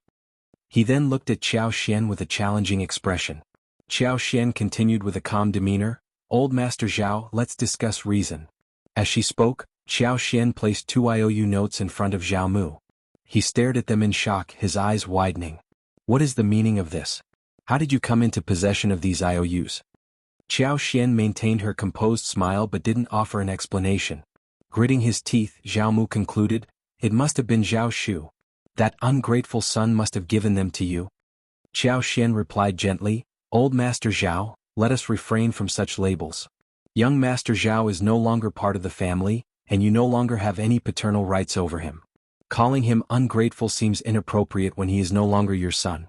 He then looked at Qiao Xian with a challenging expression. Qiao Xian continued with a calm demeanor, Old Master Zhao, let's discuss reason. As she spoke, Qiao Xian placed 2 IOU notes in front of Zhao Mu. He stared at them in shock, his eyes widening. What is the meaning of this? How did you come into possession of these IOUs? Qiao Xian maintained her composed smile but didn't offer an explanation. Gritting his teeth, Zhao Mu concluded, it must have been Zhao Shu. That ungrateful son must have given them to you. Qiao Xian replied gently, Old Master Zhao, let us refrain from such labels. Young Master Zhao is no longer part of the family, and you no longer have any paternal rights over him. Calling him ungrateful seems inappropriate when he is no longer your son.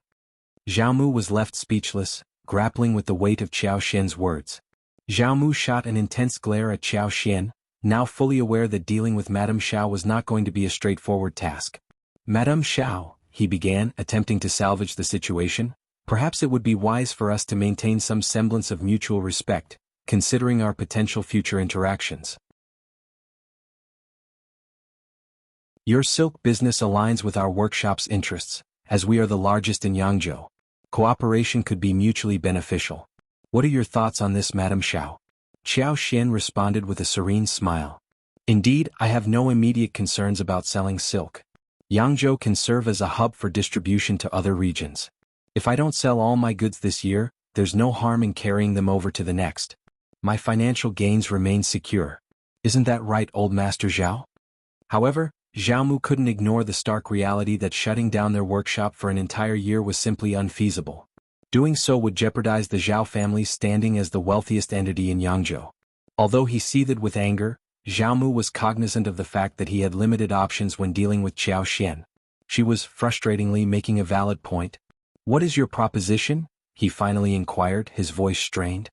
Jianghu was left speechless, grappling with the weight of Qiao Xian's words. Jianghu shot an intense glare at Qiao Xian, now fully aware that dealing with Madame Xiao was not going to be a straightforward task. Madame Xiao, he began, attempting to salvage the situation, perhaps it would be wise for us to maintain some semblance of mutual respect, considering our potential future interactions. Your silk business aligns with our workshop's interests, as we are the largest in Yangzhou. Cooperation could be mutually beneficial. What are your thoughts on this, Madame Xiao? Qiao Xian responded with a serene smile. Indeed, I have no immediate concerns about selling silk. Yangzhou can serve as a hub for distribution to other regions. If I don't sell all my goods this year, there's no harm in carrying them over to the next. My financial gains remain secure. Isn't that right, old Master Zhao? However, Jianghu couldn't ignore the stark reality that shutting down their workshop for an entire year was simply unfeasible. Doing so would jeopardize the Zhao family's standing as the wealthiest entity in Yangzhou. Although he seethed with anger, Jianghu was cognizant of the fact that he had limited options when dealing with Qiao Xian. She was frustratingly making a valid point. What is your proposition? He finally inquired, his voice strained.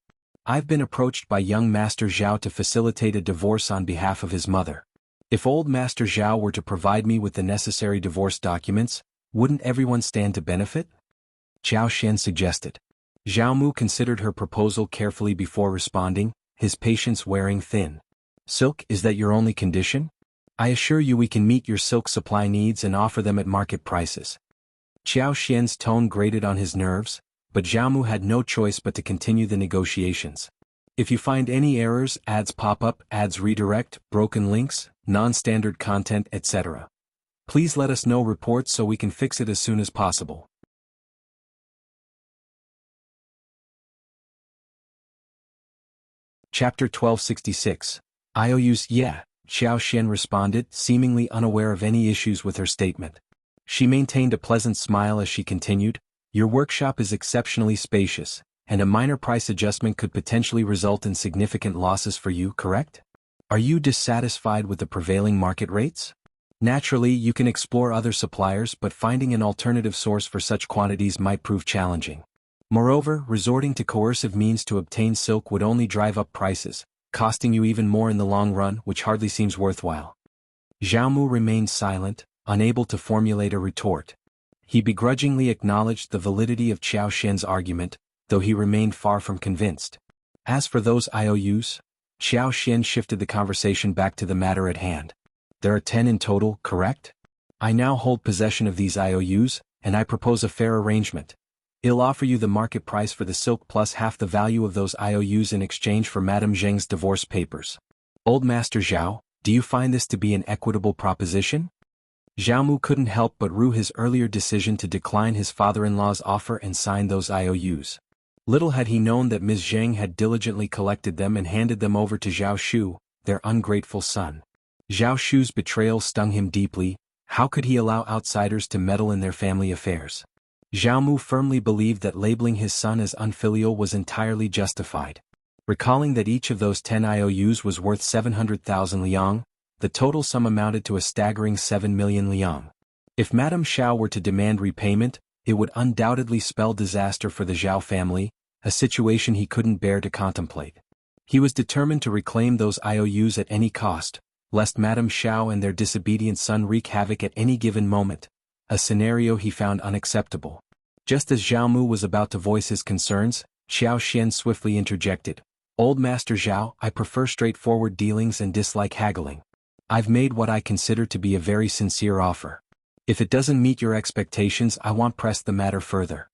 I've been approached by young Master Zhao to facilitate a divorce on behalf of his mother. If old Master Zhao were to provide me with the necessary divorce documents, wouldn't everyone stand to benefit? Qiao Xian suggested. Jianghu considered her proposal carefully before responding, his patience wearing thin. Silk, is that your only condition? I assure you we can meet your silk supply needs and offer them at market prices. Qiao Xian's tone grated on his nerves, but Jianghu had no choice but to continue the negotiations. If you find any errors, ads pop up, ads redirect, broken links, non-standard content, etc., please let us know reports so we can fix it as soon as possible. Chapter 1266. IOUs. Yeah, Qiao Xian responded, seemingly unaware of any issues with her statement. She maintained a pleasant smile as she continued, your workshop is exceptionally spacious, and a minor price adjustment could potentially result in significant losses for you, correct? Are you dissatisfied with the prevailing market rates? Naturally, you can explore other suppliers, but finding an alternative source for such quantities might prove challenging. Moreover, resorting to coercive means to obtain silk would only drive up prices, costing you even more in the long run, which hardly seems worthwhile. Jianghu remained silent, unable to formulate a retort. He begrudgingly acknowledged the validity of Qiao Xian's argument, though he remained far from convinced. As for those IOUs, Qiao Xian shifted the conversation back to the matter at hand. There are 10 in total, correct? I now hold possession of these IOUs, and I propose a fair arrangement. I'll offer you the market price for the silk plus half the value of those IOUs in exchange for Madame Zheng's divorce papers. Old Master Zhao, do you find this to be an equitable proposition? Jianghu couldn't help but rue his earlier decision to decline his father-in-law's offer and sign those IOUs. Little had he known that Ms. Zheng had diligently collected them and handed them over to Zhao Shu, their ungrateful son. Zhao Shu's betrayal stung him deeply. How could he allow outsiders to meddle in their family affairs? Jianghu firmly believed that labeling his son as unfilial was entirely justified. Recalling that each of those 10 IOUs was worth 700,000 liang, the total sum amounted to a staggering 7 million liang. If Madame Xiao were to demand repayment, it would undoubtedly spell disaster for the Zhao family, a situation he couldn't bear to contemplate. He was determined to reclaim those IOUs at any cost, lest Madame Xiao and their disobedient son wreak havoc at any given moment, a scenario he found unacceptable. Just as Jianghu was about to voice his concerns, Qiao Xian swiftly interjected. Old Master Zhao, I prefer straightforward dealings and dislike haggling. I've made what I consider to be a very sincere offer. If it doesn't meet your expectations, I won't press the matter further.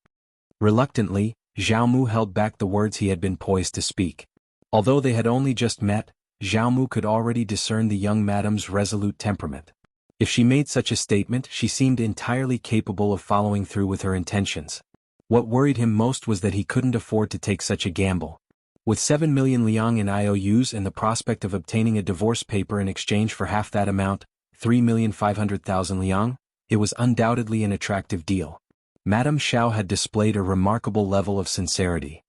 Reluctantly, Jianghu held back the words he had been poised to speak. Although they had only just met, Jianghu could already discern the young madame's resolute temperament. If she made such a statement, she seemed entirely capable of following through with her intentions. What worried him most was that he couldn't afford to take such a gamble. With 7 million liang in IOUs and the prospect of obtaining a divorce paper in exchange for half that amount, 3,500,000 liang, it was undoubtedly an attractive deal. Madame Xiao had displayed a remarkable level of sincerity.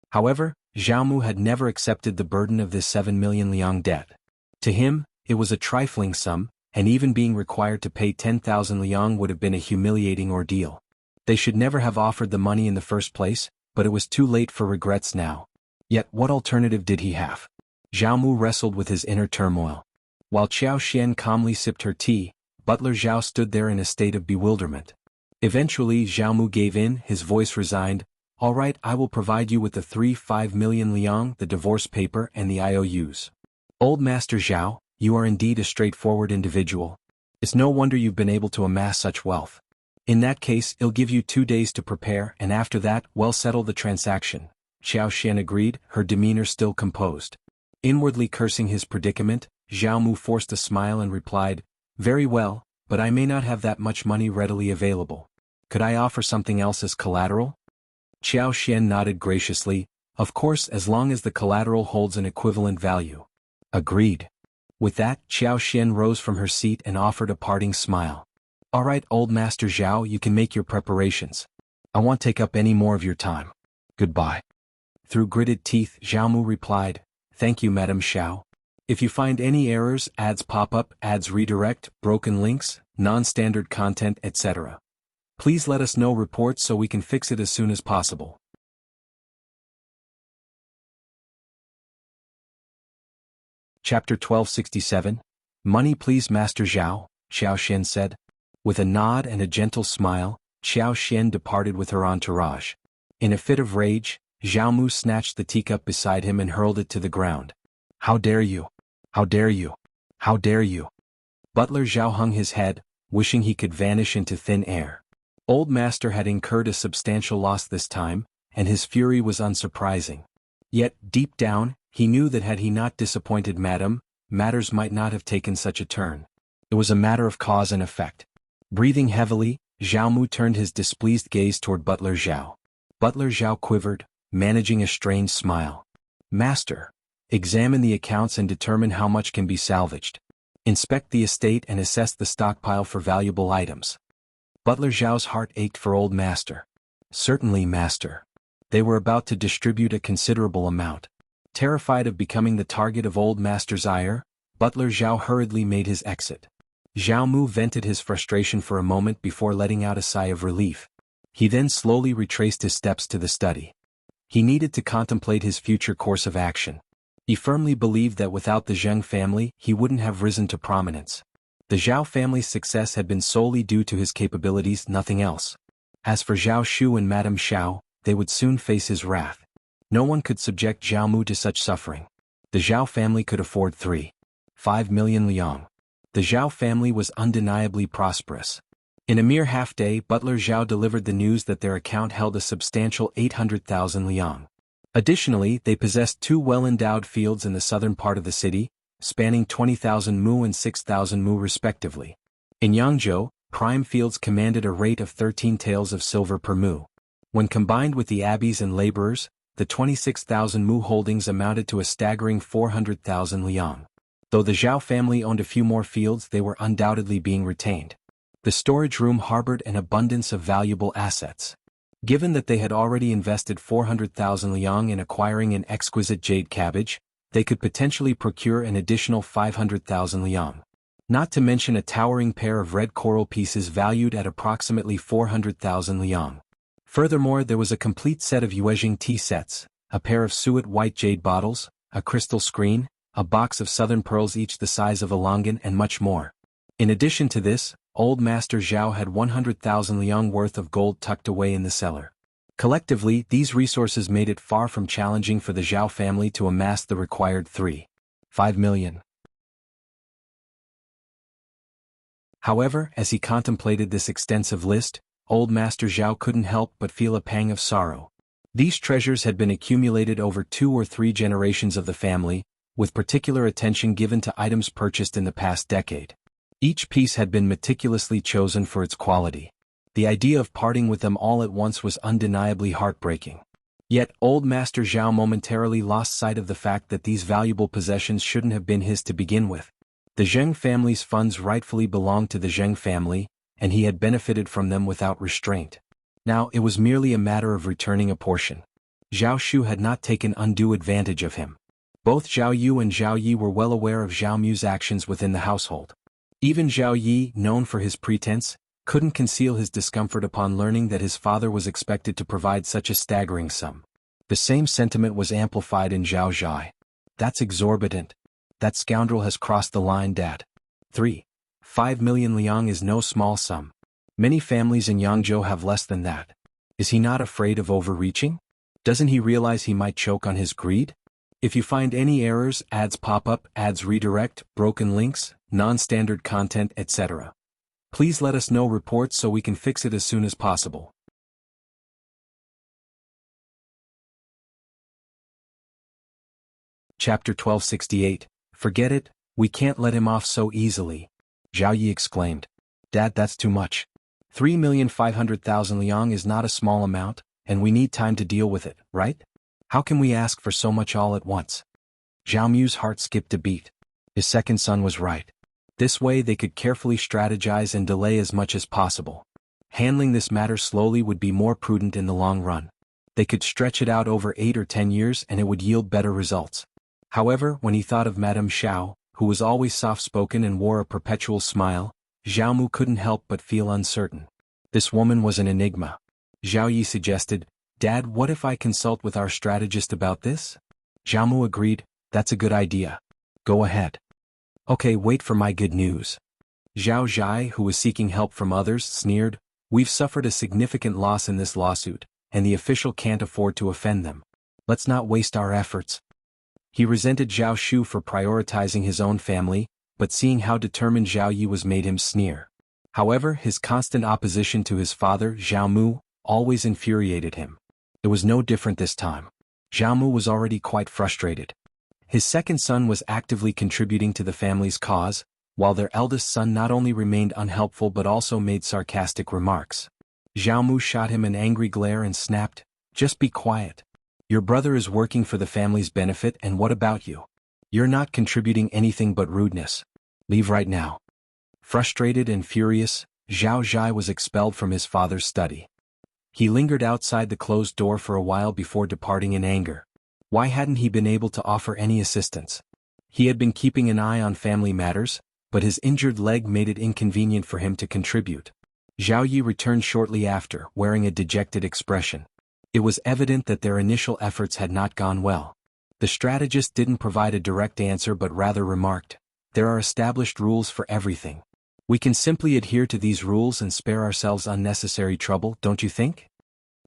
However, Xiaomu had never accepted the burden of this 7 million liang debt. To him, it was a trifling sum, and even being required to pay 10,000 liang would have been a humiliating ordeal. They should never have offered the money in the first place, but it was too late for regrets now. Yet what alternative did he have? Xiaomu wrestled with his inner turmoil. While Xianxia calmly sipped her tea, Butler Zhao stood there in a state of bewilderment. Eventually Xiaomu gave in, his voice resigned. "All right, I will provide you with the 5 million liang, the divorce paper and the IOUs. Old Master Zhao, you are indeed a straightforward individual. It's no wonder you've been able to amass such wealth. In that case, I'll give you 2 days to prepare, and after that, we'll settle the transaction." Xianxia agreed, her demeanor still composed. Inwardly cursing his predicament, Xiaomu forced a smile and replied, "Very well, but I may not have that much money readily available. Could I offer something else as collateral?" Xianxia nodded graciously, "Of course, as long as the collateral holds an equivalent value." Agreed. With that, Xianxia rose from her seat and offered a parting smile. "All right, old Master Zhao, you can make your preparations. I won't take up any more of your time. Goodbye." Through gritted teeth, Xiaomu replied, "Thank you, Madame Xiao. If you find any errors, ads pop up, ads redirect, broken links, non-standard content, etc., please let us know reports so we can fix it as soon as possible." Chapter 1267, Money please Master Zhao, Xianxia said. With a nod and a gentle smile, Xianxia departed with her entourage. In a fit of rage, Xiaomu snatched the teacup beside him and hurled it to the ground. "How dare you! How dare you! How dare you!" Butler Zhao hung his head, wishing he could vanish into thin air. Old Master had incurred a substantial loss this time, and his fury was unsurprising. Yet, deep down, he knew that had he not disappointed Madame, matters might not have taken such a turn. It was a matter of cause and effect. Breathing heavily, Xiaomu turned his displeased gaze toward Butler Zhao. Butler Zhao quivered, managing a strange smile. "Master, examine the accounts and determine how much can be salvaged. Inspect the estate and assess the stockpile for valuable items." Butler Zhao's heart ached for Old Master. "Certainly, Master." They were about to distribute a considerable amount. Terrified of becoming the target of Old Master's ire, Butler Zhao hurriedly made his exit. Xiaomu vented his frustration for a moment before letting out a sigh of relief. He then slowly retraced his steps to the study. He needed to contemplate his future course of action. He firmly believed that without the Zheng family, he wouldn't have risen to prominence. The Zhao family's success had been solely due to his capabilities, nothing else. As for Zhao Shu and Madame Xiao, they would soon face his wrath. No one could subject Xiaomu to such suffering. The Zhao family could afford 5 million liang. The Zhao family was undeniably prosperous. In a mere half-day, Butler Zhao delivered the news that their account held a substantial 800,000 liang. Additionally, they possessed 2 well-endowed fields in the southern part of the city, spanning 20,000 mu and 6,000 mu respectively. In Yangzhou, prime fields commanded a rate of 13 taels of silver per mu. When combined with the abbeys and laborers, the 26,000 mu holdings amounted to a staggering 400,000 liang. Though the Zhao family owned a few more fields, they were undoubtedly being retained. The storage room harbored an abundance of valuable assets. Given that they had already invested 400,000 liang in acquiring an exquisite jade cabbage, they could potentially procure an additional 500,000 liang. Not to mention a towering pair of red coral pieces valued at approximately 400,000 liang. Furthermore, there was a complete set of Yuezhing tea sets, a pair of suet white jade bottles, a crystal screen, a box of southern pearls each the size of a longan, and much more. In addition to this, Old Master Zhao had 100,000 liang worth of gold tucked away in the cellar. Collectively, these resources made it far from challenging for the Zhao family to amass the required 5 million. However, as he contemplated this extensive list, Old Master Zhao couldn't help but feel a pang of sorrow. These treasures had been accumulated over 2 or 3 generations of the family, with particular attention given to items purchased in the past decade. Each piece had been meticulously chosen for its quality. The idea of parting with them all at once was undeniably heartbreaking. Yet, Old Master Zhao momentarily lost sight of the fact that these valuable possessions shouldn't have been his to begin with. The Zheng family's funds rightfully belonged to the Zheng family, and he had benefited from them without restraint. Now it was merely a matter of returning a portion. Zhao Shu had not taken undue advantage of him. Both Zhao Yu and Zhao Yi were well aware of Zhao Mu's actions within the household. Even Zhao Yi, known for his pretense, couldn't conceal his discomfort upon learning that his father was expected to provide such a staggering sum. The same sentiment was amplified in Zhao Zhai. That's exorbitant. That scoundrel has crossed the line, Dad. 5 million liang is no small sum. Many families in Yangzhou have less than that. Is he not afraid of overreaching? Doesn't he realize he might choke on his greed? If you find any errors, ads pop up, ads redirect, broken links, non-standard content, etc., please let us know reports so we can fix it as soon as possible. Chapter 1268. Forget it, we can't let him off so easily. Zhao Yi exclaimed. Dad, that's too much. 3,500,000 liang is not a small amount, and we need time to deal with it, right? How can we ask for so much all at once? Zhao Mu's heart skipped a beat. His second son was right. This way they could carefully strategize and delay as much as possible. Handling this matter slowly would be more prudent in the long run. They could stretch it out over 8 or 10 years and it would yield better results. However, when he thought of Madame Xiao, who was always soft-spoken and wore a perpetual smile, Zhao Mu couldn't help but feel uncertain. This woman was an enigma. Zhao Yi suggested, Dad, what if I consult with our strategist about this? Zhao Mu agreed, that's a good idea. Go ahead. Okay, wait for my good news. Zhao Zhai, who was seeking help from others, sneered, we've suffered a significant loss in this lawsuit, and the official can't afford to offend them. Let's not waste our efforts. He resented Zhao Shu for prioritizing his own family, but seeing how determined Zhao Yi was made him sneer. However, his constant opposition to his father, Zhao Mu, always infuriated him. It was no different this time. Zhao Mu was already quite frustrated. His second son was actively contributing to the family's cause, while their eldest son not only remained unhelpful but also made sarcastic remarks. Zhao Mu shot him an angry glare and snapped, just be quiet. Your brother is working for the family's benefit, and what about you? You're not contributing anything but rudeness. Leave right now. Frustrated and furious, Zhao Zhai was expelled from his father's study. He lingered outside the closed door for a while before departing in anger. Why hadn't he been able to offer any assistance? He had been keeping an eye on family matters, but his injured leg made it inconvenient for him to contribute. Zhao Yi returned shortly after, wearing a dejected expression. It was evident that their initial efforts had not gone well. The strategist didn't provide a direct answer but rather remarked, there are established rules for everything. We can simply adhere to these rules and spare ourselves unnecessary trouble, don't you think?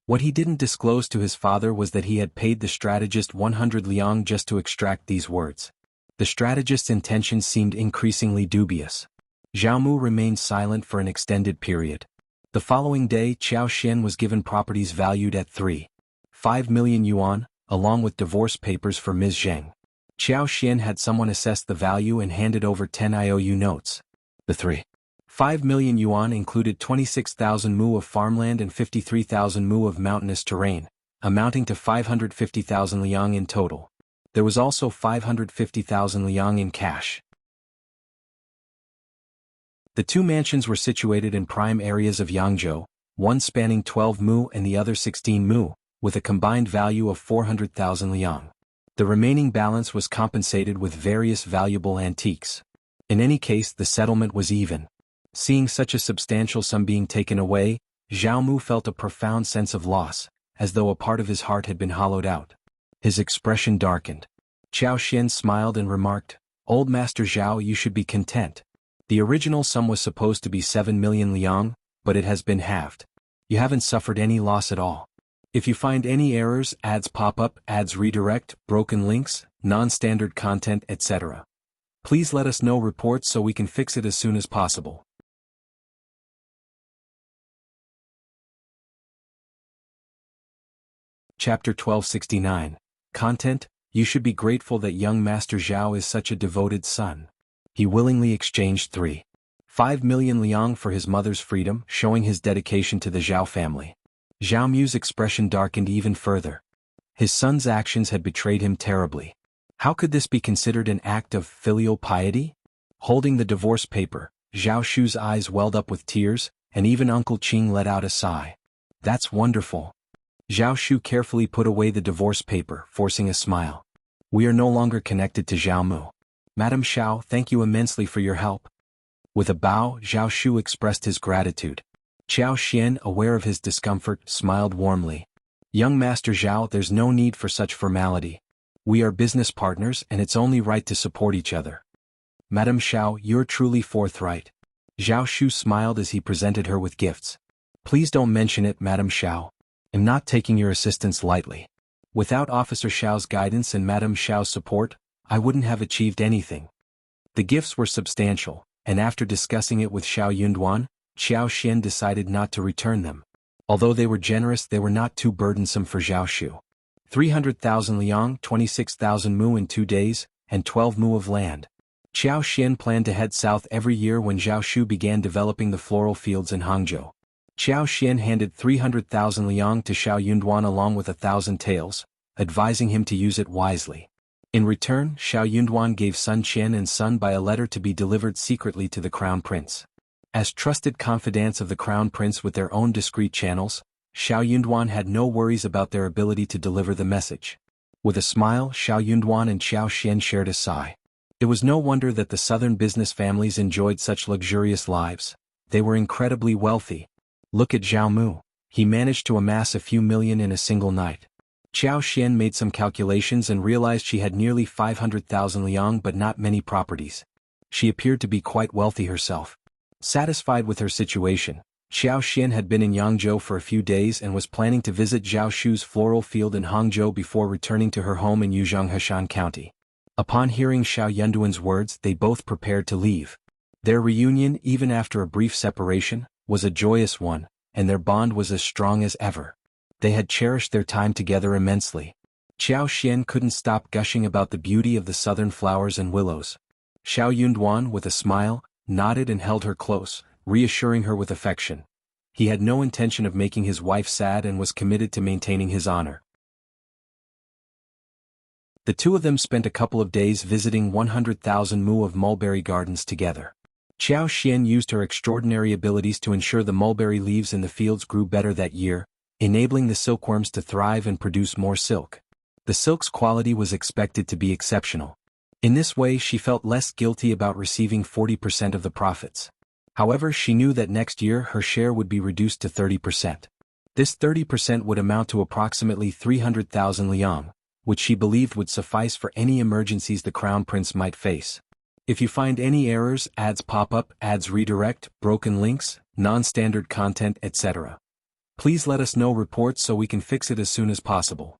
What he didn't disclose to his father was that he had paid the strategist 100 liang just to extract these words. The strategist's intentions seemed increasingly dubious. Zhao Mu remained silent for an extended period. The following day, Qiao Xian was given properties valued at 3.5 million yuan, along with divorce papers for Ms. Zheng. Qiao Xian had someone assess the value and handed over 10 IOU notes. The 3.5 million yuan included 26,000 mu of farmland and 53,000 mu of mountainous terrain, amounting to 550,000 liang in total. There was also 550,000 liang in cash. The two mansions were situated in prime areas of Yangzhou, one spanning 12 mu and the other 16 mu, with a combined value of 400,000 liang. The remaining balance was compensated with various valuable antiques. In any case, the settlement was even. Seeing such a substantial sum being taken away, Zhao Mu felt a profound sense of loss, as though a part of his heart had been hollowed out. His expression darkened. Qiao Xian smiled and remarked, Old Master Zhao, you should be content. The original sum was supposed to be 7 million liang, but it has been halved. You haven't suffered any loss at all. If you find any errors, ads pop up, ads redirect, broken links, non-standard content, etc., please let us know reports so we can fix it as soon as possible. Chapter 1269. Content. You should be grateful that young Master Zhao is such a devoted son. He willingly exchanged 3.5 million liang for his mother's freedom, showing his dedication to the Zhao family. Zhao Mu's expression darkened even further. His son's actions had betrayed him terribly. How could this be considered an act of filial piety? Holding the divorce paper, Zhao Shu's eyes welled up with tears, and even Uncle Qing let out a sigh. That's wonderful. Zhao Shu carefully put away the divorce paper, forcing a smile. We are no longer connected to Zhao. Madame Xiao, thank you immensely for your help. With a bow, Zhao Shu expressed his gratitude. Qiao Xian, aware of his discomfort, smiled warmly. Young Master Zhao, there's no need for such formality. We are business partners and it's only right to support each other. Madame Xiao, you're truly forthright. Zhao Shu smiled as he presented her with gifts. Please don't mention it, Madame Xiao. I'm not taking your assistance lightly. Without Officer Xiao's guidance and Madame Xiao's support, I wouldn't have achieved anything. The gifts were substantial, and after discussing it with Xiao Yunduan, Qiao Xian decided not to return them. Although they were generous, they were not too burdensome for Zhao Shu. 300,000 liang, 26,000 mu in 2 days, and 12 mu of land. Qiao Xian planned to head south every year when Zhao Shu began developing the floral fields in Hangzhou. Qiao Xian handed 300,000 liang to Xiao Yunduan along with 1,000 taels, advising him to use it wisely. In return, Xiao Yunduan gave Sun Qian and Sun Bai a letter to be delivered secretly to the Crown Prince. As trusted confidants of the Crown Prince with their own discreet channels, Xiao Yunduan had no worries about their ability to deliver the message. With a smile, Xiao Yunduan and Qiao Xian shared a sigh. It was no wonder that the southern business families enjoyed such luxurious lives. They were incredibly wealthy. Look at Zhao Mu. He managed to amass a few million in a single night. Qiao Xian made some calculations and realized she had nearly 500,000 liang but not many properties. She appeared to be quite wealthy herself. Satisfied with her situation, Qiao Xian had been in Yangzhou for a few days and was planning to visit Zhao Shu's floral field in Hangzhou before returning to her home in Yuzhong Heshan County. Upon hearing Xiao Yunduan's words, they both prepared to leave. Their reunion, even after a brief separation, was a joyous one, and their bond was as strong as ever. They had cherished their time together immensely. Qiao Xian couldn't stop gushing about the beauty of the southern flowers and willows. Xiao Yunduan, with a smile, nodded and held her close, reassuring her with affection. He had no intention of making his wife sad and was committed to maintaining his honor. The two of them spent a couple of days visiting 100,000 mu of mulberry gardens together. Qiao Xian used her extraordinary abilities to ensure the mulberry leaves in the fields grew better that year, enabling the silkworms to thrive and produce more silk. The silk's quality was expected to be exceptional. In this way, she felt less guilty about receiving 40% of the profits. However, she knew that next year her share would be reduced to 30%. This 30% would amount to approximately 300,000 liang, which she believed would suffice for any emergencies the Crown Prince might face. If you find any errors, ads pop up, ads redirect, broken links, non-standard content, etc., please let us know reports so we can fix it as soon as possible.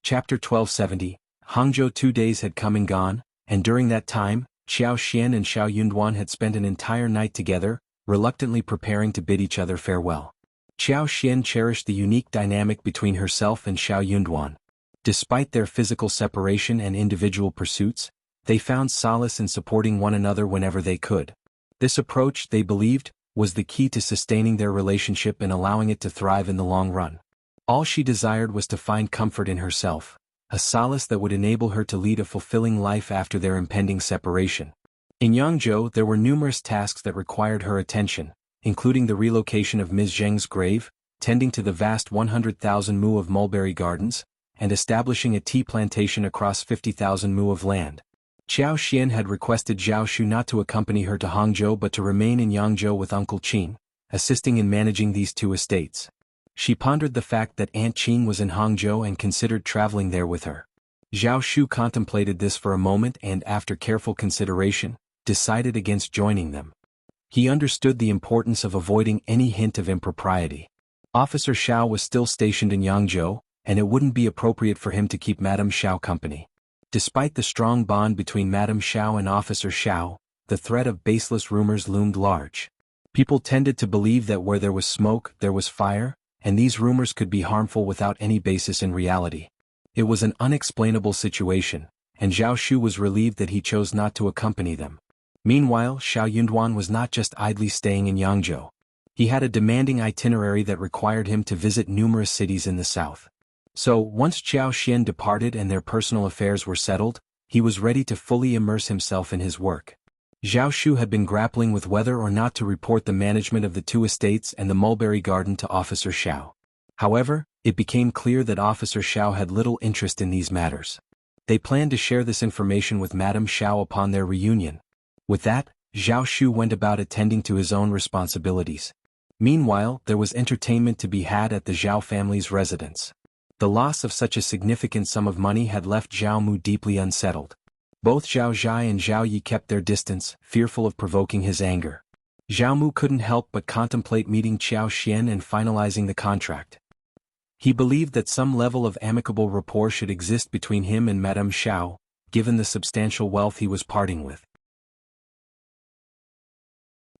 Chapter 1270, Hangzhou. 2 days had come and gone, and during that time, Qiao Xian and Xiao Yunduan had spent an entire night together, reluctantly preparing to bid each other farewell. Qiao Xian cherished the unique dynamic between herself and Xiao Yunduan. Despite their physical separation and individual pursuits, they found solace in supporting one another whenever they could. This approach, they believed, was the key to sustaining their relationship and allowing it to thrive in the long run. All she desired was to find comfort in herself, a solace that would enable her to lead a fulfilling life after their impending separation. In Yangzhou, there were numerous tasks that required her attention, including the relocation of Ms. Zheng's grave, tending to the vast 100,000 mu of mulberry gardens, and establishing a tea plantation across 50,000 mu of land. Qiao Xian had requested Zhao Shu not to accompany her to Hangzhou but to remain in Yangzhou with Uncle Qin, assisting in managing these two estates. She pondered the fact that Aunt Qin was in Hangzhou and considered traveling there with her. Zhao Shu contemplated this for a moment and, after careful consideration, decided against joining them. He understood the importance of avoiding any hint of impropriety. Officer Xiao was still stationed in Yangzhou, and it wouldn't be appropriate for him to keep Madame Xiao company. Despite the strong bond between Madame Xiao and Officer Xiao, the threat of baseless rumors loomed large. People tended to believe that where there was smoke, there was fire, and these rumors could be harmful without any basis in reality. It was an unexplainable situation, and Zhao Shu was relieved that he chose not to accompany them. Meanwhile, Xiao Yunduan was not just idly staying in Yangzhou. He had a demanding itinerary that required him to visit numerous cities in the south. So, once Qiao Xian departed and their personal affairs were settled, he was ready to fully immerse himself in his work. Zhao Shu had been grappling with whether or not to report the management of the two estates and the mulberry garden to Officer Xiao. However, it became clear that Officer Xiao had little interest in these matters. They planned to share this information with Madame Xiao upon their reunion. With that, Zhao Shu went about attending to his own responsibilities. Meanwhile, there was entertainment to be had at the Zhao family's residence. The loss of such a significant sum of money had left Zhao Mu deeply unsettled. Both Zhao Zhai and Zhao Yi kept their distance, fearful of provoking his anger. Zhao Mu couldn't help but contemplate meeting Qiao Xian and finalizing the contract. He believed that some level of amicable rapport should exist between him and Madame Xiao, given the substantial wealth he was parting with.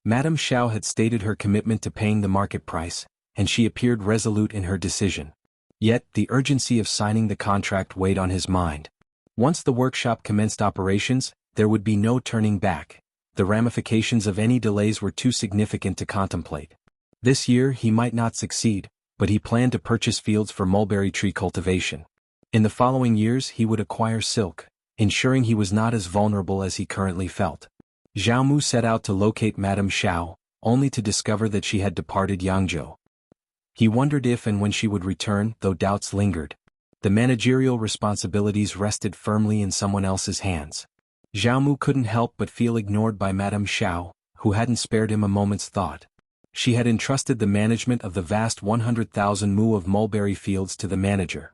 Madame Xiao had stated her commitment to paying the market price, and she appeared resolute in her decision. Yet, the urgency of signing the contract weighed on his mind. Once the workshop commenced operations, there would be no turning back. The ramifications of any delays were too significant to contemplate. This year he might not succeed, but he planned to purchase fields for mulberry tree cultivation. In the following years he would acquire silk, ensuring he was not as vulnerable as he currently felt. Zhao Mu set out to locate Madame Xiao, only to discover that she had departed Yangzhou. He wondered if and when she would return, though doubts lingered. The managerial responsibilities rested firmly in someone else's hands. Zhao Mu couldn't help but feel ignored by Madame Xiao, who hadn't spared him a moment's thought. She had entrusted the management of the vast 100,000 mu of mulberry fields to the manager.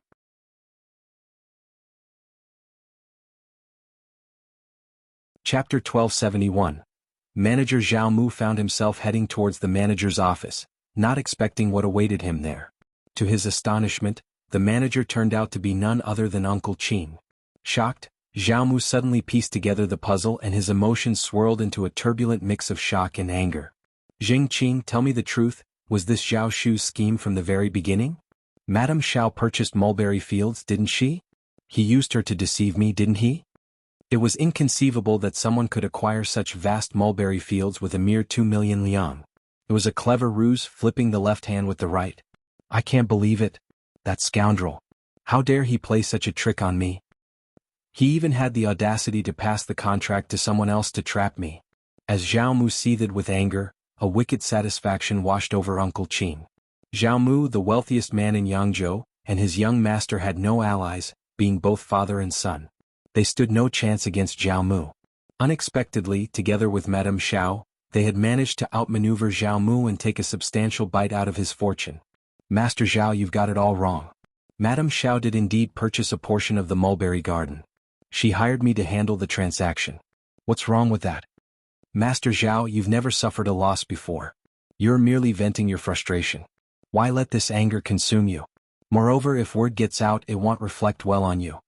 Chapter 1271. Manager Zhao Mu found himself heading towards the manager's office, not expecting what awaited him there. To his astonishment, the manager turned out to be none other than Uncle Qin. Shocked, Zhao Mu suddenly pieced together the puzzle and his emotions swirled into a turbulent mix of shock and anger. Zheng Qin, tell me the truth, was this Zhao Shu's scheme from the very beginning? Madame Xiao purchased mulberry fields, didn't she? He used her to deceive me, didn't he? It was inconceivable that someone could acquire such vast mulberry fields with a mere 2 million liang. It was a clever ruse, flipping the left hand with the right. I can't believe it. That scoundrel. How dare he play such a trick on me? He even had the audacity to pass the contract to someone else to trap me. As Zhao Mu seethed with anger, a wicked satisfaction washed over Uncle Qin. Zhao Mu, the wealthiest man in Yangzhou, and his young master had no allies, being both father and son. They stood no chance against Zhao Mu. Unexpectedly, together with Madame Xiao, they had managed to outmaneuver Zhao Mu and take a substantial bite out of his fortune. Master Zhao, you've got it all wrong. Madame Xiao did indeed purchase a portion of the mulberry garden. She hired me to handle the transaction. What's wrong with that? Master Zhao, you've never suffered a loss before. You're merely venting your frustration. Why let this anger consume you? Moreover, if word gets out, it won't reflect well on you.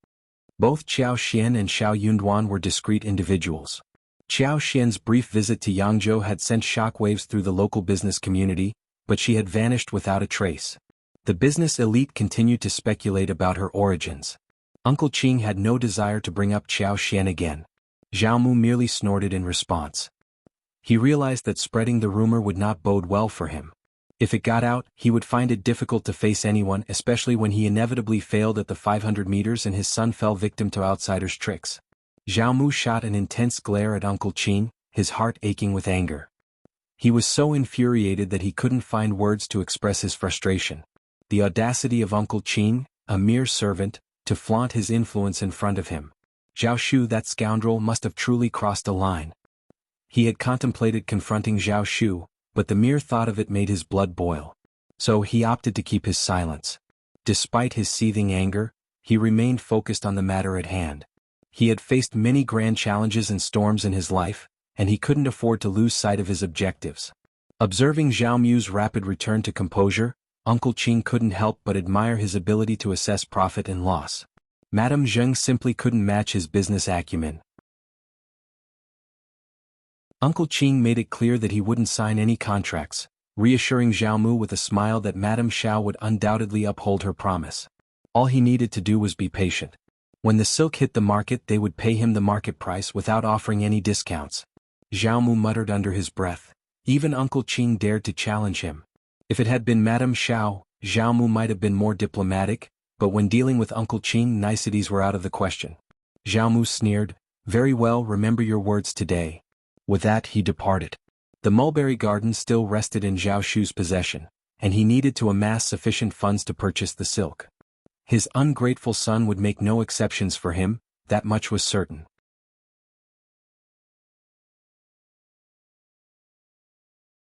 Both Qiao Xian and Xiao Yunduan were discreet individuals. Qiao Xian's brief visit to Yangzhou had sent shockwaves through the local business community, but she had vanished without a trace. The business elite continued to speculate about her origins. Uncle Qin had no desire to bring up Qiao Xian again. Zhao Mu merely snorted in response. He realized that spreading the rumor would not bode well for him. If it got out, he would find it difficult to face anyone, especially when he inevitably failed at the 500 meters and his son fell victim to outsiders' tricks. Zhao Mu shot an intense glare at Uncle Qin, his heart aching with anger. He was so infuriated that he couldn't find words to express his frustration. The audacity of Uncle Qin, a mere servant, to flaunt his influence in front of him. Zhao Shu, that scoundrel, must have truly crossed a line. He had contemplated confronting Zhao Shu, but the mere thought of it made his blood boil. So he opted to keep his silence. Despite his seething anger, he remained focused on the matter at hand. He had faced many grand challenges and storms in his life, and he couldn't afford to lose sight of his objectives. Observing Zhao Mu's rapid return to composure, Uncle Qin couldn't help but admire his ability to assess profit and loss. Madame Zheng simply couldn't match his business acumen. Uncle Qin made it clear that he wouldn't sign any contracts, reassuring Zhao Mu with a smile that Madame Xiao would undoubtedly uphold her promise. All he needed to do was be patient. When the silk hit the market, they would pay him the market price without offering any discounts. Zhao Mu muttered under his breath. Even Uncle Qin dared to challenge him. If it had been Madame Xiao, Zhao Mu might have been more diplomatic, but when dealing with Uncle Qin, niceties were out of the question. Zhao Mu sneered, "Very well, remember your words today. With that he departed. The mulberry garden still rested in Zhao Shu's possession, and he needed to amass sufficient funds to purchase the silk. His ungrateful son would make no exceptions for him, that much was certain.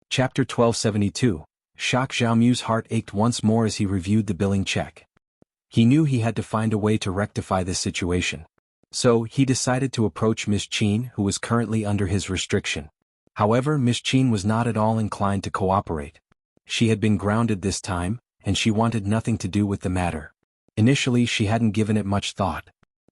Chapter 1272. Shock. Xiaomu's heart ached once more as he reviewed the billing check. He knew he had to find a way to rectify this situation. So, he decided to approach Ms.Qin, who was currently under his restriction. However, Ms.Qin was not at all inclined to cooperate. She had been grounded this time, and she wanted nothing to do with the matter. Initially she hadn't given it much thought.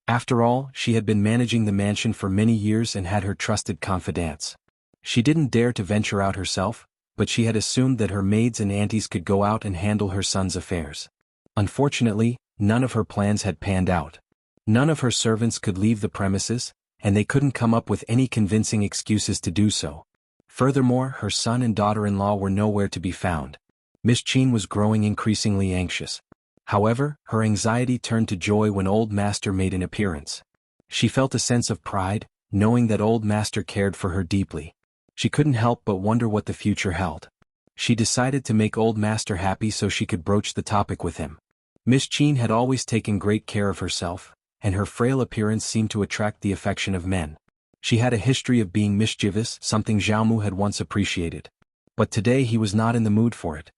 After all, she had been managing the mansion for many years and had her trusted confidants. She didn't dare to venture out herself, but she had assumed that her maids and aunties could go out and handle her son's affairs. Unfortunately, none of her plans had panned out. None of her servants could leave the premises, and they couldn't come up with any convincing excuses to do so. Furthermore, her son and daughter-in-law were nowhere to be found. Ms.Qin was growing increasingly anxious. However, her anxiety turned to joy when Old Master made an appearance. She felt a sense of pride, knowing that Old Master cared for her deeply. She couldn't help but wonder what the future held. She decided to make Old Master happy so she could broach the topic with him. Ms.Qin had always taken great care of herself, and her frail appearance seemed to attract the affection of men. She had a history of being mischievous, something Xiaomu had once appreciated. But today he was not in the mood for it.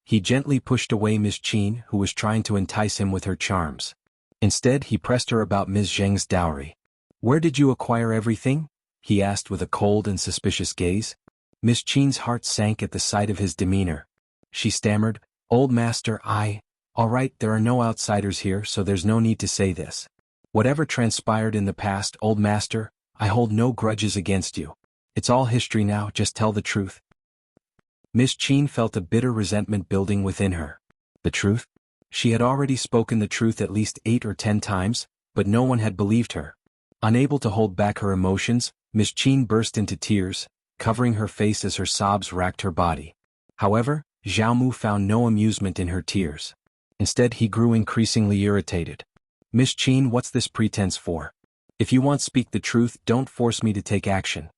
He gently pushed away Ms.Qin, who was trying to entice him with her charms. Instead he pressed her about Ms. Zheng's dowry. "Where did you acquire everything?" he asked with a cold and suspicious gaze. Ms.Qin's heart sank at the sight of his demeanor. She stammered, "Old Master, all right, there are no outsiders here, so there's no need to say this. Whatever transpired in the past, Old Master, I hold no grudges against you. It's all history now, just tell the truth." Ms.Qin felt a bitter resentment building within her. The truth? She had already spoken the truth at least 8 or 10 times, but no one had believed her. Unable to hold back her emotions, Ms.Qin burst into tears, covering her face as her sobs racked her body. However, Xiaomu found no amusement in her tears. Instead he grew increasingly irritated. "Ms.Qin, what's this pretense for? If you want to speak the truth, don't force me to take action."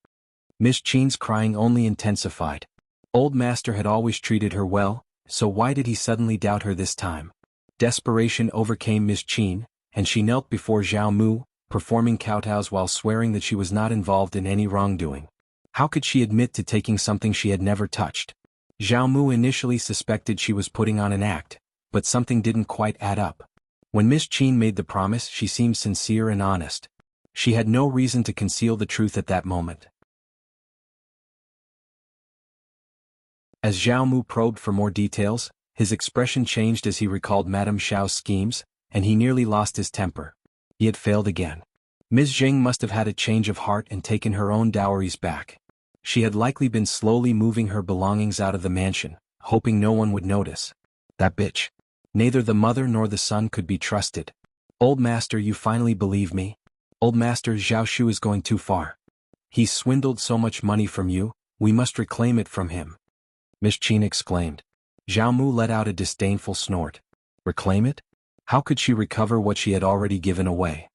Ms.Qin's crying only intensified. Old Master had always treated her well, so why did he suddenly doubt her this time? Desperation overcame Ms.Qin, and she knelt before Xiaomu, performing kowtows while swearing that she was not involved in any wrongdoing. How could she admit to taking something she had never touched? Xiaomu initially suspected she was putting on an act, but something didn't quite add up. When Ms.Qin made the promise, she seemed sincere and honest. She had no reason to conceal the truth at that moment. As Xiaomu probed for more details, his expression changed as he recalled Madame Xiao's schemes, and he nearly lost his temper. He had failed again. Ms. Zheng must have had a change of heart and taken her own dowries back. She had likely been slowly moving her belongings out of the mansion, hoping no one would notice. That bitch. Neither the mother nor the son could be trusted. "Old Master, you finally believe me? Old Master, Zhao Shu is going too far. He swindled so much money from you, we must reclaim it from him," Ms.Qin exclaimed. Xiaomu let out a disdainful snort. Reclaim it? How could she recover what she had already given away?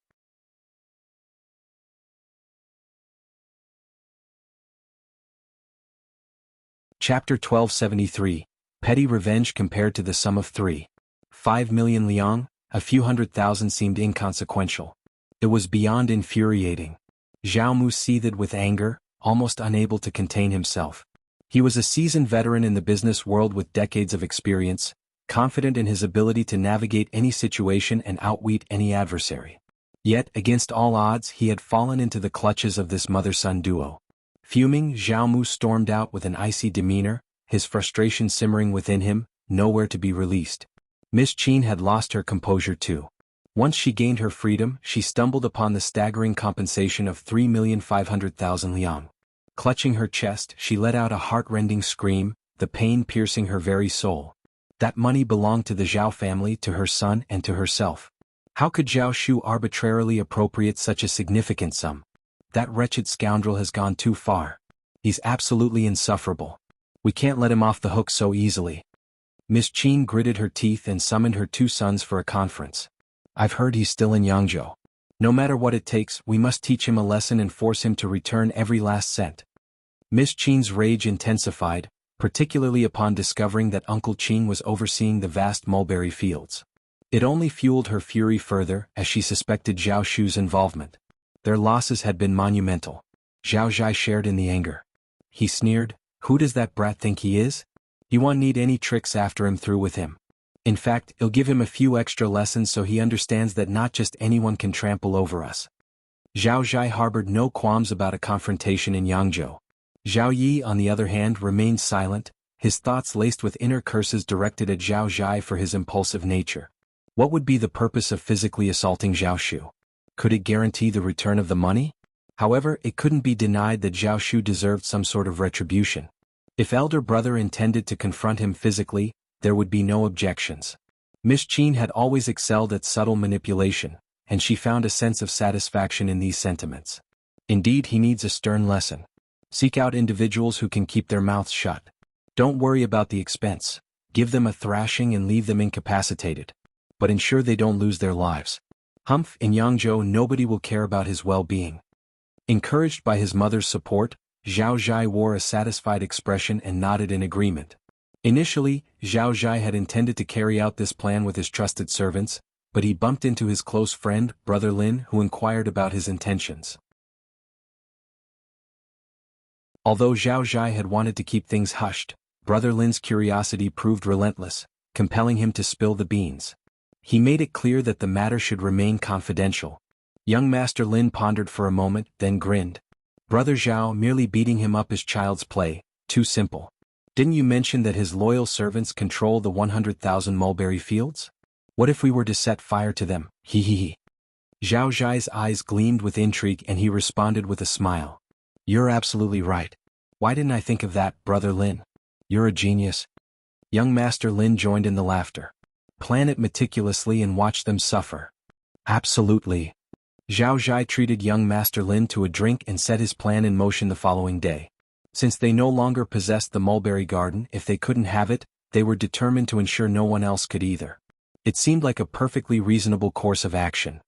Chapter 1273. Petty Revenge compared to the sum of 3.5 million liang, a few 100,000 seemed inconsequential. It was beyond infuriating. Xiaomu seethed with anger, almost unable to contain himself. He was a seasoned veteran in the business world with decades of experience, confident in his ability to navigate any situation and outwit any adversary. Yet, against all odds, he had fallen into the clutches of this mother-son duo. Fuming, Xiaomu stormed out with an icy demeanor, his frustration simmering within him, nowhere to be released. Ms.Qin had lost her composure too. Once she gained her freedom, she stumbled upon the staggering compensation of 3,500,000 liang. Clutching her chest, she let out a heart-rending scream, the pain piercing her very soul. That money belonged to the Zhao family, to her son and to herself. How could Zhao Shu arbitrarily appropriate such a significant sum? That wretched scoundrel has gone too far. He's absolutely insufferable. We can't let him off the hook so easily. Ms.Qin gritted her teeth and summoned her 2 sons for a conference. "I've heard he's still in Yangzhou. No matter what it takes, we must teach him a lesson and force him to return every last cent. Ms.Qin's rage intensified, particularly upon discovering that Uncle Qin was overseeing the vast mulberry fields. It only fueled her fury further, as she suspected Zhao Shu's involvement. Their losses had been monumental. Zhao Zhai shared in the anger. He sneered, "Who does that brat think he is? You won't need any tricks after him through with him. In fact, it'll give him a few extra lessons so he understands that not just anyone can trample over us." Zhao Zhai harbored no qualms about a confrontation in Yangzhou. Zhao Yi, on the other hand, remained silent, his thoughts laced with inner curses directed at Zhao Zhai for his impulsive nature. What would be the purpose of physically assaulting Zhao Shu? Could it guarantee the return of the money? However, it couldn't be denied that Zhao Shu deserved some sort of retribution. If elder brother intended to confront him physically, there would be no objections. Ms.Qin had always excelled at subtle manipulation, and she found a sense of satisfaction in these sentiments. Indeed, he needs a stern lesson. Seek out individuals who can keep their mouths shut. Don't worry about the expense. Give them a thrashing and leave them incapacitated. But ensure they don't lose their lives. Humph, in Yangzhou nobody will care about his well-being. Encouraged by his mother's support, Zhao Zhai wore a satisfied expression and nodded in agreement. Initially, Zhao Zhai had intended to carry out this plan with his trusted servants, but he bumped into his close friend, Brother Lin, who inquired about his intentions. Although Zhao Zhai had wanted to keep things hushed, Brother Lin's curiosity proved relentless, compelling him to spill the beans. He made it clear that the matter should remain confidential. Young Master Lin pondered for a moment, then grinned. Brother Zhao, merely beating him up is child's play, too simple. Didn't you mention that his loyal servants control the 100,000 mulberry fields? What if we were to set fire to them? He. Zhao Zhai's eyes gleamed with intrigue and he responded with a smile. You're absolutely right. Why didn't I think of that, Brother Lin? You're a genius. Young Master Lin joined in the laughter. Plan it meticulously and watch them suffer. Absolutely. Zhao Zhai treated young Master Lin to a drink and set his plan in motion the following day. Since they no longer possessed the mulberry garden, if they couldn't have it, they were determined to ensure no one else could either. It seemed like a perfectly reasonable course of action.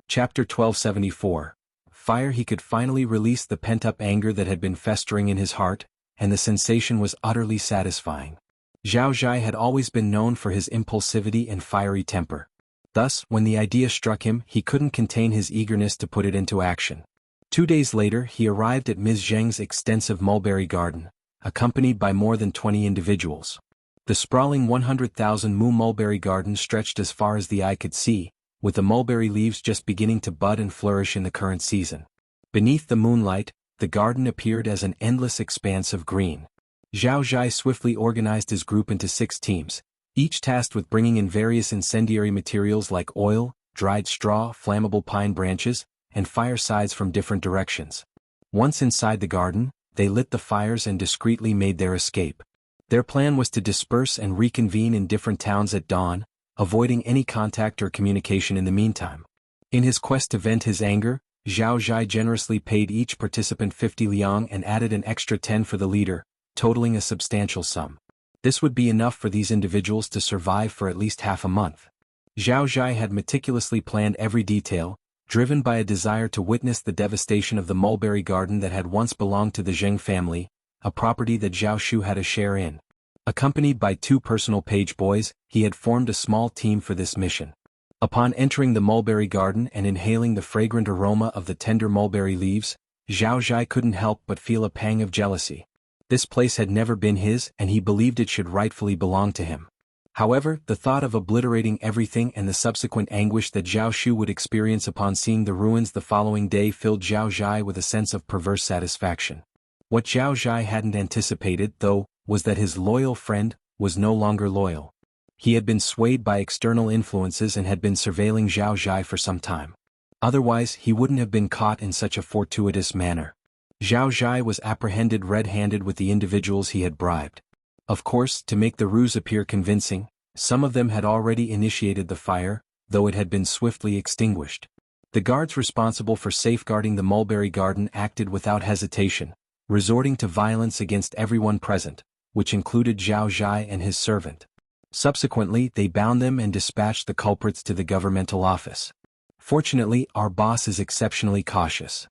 Chapter 1274. Fire. He could finally release the pent-up anger that had been festering in his heart, and the sensation was utterly satisfying. Zhao Zhai had always been known for his impulsivity and fiery temper. Thus, when the idea struck him, he couldn't contain his eagerness to put it into action. 2 days later, he arrived at Ms. Zheng's extensive mulberry garden, accompanied by more than 20 individuals. The sprawling 100,000 mu mulberry garden stretched as far as the eye could see, with the mulberry leaves just beginning to bud and flourish in the current season. Beneath the moonlight, the garden appeared as an endless expanse of green. Zhao Zhai swiftly organized his group into 6 teams, each tasked with bringing in various incendiary materials like oil, dried straw, flammable pine branches, and firesides from different directions. Once inside the garden, they lit the fires and discreetly made their escape. Their plan was to disperse and reconvene in different towns at dawn, avoiding any contact or communication in the meantime. In his quest to vent his anger, Zhao Zhai generously paid each participant 50 liang and added an extra 10 for the leader, totaling a substantial sum. This would be enough for these individuals to survive for at least half a month. Zhao Zhai had meticulously planned every detail, driven by a desire to witness the devastation of the mulberry garden that had once belonged to the Zheng family, a property that Zhao Shu had a share in. Accompanied by 2 personal page boys, he had formed a small team for this mission. Upon entering the mulberry garden and inhaling the fragrant aroma of the tender mulberry leaves, Zhao Zhai couldn't help but feel a pang of jealousy. This place had never been his and he believed it should rightfully belong to him. However, the thought of obliterating everything and the subsequent anguish that Zhao Shu would experience upon seeing the ruins the following day filled Zhao Zhai with a sense of perverse satisfaction. What Zhao Zhai hadn't anticipated, though, was that his loyal friend was no longer loyal. He had been swayed by external influences and had been surveilling Zhao Zhai for some time. Otherwise, he wouldn't have been caught in such a fortuitous manner. Zhao Zhai was apprehended red-handed with the individuals he had bribed. Of course, to make the ruse appear convincing, some of them had already initiated the fire, though it had been swiftly extinguished. The guards responsible for safeguarding the mulberry garden acted without hesitation, resorting to violence against everyone present, which included Zhao Zhai and his servant. Subsequently, they bound them and dispatched the culprits to the governmental office. Fortunately, our boss is exceptionally cautious.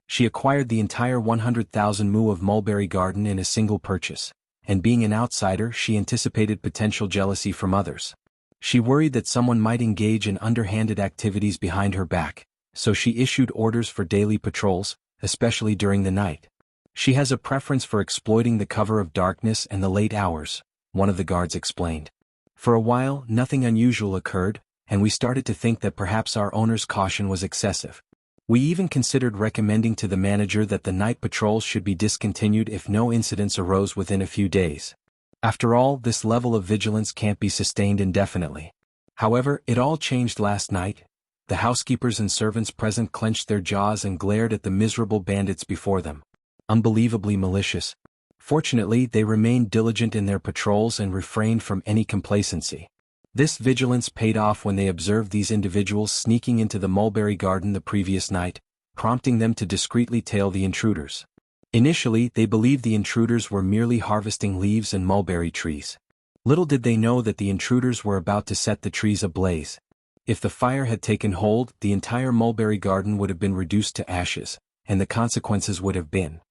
She acquired the entire 100,000 mu of mulberry garden in a single purchase, and being an outsider, she anticipated potential jealousy from others. She worried that someone might engage in underhanded activities behind her back, so she issued orders for daily patrols, especially during the night. She has a preference for exploiting the cover of darkness and the late hours, one of the guards explained. For a while, nothing unusual occurred, and we started to think that perhaps our owner's caution was excessive. We even considered recommending to the manager that the night patrols should be discontinued if no incidents arose within a few days. After all, this level of vigilance can't be sustained indefinitely. However, it all changed last night. The housekeepers and servants present clenched their jaws and glared at the miserable bandits before them. Unbelievably malicious. Fortunately, they remained diligent in their patrols and refrained from any complacency. This vigilance paid off when they observed these individuals sneaking into the mulberry garden the previous night, prompting them to discreetly tail the intruders. Initially, they believed the intruders were merely harvesting leaves and mulberry trees. Little did they know that the intruders were about to set the trees ablaze. If the fire had taken hold, the entire mulberry garden would have been reduced to ashes, and the consequences would have been.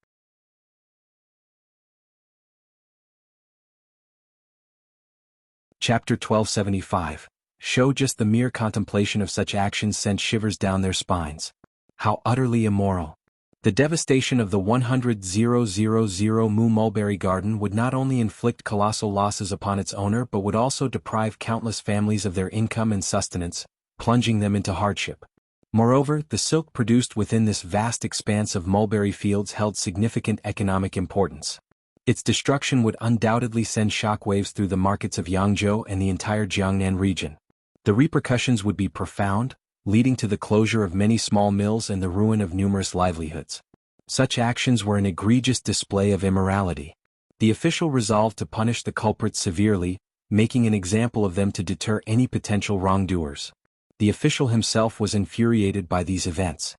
Chapter 1275. Show just the mere contemplation of such actions sent shivers down their spines. How utterly immoral. The devastation of the 100,000 mu mulberry garden would not only inflict colossal losses upon its owner but would also deprive countless families of their income and sustenance, plunging them into hardship. Moreover, the silk produced within this vast expanse of mulberry fields held significant economic importance. Its destruction would undoubtedly send shockwaves through the markets of Yangzhou and the entire Jiangnan region. The repercussions would be profound, leading to the closure of many small mills and the ruin of numerous livelihoods. Such actions were an egregious display of immorality. The official resolved to punish the culprits severely, making an example of them to deter any potential wrongdoers. The official himself was infuriated by these events.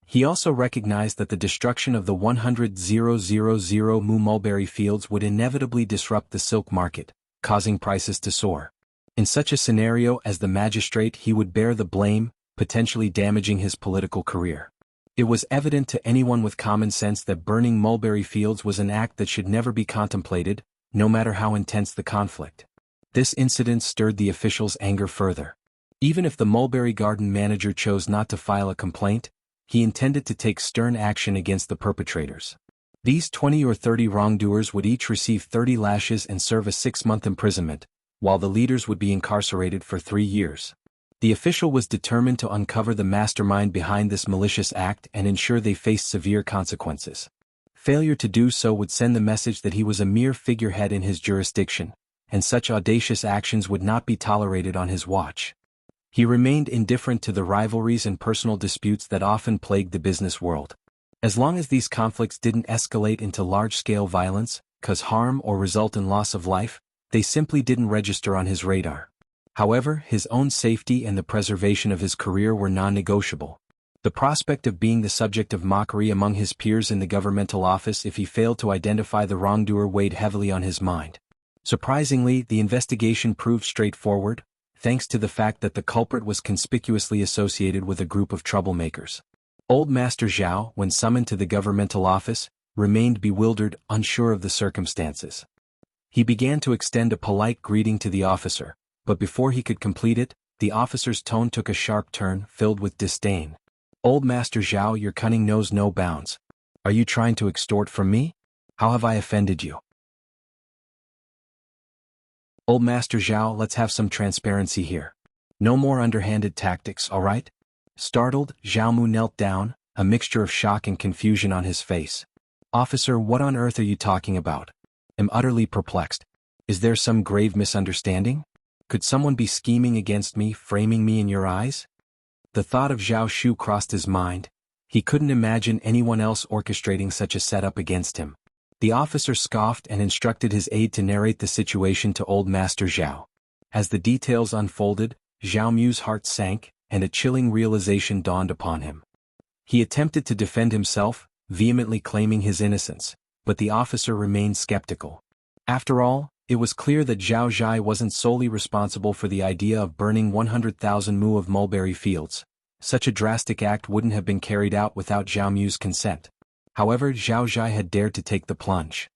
He also recognized that the destruction of the 100,000 mu mulberry fields would inevitably disrupt the silk market, causing prices to soar. In such a scenario, as the magistrate, he would bear the blame, potentially damaging his political career. It was evident to anyone with common sense that burning mulberry fields was an act that should never be contemplated, no matter how intense the conflict. This incident stirred the official's anger further. Even if the mulberry garden manager chose not to file a complaint, he intended to take stern action against the perpetrators. These 20 or 30 wrongdoers would each receive 30 lashes and serve a 6-month imprisonment, while the leaders would be incarcerated for 3 years. The official was determined to uncover the mastermind behind this malicious act and ensure they faced severe consequences. Failure to do so would send the message that he was a mere figurehead in his jurisdiction, and such audacious actions would not be tolerated on his watch. He remained indifferent to the rivalries and personal disputes that often plagued the business world. As long as these conflicts didn't escalate into large-scale violence, cause harm or result in loss of life, they simply didn't register on his radar. However, his own safety and the preservation of his career were non-negotiable. The prospect of being the subject of mockery among his peers in the governmental office if he failed to identify the wrongdoer weighed heavily on his mind. Surprisingly, the investigation proved straightforward, thanks to the fact that the culprit was conspicuously associated with a group of troublemakers. Old Master Zhao, when summoned to the governmental office, remained bewildered, unsure of the circumstances. He began to extend a polite greeting to the officer, but before he could complete it, the officer's tone took a sharp turn, filled with disdain. "Old Master Zhao, your cunning knows no bounds. Are you trying to extort from me? How have I offended you?" "Old Master Zhao, let's have some transparency here. No more underhanded tactics, all right?" Startled, Zhao knelt down, a mixture of shock and confusion on his face. "Officer, what on earth are you talking about? I'm utterly perplexed. Is there some grave misunderstanding? Could someone be scheming against me, framing me in your eyes?" The thought of Zhao Shu crossed his mind. He couldn't imagine anyone else orchestrating such a setup against him. The officer scoffed and instructed his aide to narrate the situation to Old Master Zhao. As the details unfolded, Zhao Mu's heart sank, and a chilling realization dawned upon him. He attempted to defend himself, vehemently claiming his innocence, but the officer remained skeptical. After all, it was clear that Zhao Zhai wasn't solely responsible for the idea of burning 100,000 mu of mulberry fields. Such a drastic act wouldn't have been carried out without Zhao Mu's consent. However, Zhao Zhai had dared to take the plunge.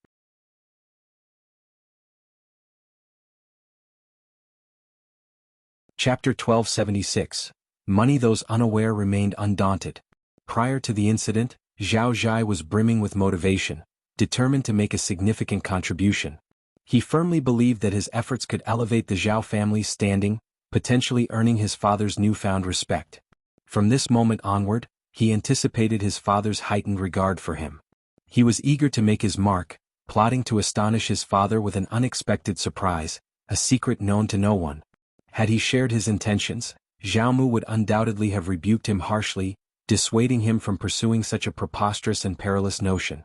Chapter 1276. Money. Those unaware remained undaunted. Prior to the incident, Zhao Zhai was brimming with motivation, determined to make a significant contribution. He firmly believed that his efforts could elevate the Zhao family's standing, potentially earning his father's newfound respect. From this moment onward, he anticipated his father's heightened regard for him. He was eager to make his mark, plotting to astonish his father with an unexpected surprise, a secret known to no one. Had he shared his intentions, Zhao Mu would undoubtedly have rebuked him harshly, dissuading him from pursuing such a preposterous and perilous notion.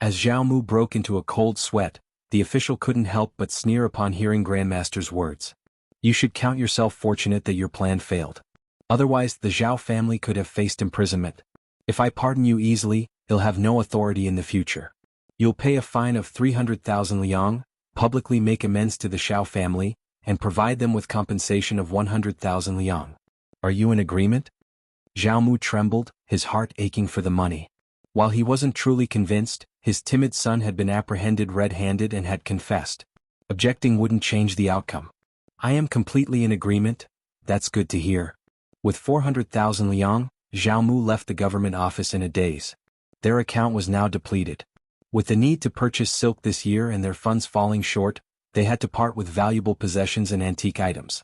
As Zhao Mu broke into a cold sweat, the official couldn't help but sneer upon hearing Grandmaster's words. You should count yourself fortunate that your plan failed. Otherwise, the Zhao family could have faced imprisonment. If I pardon you easily, you'll have no authority in the future. You'll pay a fine of 300,000 liang, publicly make amends to the Xiao family, and provide them with compensation of 100,000 liang. Are you in agreement? Zhao Mu trembled, his heart aching for the money. While he wasn't truly convinced, his timid son had been apprehended red-handed and had confessed. Objecting wouldn't change the outcome. I am completely in agreement. That's good to hear. With 400,000 liang, Zhao Mu left the government office in a daze. Their account was now depleted. With the need to purchase silk this year and their funds falling short, they had to part with valuable possessions and antique items.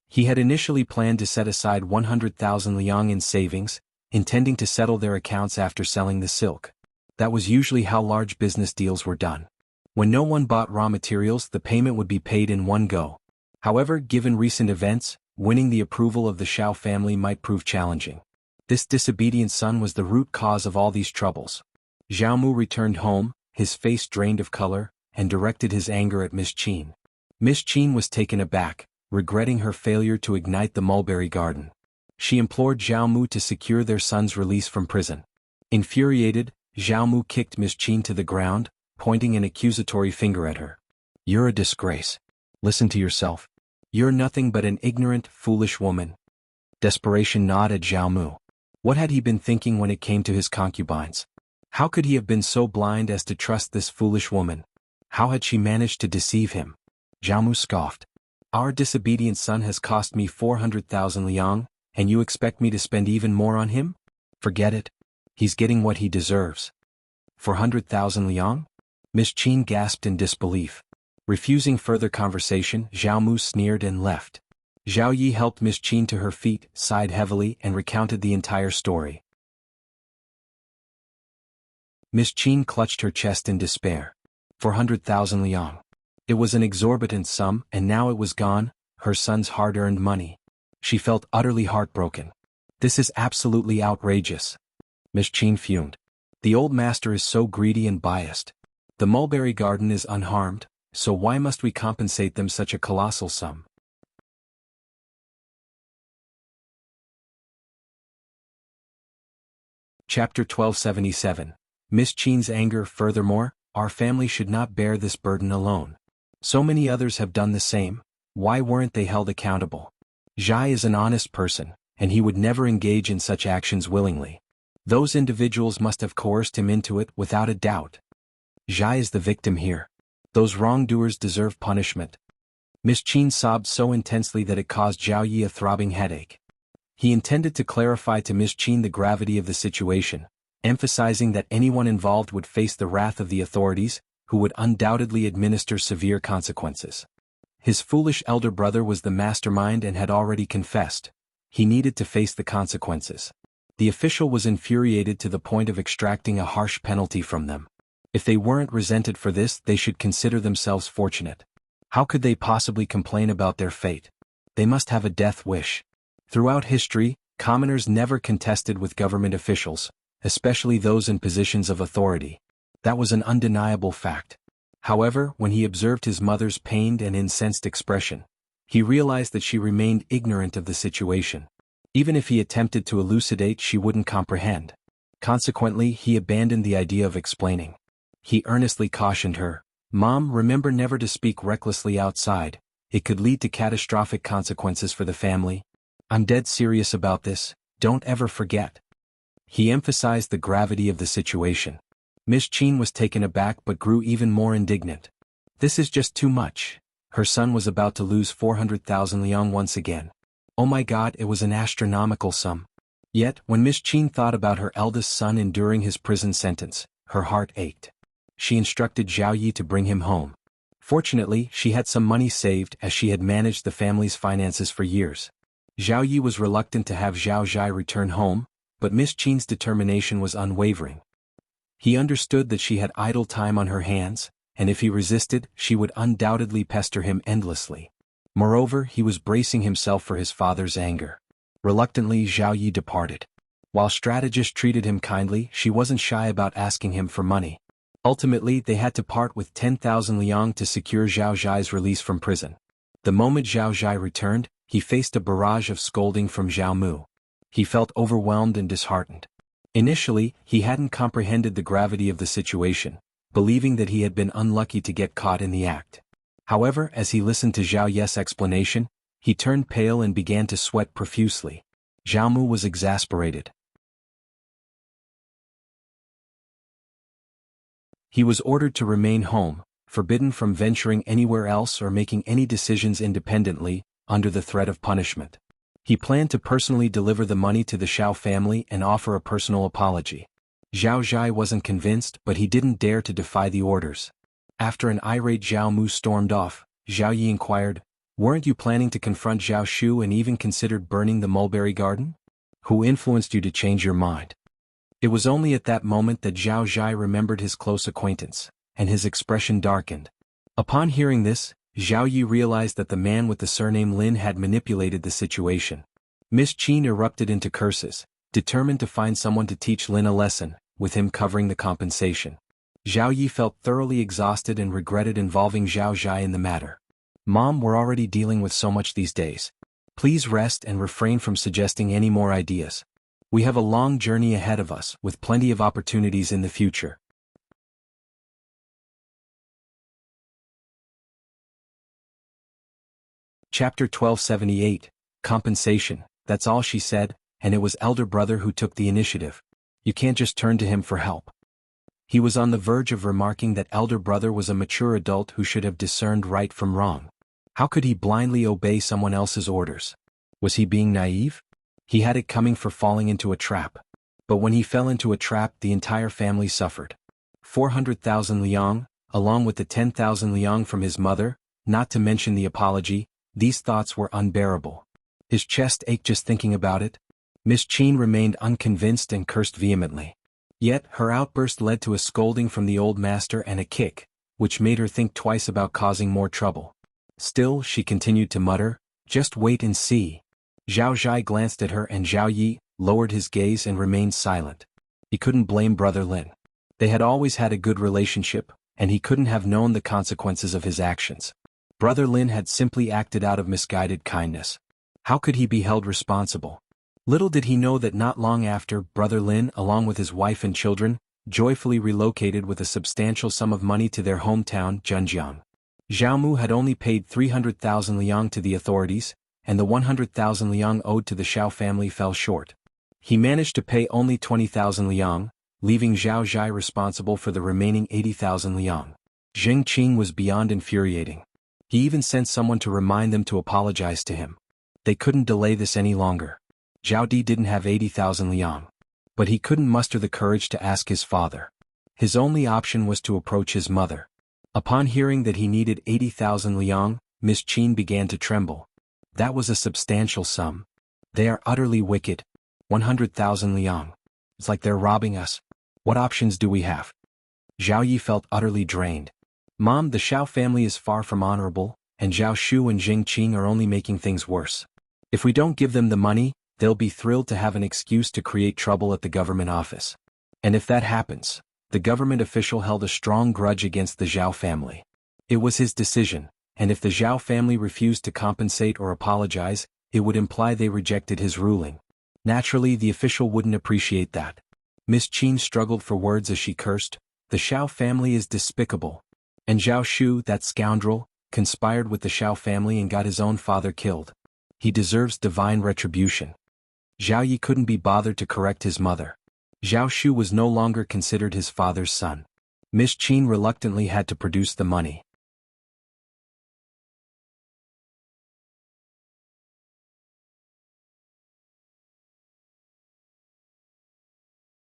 He had initially planned to set aside 100,000 liang in savings, intending to settle their accounts after selling the silk. That was usually how large business deals were done. When no one bought raw materials, the payment would be paid in one go. However, given recent events, winning the approval of the Xiao family might prove challenging. This disobedient son was the root cause of all these troubles. Zhao Mu returned home, his face drained of color, and directed his anger at Ms.Qin. Ms.Qin was taken aback, regretting her failure to ignite the mulberry garden. She implored Zhao Mu to secure their son's release from prison. Infuriated, Zhao Mu kicked Ms.Qin to the ground, pointing an accusatory finger at her. You're a disgrace. Listen to yourself. You're nothing but an ignorant, foolish woman. Desperation gnawed at Zhao Mu. What had he been thinking when it came to his concubines? How could he have been so blind as to trust this foolish woman? How had she managed to deceive him? Zhao Mu scoffed. Our disobedient son has cost me 400,000 liang, and you expect me to spend even more on him? Forget it. He's getting what he deserves. 400,000 liang? Ms.Qin gasped in disbelief. Refusing further conversation, Zhao Mu sneered and left. Zhao Yi helped Ms.Qin to her feet, sighed heavily, and recounted the entire story. Ms.Qin clutched her chest in despair. 400,000 liang. It was an exorbitant sum, and now it was gone, her son's hard-earned money. She felt utterly heartbroken. This is absolutely outrageous. Ms.Qin fumed. The old master is so greedy and biased. The mulberry garden is unharmed, so why must we compensate them such a colossal sum? Chapter 1277. Ms.Qin's anger. Furthermore, our family should not bear this burden alone. So many others have done the same. Why weren't they held accountable? Zhai is an honest person, and he would never engage in such actions willingly. Those individuals must have coerced him into it without a doubt. Zhai is the victim here. Those wrongdoers deserve punishment. Ms.Qin sobbed so intensely that it caused Zhao Yi a throbbing headache. He intended to clarify to Ms.Qin the gravity of the situation, emphasizing that anyone involved would face the wrath of the authorities, who would undoubtedly administer severe consequences. His foolish elder brother was the mastermind and had already confessed. He needed to face the consequences. The official was infuriated to the point of extracting a harsh penalty from them. If they weren't resented for this, they should consider themselves fortunate. How could they possibly complain about their fate? They must have a death wish. Throughout history, commoners never contested with government officials, especially those in positions of authority. That was an undeniable fact. However, when he observed his mother's pained and incensed expression, he realized that she remained ignorant of the situation. Even if he attempted to elucidate, she wouldn't comprehend. Consequently, he abandoned the idea of explaining. He earnestly cautioned her, "Mom, remember never to speak recklessly outside. It could lead to catastrophic consequences for the family. I'm dead serious about this, don't ever forget." He emphasized the gravity of the situation. Ms.Qin was taken aback but grew even more indignant. This is just too much. Her son was about to lose 400,000 liang once again. Oh my god, it was an astronomical sum. Yet, when Ms.Qin thought about her eldest son enduring his prison sentence, her heart ached. She instructed Zhao Yi to bring him home. Fortunately, she had some money saved as she had managed the family's finances for years. Zhao Yi was reluctant to have Zhao Zhai return home, but Ms.Qin's determination was unwavering. He understood that she had idle time on her hands, and if he resisted, she would undoubtedly pester him endlessly. Moreover, he was bracing himself for his father's anger. Reluctantly, Zhao Yi departed. While Strategist treated him kindly, she wasn't shy about asking him for money. Ultimately, they had to part with 10,000 liang to secure Zhao Zhai's release from prison. The moment Zhao Zhai returned, he faced a barrage of scolding from Zhao Mu. He felt overwhelmed and disheartened. Initially, he hadn't comprehended the gravity of the situation, believing that he had been unlucky to get caught in the act. However, as he listened to Zhao Ye's explanation, he turned pale and began to sweat profusely. Zhao Mu was exasperated. He was ordered to remain home, forbidden from venturing anywhere else or making any decisions independently, under the threat of punishment. He planned to personally deliver the money to the Xiao family and offer a personal apology. Zhao Zhai wasn't convinced, but he didn't dare to defy the orders. After an irate Zhao Mu stormed off, Zhao Yi inquired, "Weren't you planning to confront Zhao Shu and even considered burning the mulberry garden? Who influenced you to change your mind?" It was only at that moment that Zhao Zhai remembered his close acquaintance, and his expression darkened. Upon hearing this, Zhao Yi realized that the man with the surname Lin had manipulated the situation. Ms.Qin erupted into curses, determined to find someone to teach Lin a lesson, with him covering the compensation. Zhao Yi felt thoroughly exhausted and regretted involving Zhao Zhai in the matter. "Mom, we're already dealing with so much these days. Please rest and refrain from suggesting any more ideas. We have a long journey ahead of us, with plenty of opportunities in the future." Chapter 1278, Compensation. That's all she said, and it was elder brother who took the initiative. You can't just turn to him for help. He was on the verge of remarking that elder brother was a mature adult who should have discerned right from wrong. How could he blindly obey someone else's orders? Was he being naive? He had it coming for falling into a trap. But when he fell into a trap, the entire family suffered. 400,000 liang, along with the 10,000 liang from his mother, not to mention the apology, these thoughts were unbearable. His chest ached just thinking about it. Ms.Qin remained unconvinced and cursed vehemently. Yet, her outburst led to a scolding from the old master and a kick, which made her think twice about causing more trouble. Still, she continued to mutter, "Just wait and see." Zhao Zhai glanced at her and Zhao Yi lowered his gaze and remained silent. He couldn't blame Brother Lin. They had always had a good relationship, and he couldn't have known the consequences of his actions. Brother Lin had simply acted out of misguided kindness. How could he be held responsible? Little did he know that not long after, Brother Lin, along with his wife and children, joyfully relocated with a substantial sum of money to their hometown, Zhenjiang. Zhao Mu had only paid 300,000 liang to the authorities, and the 100,000 liang owed to the Xiao family fell short. He managed to pay only 20,000 liang, leaving Zhao Zhai responsible for the remaining 80,000 liang. Zheng Qing was beyond infuriating. He even sent someone to remind them to apologize to him. They couldn't delay this any longer. Zhao Di didn't have 80,000 liang. But he couldn't muster the courage to ask his father. His only option was to approach his mother. Upon hearing that he needed 80,000 liang, Ms.Qin began to tremble. That was a substantial sum. They are utterly wicked. 100,000 liang. It's like they're robbing us. What options do we have? Zhao Yi felt utterly drained. Mom, the Xiao family is far from honorable, and Zhao Shu and Zheng Qing are only making things worse. If we don't give them the money, they'll be thrilled to have an excuse to create trouble at the government office. And if that happens, the government official held a strong grudge against the Zhao family. It was his decision, and if the Zhao family refused to compensate or apologize, it would imply they rejected his ruling. Naturally, the official wouldn't appreciate that. Ms.Qin struggled for words as she cursed, The Xiao family is despicable. And Zhao Shu, that scoundrel, conspired with the Xiao family and got his own father killed. He deserves divine retribution. Zhao Yi couldn't be bothered to correct his mother. Zhao Shu was no longer considered his father's son. Ms.Qin reluctantly had to produce the money.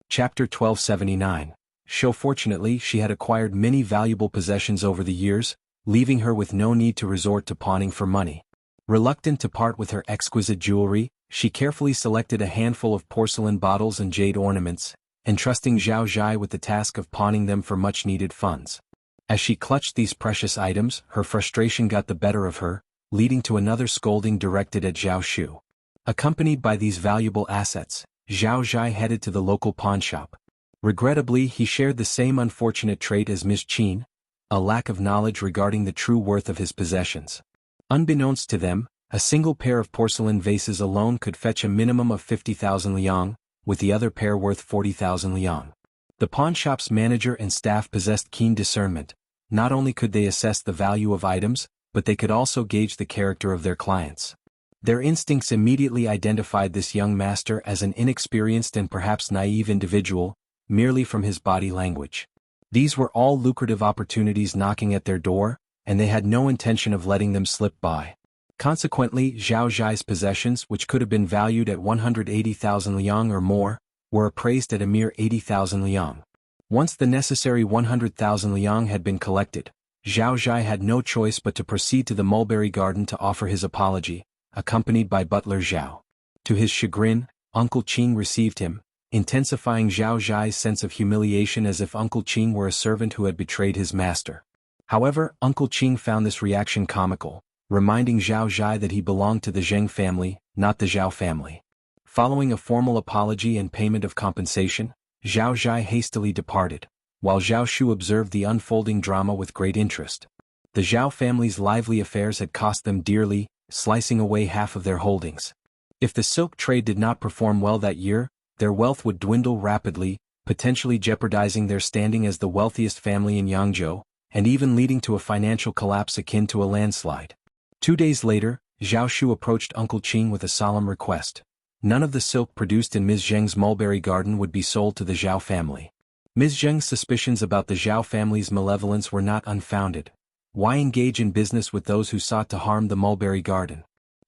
Chapter 1279. Fortunately, she had acquired many valuable possessions over the years, leaving her with no need to resort to pawning for money. Reluctant to part with her exquisite jewelry, she carefully selected a handful of porcelain bottles and jade ornaments, entrusting Zhao Zhai with the task of pawning them for much-needed funds. As she clutched these precious items, her frustration got the better of her, leading to another scolding directed at Zhao Shu. Accompanied by these valuable assets, Zhao Zhai headed to the local pawnshop. Regrettably, he shared the same unfortunate trait as Ms.Qin, a lack of knowledge regarding the true worth of his possessions. Unbeknownst to them, a single pair of porcelain vases alone could fetch a minimum of 50,000 liang, with the other pair worth 40,000 liang. The pawnshop's manager and staff possessed keen discernment. Not only could they assess the value of items, but they could also gauge the character of their clients. Their instincts immediately identified this young master as an inexperienced and perhaps naive individual, merely from his body language. These were all lucrative opportunities knocking at their door, and they had no intention of letting them slip by. Consequently, Zhao Zhai's possessions, which could have been valued at 180,000 liang or more, were appraised at a mere 80,000 liang. Once the necessary 100,000 liang had been collected, Zhao Zhai had no choice but to proceed to the mulberry garden to offer his apology, accompanied by butler Zhao. To his chagrin, Uncle Qing received him, intensifying Zhao Zhai's sense of humiliation as if Uncle Qing were a servant who had betrayed his master. However, Uncle Qing found this reaction comical, reminding Zhao Zhai that he belonged to the Zheng family, not the Zhao family. Following a formal apology and payment of compensation, Zhao Zhai hastily departed, while Zhao Shu observed the unfolding drama with great interest. The Zhao family's lively affairs had cost them dearly, slicing away half of their holdings. If the silk trade did not perform well that year, their wealth would dwindle rapidly, potentially jeopardizing their standing as the wealthiest family in Yangzhou, and even leading to a financial collapse akin to a landslide. 2 days later, Zhao Shu approached Uncle Qing with a solemn request. None of the silk produced in Ms. Zheng's mulberry garden would be sold to the Zhao family. Ms. Zheng's suspicions about the Zhao family's malevolence were not unfounded. Why engage in business with those who sought to harm the mulberry garden?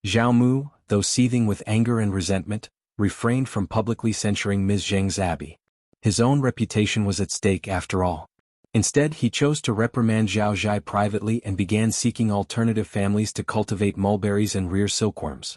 Zhao Mu, though seething with anger and resentment, refrained from publicly censuring Ms. Zheng's abbey. His own reputation was at stake after all. Instead, he chose to reprimand Zhao Zhai privately and began seeking alternative families to cultivate mulberries and rear silkworms.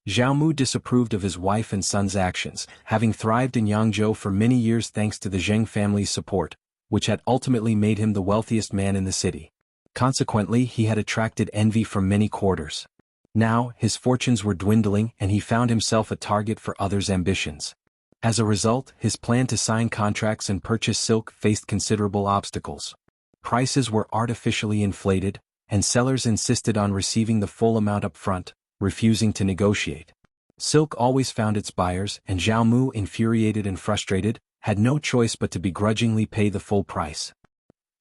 Zhao Mu disapproved of his wife and son's actions, having thrived in Yangzhou for many years thanks to the Zheng family's support, which had ultimately made him the wealthiest man in the city. Consequently, he had attracted envy from many quarters. Now, his fortunes were dwindling and he found himself a target for others' ambitions. As a result, his plan to sign contracts and purchase silk faced considerable obstacles. Prices were artificially inflated, and sellers insisted on receiving the full amount up front, refusing to negotiate. Silk always found its buyers, and Zhao Mu, infuriated and frustrated, had no choice but to begrudgingly pay the full price.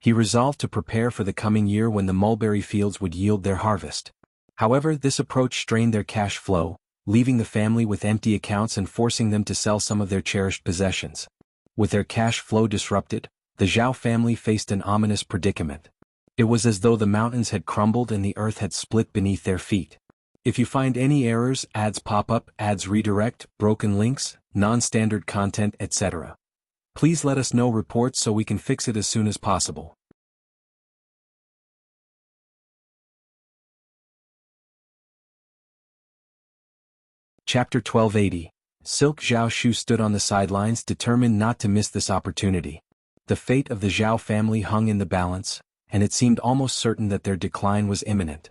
He resolved to prepare for the coming year when the mulberry fields would yield their harvest. However, this approach strained their cash flow, leaving the family with empty accounts and forcing them to sell some of their cherished possessions. With their cash flow disrupted, the Zhao family faced an ominous predicament. It was as though the mountains had crumbled and the earth had split beneath their feet. If you find any errors, ads pop up, ads redirect, broken links, non-standard content, etc., please let us know reports so we can fix it as soon as possible. Chapter 1280. Silk. Zhao Shu stood on the sidelines, determined not to miss this opportunity. The fate of the Zhao family hung in the balance, and it seemed almost certain that their decline was imminent.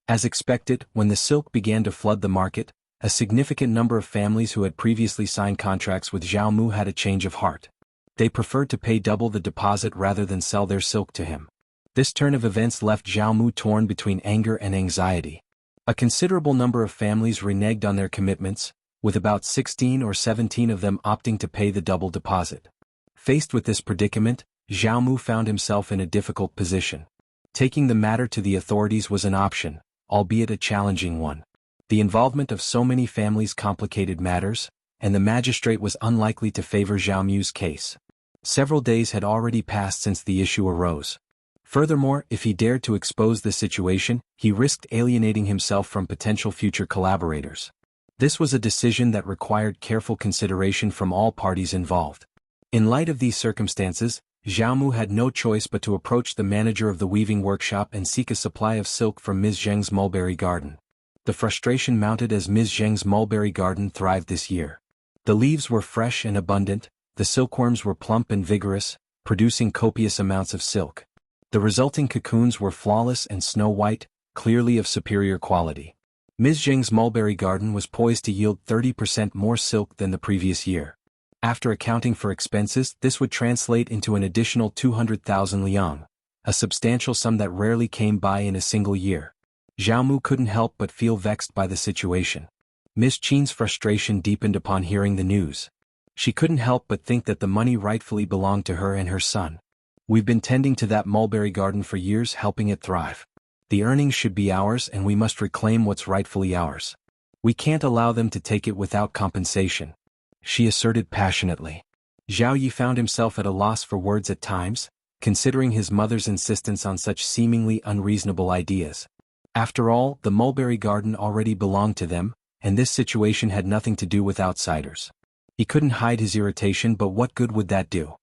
As expected, when the silk began to flood the market, a significant number of families who had previously signed contracts with Zhao Mu had a change of heart. They preferred to pay double the deposit rather than sell their silk to him. This turn of events left Zhao Mu torn between anger and anxiety. A considerable number of families reneged on their commitments, with about 16 or 17 of them opting to pay the double deposit. Faced with this predicament, Xiaomu found himself in a difficult position. Taking the matter to the authorities was an option, albeit a challenging one. The involvement of so many families complicated matters, and the magistrate was unlikely to favor Xiaomu's case. Several days had already passed since the issue arose. Furthermore, if he dared to expose the situation, he risked alienating himself from potential future collaborators. This was a decision that required careful consideration from all parties involved. In light of these circumstances, Xiaomu had no choice but to approach the manager of the weaving workshop and seek a supply of silk from Ms. Zheng's mulberry garden. The frustration mounted as Ms. Zheng's mulberry garden thrived this year. The leaves were fresh and abundant, the silkworms were plump and vigorous, producing copious amounts of silk. The resulting cocoons were flawless and snow-white, clearly of superior quality. Ms. Zheng's mulberry garden was poised to yield 30% more silk than the previous year. After accounting for expenses, this would translate into an additional 200,000 liang, a substantial sum that rarely came by in a single year. Xiaomu couldn't help but feel vexed by the situation. Ms.Qin's frustration deepened upon hearing the news. She couldn't help but think that the money rightfully belonged to her and her son. We've been tending to that mulberry garden for years, helping it thrive. The earnings should be ours and we must reclaim what's rightfully ours. We can't allow them to take it without compensation, she asserted passionately. Zhao Yi found himself at a loss for words at times, considering his mother's insistence on such seemingly unreasonable ideas. After all, the mulberry garden already belonged to them, and this situation had nothing to do with outsiders. He couldn't hide his irritation, but what good would that do?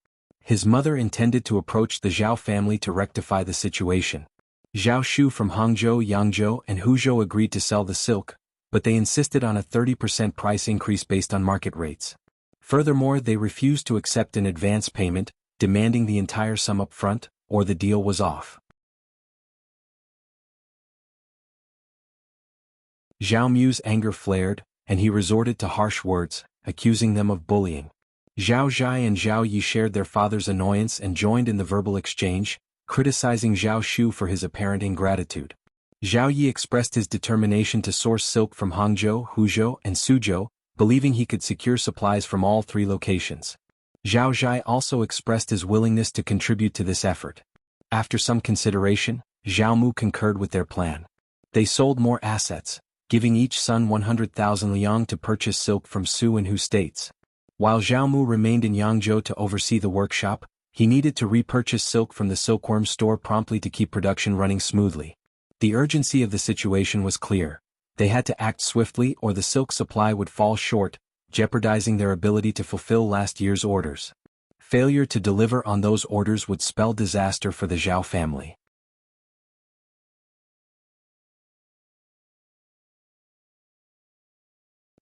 His mother intended to approach the Zhao family to rectify the situation. Zhao Shu from Hangzhou, Yangzhou, and Huzhou agreed to sell the silk, but they insisted on a 30% price increase based on market rates. Furthermore, they refused to accept an advance payment, demanding the entire sum up front, or the deal was off. Zhao Mu's anger flared, and he resorted to harsh words, accusing them of bullying. Zhao Zhai and Zhao Yi shared their father's annoyance and joined in the verbal exchange, criticizing Zhao Shu for his apparent ingratitude. Zhao Yi expressed his determination to source silk from Hangzhou, Huzhou, and Suzhou, believing he could secure supplies from all three locations. Zhao Zhai also expressed his willingness to contribute to this effort. After some consideration, Zhao Mu concurred with their plan. They sold more assets, giving each son 100,000 liang to purchase silk from Su and Hu states. While Zhao Mu remained in Yangzhou to oversee the workshop, he needed to repurchase silk from the silkworm store promptly to keep production running smoothly. The urgency of the situation was clear. They had to act swiftly or the silk supply would fall short, jeopardizing their ability to fulfill last year's orders. Failure to deliver on those orders would spell disaster for the Zhao family.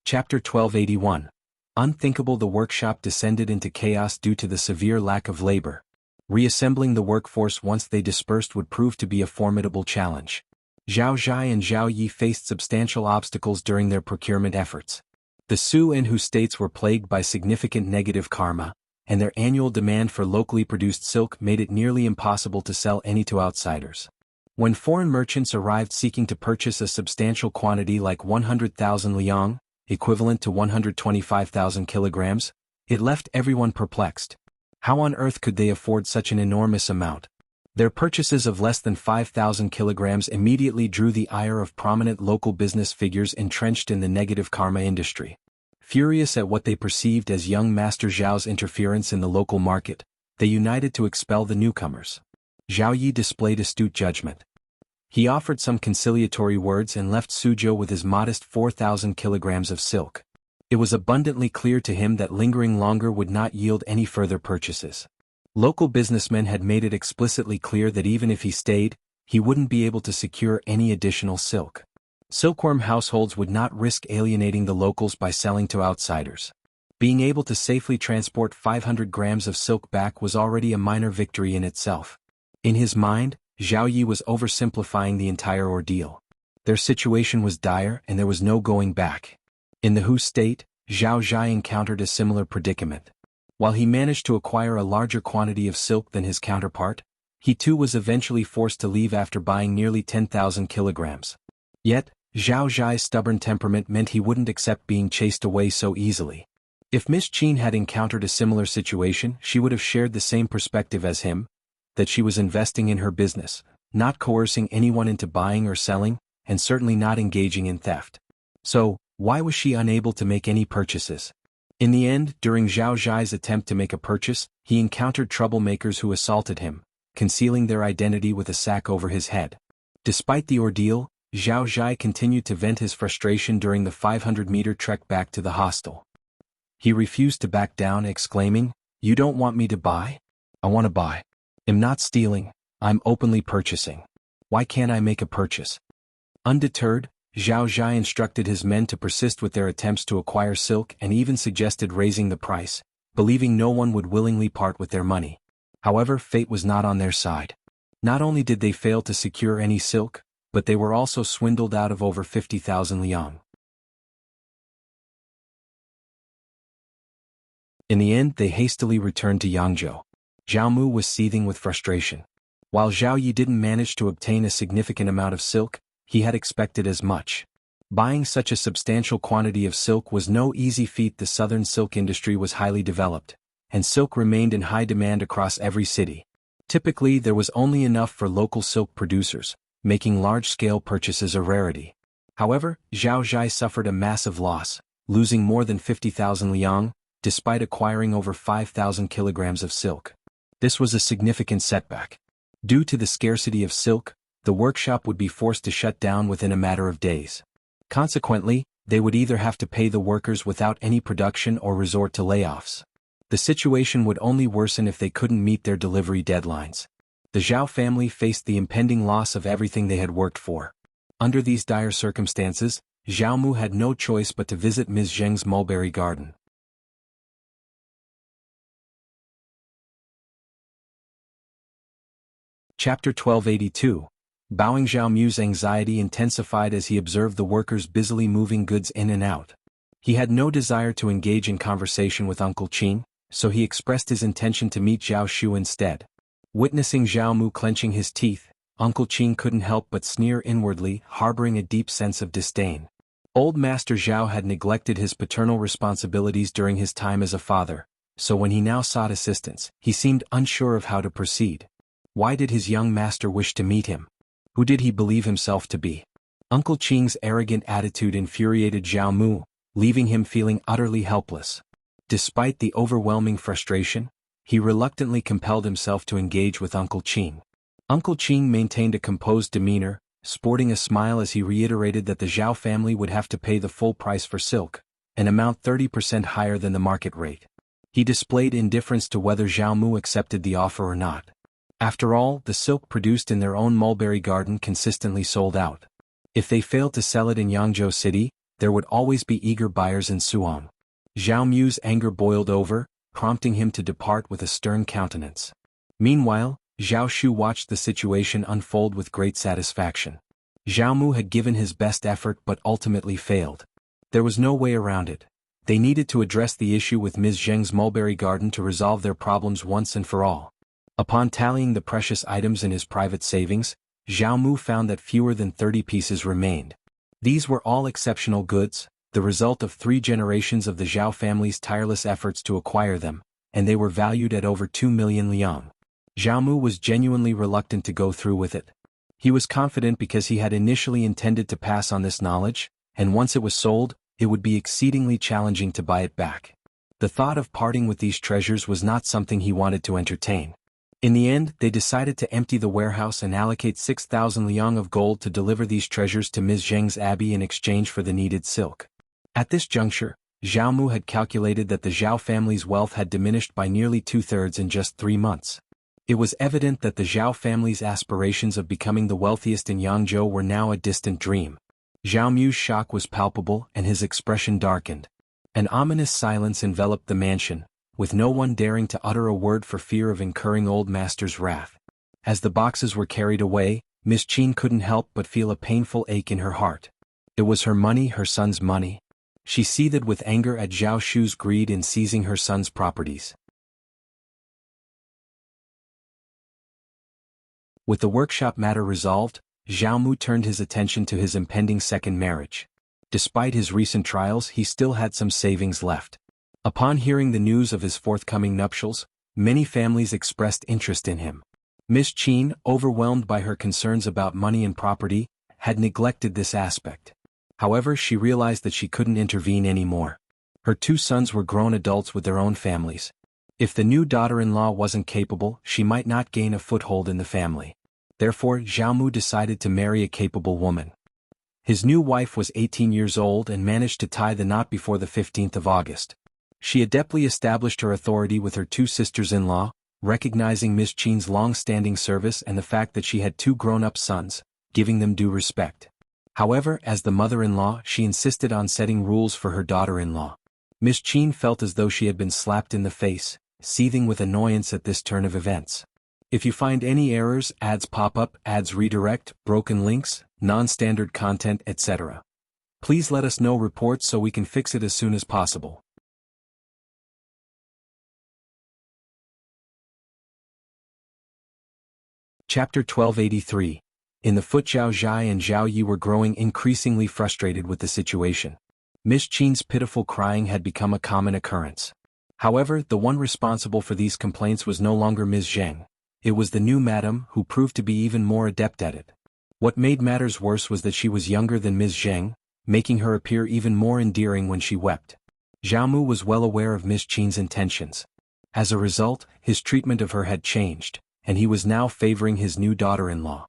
Chapter 1281. Unthinkable. The workshop descended into chaos due to the severe lack of labor. Reassembling the workforce once they dispersed would prove to be a formidable challenge. Zhao Zhai and Zhao Yi faced substantial obstacles during their procurement efforts. The Su and Hu states were plagued by significant negative karma, and their annual demand for locally produced silk made it nearly impossible to sell any to outsiders. When foreign merchants arrived seeking to purchase a substantial quantity like 100,000 liang, equivalent to 125,000 kilograms, it left everyone perplexed. How on earth could they afford such an enormous amount? Their purchases of less than 5,000 kilograms immediately drew the ire of prominent local business figures entrenched in the negative karma industry. Furious at what they perceived as young Master Zhao's interference in the local market, they united to expel the newcomers. Zhao Yi displayed astute judgment. He offered some conciliatory words and left Suzhou with his modest 4,000 kilograms of silk. It was abundantly clear to him that lingering longer would not yield any further purchases. Local businessmen had made it explicitly clear that even if he stayed, he wouldn't be able to secure any additional silk. Silkworm households would not risk alienating the locals by selling to outsiders. Being able to safely transport 500 grams of silk back was already a minor victory in itself. In his mind, Zhao Yi was oversimplifying the entire ordeal. Their situation was dire and there was no going back. In the Hu state, Zhao Zhai encountered a similar predicament. While he managed to acquire a larger quantity of silk than his counterpart, he too was eventually forced to leave after buying nearly 10,000 kilograms. Yet, Zhao Zhai's stubborn temperament meant he wouldn't accept being chased away so easily. If Ms. Qin had encountered a similar situation, she would have shared the same perspective as him, that she was investing in her business, not coercing anyone into buying or selling, and certainly not engaging in theft. So, why was she unable to make any purchases? In the end, during Zhao Zhai's attempt to make a purchase, he encountered troublemakers who assaulted him, concealing their identity with a sack over his head. Despite the ordeal, Zhao Zhai continued to vent his frustration during the 500-meter trek back to the hostel. He refused to back down, exclaiming, "You don't want me to buy? I want to buy. I'm not stealing, I'm openly purchasing. Why can't I make a purchase?" Undeterred, Zhao Zhai instructed his men to persist with their attempts to acquire silk and even suggested raising the price, believing no one would willingly part with their money. However, fate was not on their side. Not only did they fail to secure any silk, but they were also swindled out of over 50,000 liang. In the end, they hastily returned to Yangzhou. Zhao Mu was seething with frustration. While Zhao Yi didn't manage to obtain a significant amount of silk, he had expected as much. Buying such a substantial quantity of silk was no easy feat. The southern silk industry was highly developed, and silk remained in high demand across every city. Typically, there was only enough for local silk producers, making large-scale purchases a rarity. However, Zhao Zhai suffered a massive loss, losing more than 50,000 liang, despite acquiring over 5,000 kilograms of silk. This was a significant setback. Due to the scarcity of silk, the workshop would be forced to shut down within a matter of days. Consequently, they would either have to pay the workers without any production or resort to layoffs. The situation would only worsen if they couldn't meet their delivery deadlines. The Zhao family faced the impending loss of everything they had worked for. Under these dire circumstances, Zhao Mu had no choice but to visit Ms. Zheng's mulberry garden. Chapter 1282. Bowing. Zhao Mu's anxiety intensified as he observed the workers busily moving goods in and out. He had no desire to engage in conversation with Uncle Qin, so he expressed his intention to meet Zhao Shu instead. Witnessing Zhao Mu clenching his teeth, Uncle Qin couldn't help but sneer inwardly, harboring a deep sense of disdain. Old Master Zhao had neglected his paternal responsibilities during his time as a father, so when he now sought assistance, he seemed unsure of how to proceed. Why did his young master wish to meet him? Who did he believe himself to be? Uncle Qing's arrogant attitude infuriated Zhao Mu, leaving him feeling utterly helpless. Despite the overwhelming frustration, he reluctantly compelled himself to engage with Uncle Qin. Uncle Qin maintained a composed demeanor, sporting a smile as he reiterated that the Zhao family would have to pay the full price for silk, an amount 30% higher than the market rate. He displayed indifference to whether Zhao Mu accepted the offer or not. After all, the silk produced in their own mulberry garden consistently sold out. If they failed to sell it in Yangzhou City, there would always be eager buyers in Xuan. Zhao Mu's anger boiled over, prompting him to depart with a stern countenance. Meanwhile, Zhao Shu watched the situation unfold with great satisfaction. Zhao Mu had given his best effort but ultimately failed. There was no way around it. They needed to address the issue with Ms. Zheng's mulberry garden to resolve their problems once and for all. Upon tallying the precious items in his private savings, Zhao Mu found that fewer than 30 pieces remained. These were all exceptional goods, the result of 3 generations of the Zhao family's tireless efforts to acquire them, and they were valued at over 2 million liang. Zhao Mu was genuinely reluctant to go through with it. He was confident because he had initially intended to pass on this knowledge, and once it was sold, it would be exceedingly challenging to buy it back. The thought of parting with these treasures was not something he wanted to entertain. In the end, they decided to empty the warehouse and allocate 6,000 liang of gold to deliver these treasures to Ms. Zheng's abbey in exchange for the needed silk. At this juncture, Zhao Mu had calculated that the Zhao family's wealth had diminished by nearly 2/3 in just 3 months. It was evident that the Zhao family's aspirations of becoming the wealthiest in Yangzhou were now a distant dream. Zhao Mu's shock was palpable and his expression darkened. An ominous silence enveloped the mansion, with no one daring to utter a word for fear of incurring Old Master's wrath. As the boxes were carried away, Ms.Qin couldn't help but feel a painful ache in her heart. It was her money, her son's money. She seethed with anger at Zhao Shu's greed in seizing her son's properties. With the workshop matter resolved, Xiaomu turned his attention to his impending second marriage. Despite his recent trials, he still had some savings left. Upon hearing the news of his forthcoming nuptials, many families expressed interest in him. Ms.Qin, overwhelmed by her concerns about money and property, had neglected this aspect. However, she realized that she couldn't intervene anymore. Her two sons were grown adults with their own families. If the new daughter-in-law wasn't capable, she might not gain a foothold in the family. Therefore, Xiaomu decided to marry a capable woman. His new wife was 18 years old and managed to tie the knot before the 15th of August. She adeptly established her authority with her two sisters-in-law, recognizing Ms.Qin's long-standing service and the fact that she had two grown-up sons, giving them due respect. However, as the mother-in-law, she insisted on setting rules for her daughter-in-law. Ms.Qin felt as though she had been slapped in the face, seething with annoyance at this turn of events. If you find any errors, ads pop up, ads redirect, broken links, non-standard content, etc., please let us know reports so we can fix it as soon as possible. Chapter 1283. In the foot, Zhao Zhai and Zhao Yi were growing increasingly frustrated with the situation. Ms.Qin's pitiful crying had become a common occurrence. However, the one responsible for these complaints was no longer Ms. Zheng. It was the new madam, who proved to be even more adept at it. What made matters worse was that she was younger than Ms. Zheng, making her appear even more endearing when she wept. Xiaomu was well aware of Ms.Qin's intentions. As a result, his treatment of her had changed, and he was now favoring his new daughter-in-law.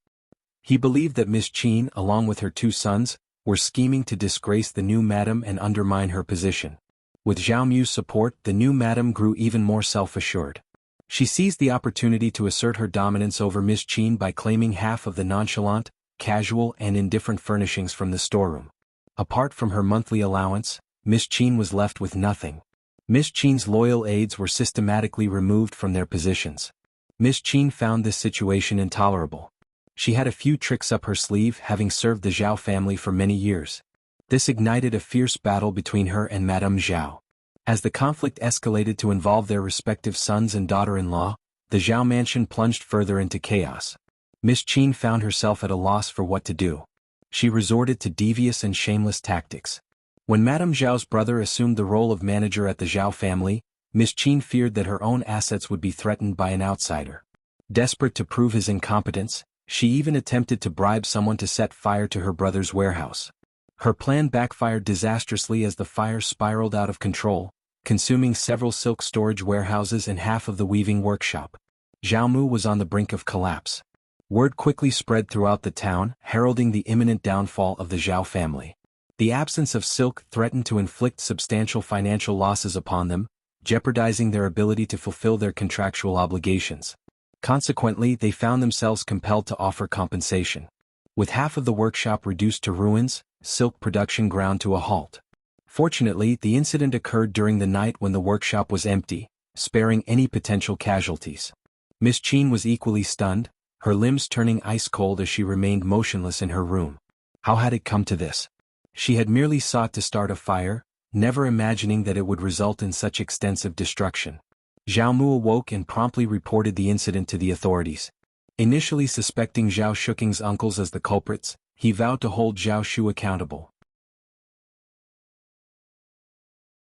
He believed that Ms.Qin, along with her two sons, were scheming to disgrace the new madam and undermine her position. With Xiaomu's support, the new madam grew even more self-assured. She seized the opportunity to assert her dominance over Ms.Qin by claiming half of the nonchalant, casual and indifferent furnishings from the storeroom. Apart from her monthly allowance, Ms.Qin was left with nothing. Ms.Qin's loyal aides were systematically removed from their positions. Ms.Qin found this situation intolerable. She had a few tricks up her sleeve, having served the Zhao family for many years. This ignited a fierce battle between her and Madame Zhao. As the conflict escalated to involve their respective sons and daughter-in-law, the Zhao mansion plunged further into chaos. Ms.Qin found herself at a loss for what to do. She resorted to devious and shameless tactics. When Madame Zhao's brother assumed the role of manager at the Zhao family, Ms.Qin feared that her own assets would be threatened by an outsider. Desperate to prove his incompetence, she even attempted to bribe someone to set fire to her brother's warehouse. Her plan backfired disastrously as the fire spiraled out of control, consuming several silk storage warehouses and half of the weaving workshop. Xiaomu was on the brink of collapse. Word quickly spread throughout the town, heralding the imminent downfall of the Zhao family. The absence of silk threatened to inflict substantial financial losses upon them, jeopardizing their ability to fulfill their contractual obligations. Consequently, they found themselves compelled to offer compensation. With half of the workshop reduced to ruins, silk production ground to a halt. Fortunately, the incident occurred during the night when the workshop was empty, sparing any potential casualties. Ms.Qin was equally stunned, her limbs turning ice-cold as she remained motionless in her room. How had it come to this? She had merely sought to start a fire, never imagining that it would result in such extensive destruction. Xiaomu awoke and promptly reported the incident to the authorities. Initially suspecting Zhao Shuking's uncles as the culprits, he vowed to hold Zhao Shu accountable.